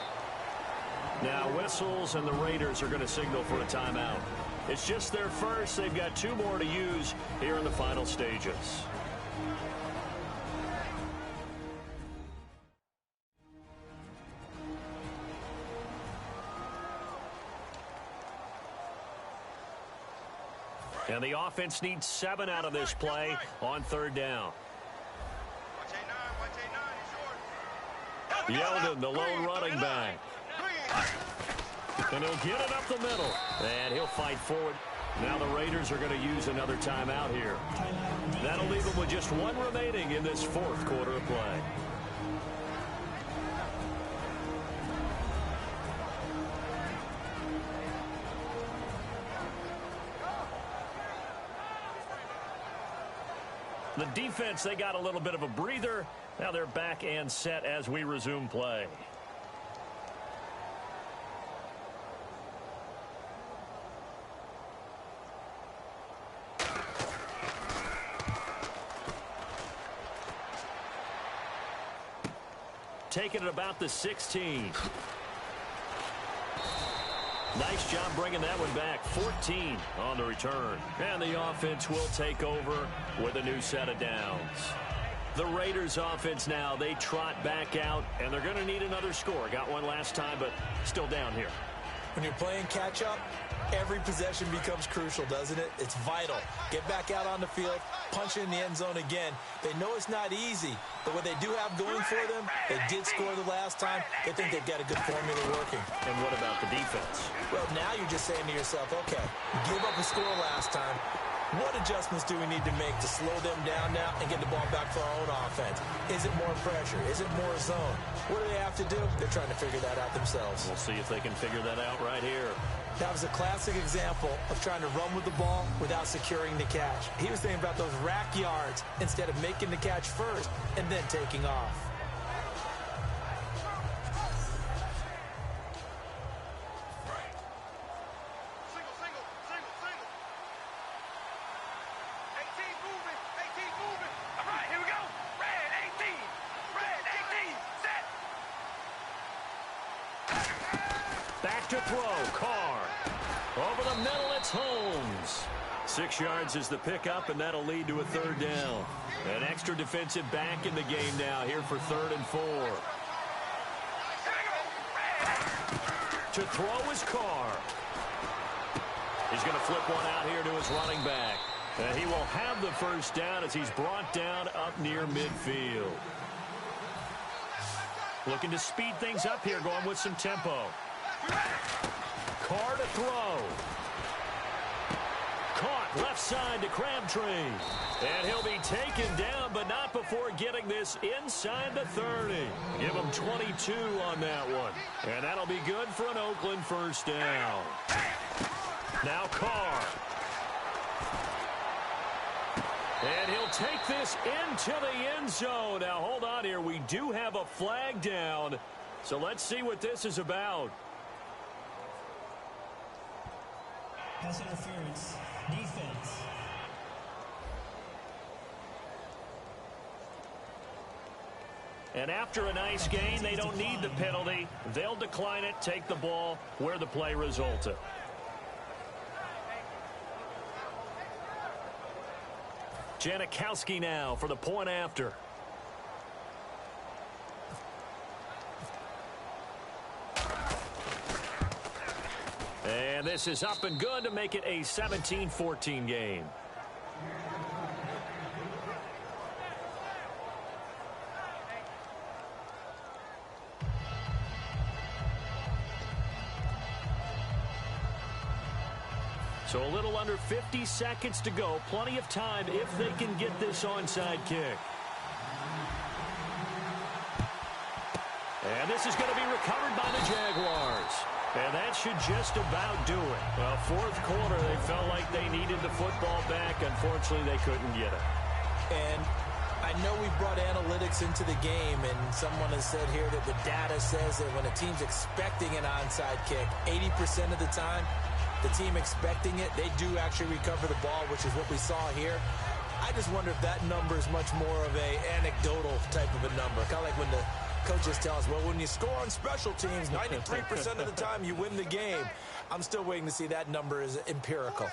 Now whistles, and the Raiders are going to signal for a timeout. It's just their first. They've got 2 more to use here in the final stages. And the offense needs 7 out of this play on 3rd down. Yeldon, the lone running back. And he'll get it up the middle. And he'll fight forward. Now the Raiders are going to use another timeout here. That'll leave them with just 1 remaining in this 4th quarter of play. The defense, they got a little bit of a breather. Now they're back and set as we resume play. Taking it about the 16. Nice job bringing that one back. 14 on the return. And the offense will take over with a new set of downs. The Raiders offense now, they trot back out, and they're going to need another score. Got one last time, but still down here. When you're playing catch-up, every possession becomes crucial, doesn't it? It's vital. Get back out on the field, punch in the end zone again. They know it's not easy, but what they do have going for them, they did score the last time. They think they've got a good formula working. And what about the defense? Well, now you're just saying to yourself, okay, give up a score last time. What adjustments do we need to make to slow them down now and get the ball back for our own offense? Is it more pressure? Is it more zone? What do they have to do? They're trying to figure that out themselves. We'll see if they can figure that out right here. That was a classic example of trying to run with the ball without securing the catch. He was thinking about those rack yards instead of making the catch first and then taking off. To throw, Carr. Over the middle, it's Holmes. 6 yards is the pickup, and that'll lead to a 3rd down. An extra defensive back in the game now here for 3rd and 4. To throw is Carr. He's going to flip one out here to his running back. And he will have the 1st down as he's brought down up near midfield. Looking to speed things up here, going with some tempo. Carr to throw. Caught left side to Crabtree. And he'll be taken down, but not before getting this inside the 30. Give him 22 on that one. And that'll be good for an Oakland 1st down. Now Carr. And he'll take this into the end zone. Now hold on here. We do have a flag down. So let's see what this is about. Pass interference. Defense. And after a nice gain, they don't need the penalty. They'll decline it, take the ball where the play resulted. Janikowski now for the point after. And this is up and good to make it a 17-14 game. So a little under 50 seconds to go. Plenty of time if they can get this onside kick. And this is going to be recovered by the Jaguars. And that should just about do it. Well, 4th quarter, they felt like they needed the football back. Unfortunately, they couldn't get it. And I know we brought analytics into the game, and someone has said here that the data says that when a team's expecting an onside kick, 80% of the time, the team expecting it, they do actually recover the ball, which is what we saw here. I just wonder if that number is much more of a anecdotal type of a number. Kind of like when the coaches tell us, well, when you score on special teams, 93% of the time you win the game. I'm still waiting to see that number is empirical.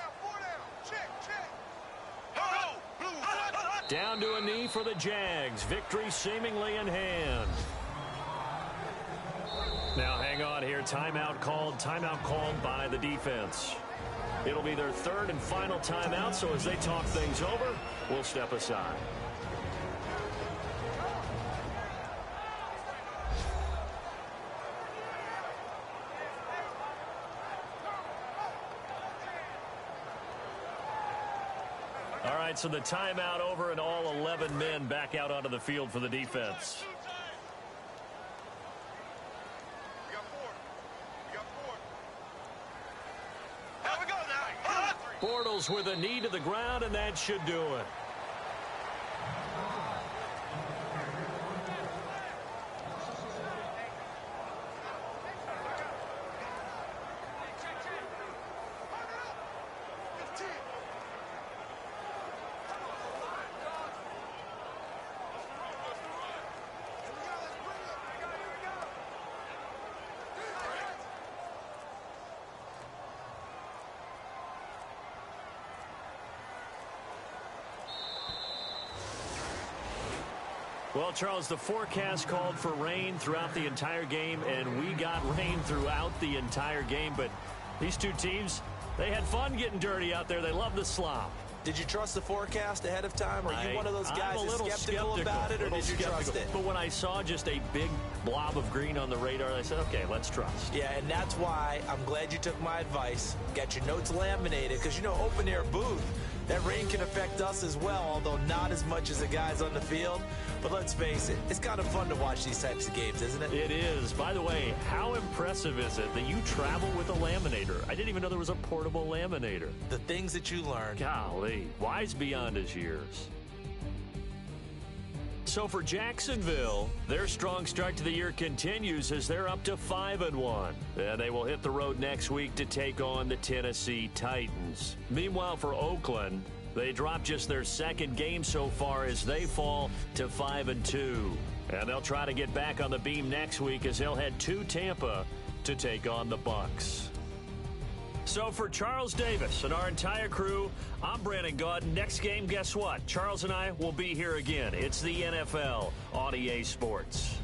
Down to a knee for the Jags. Victory seemingly in hand. Now hang on here. Timeout called by the defense. It'll be their third and final timeout, so as they talk things over, we'll step aside. All right, so the timeout over and all 11 men back out onto the field for the defense. Bortles with a knee to the ground, and that should do it. Well, Charles, the forecast called for rain throughout the entire game, and we got rain throughout the entire game. But these two teams, they had fun getting dirty out there. They love the slop. Did you trust the forecast ahead of time? Are you one of those guys that's skeptical about it, or did you trust it? But when I saw just a big blob of green on the radar, I said, okay, let's trust. Yeah, and that's why I'm glad you took my advice. Got your notes laminated, because, you know, open-air booth, that rain can affect us as well, although not as much as the guys on the field. But let's face it, it's kind of fun to watch these types of games, isn't it? It is. By the way, how impressive is it that you travel with a laminator? I didn't even know there was a portable laminator. The things that you learn. Golly, wise beyond his years. So for Jacksonville, their strong start to the year continues as they're up to 5-1. And they will hit the road next week to take on the Tennessee Titans. Meanwhile, for Oakland, they dropped just their second game so far as they fall to 5-2. And they'll try to get back on the beam next week as they'll head to Tampa to take on the Bucs. So for Charles Davis and our entire crew, I'm Brandon Gaudin. Next game, guess what? Charles and I will be here again. It's the NFL on EA Sports.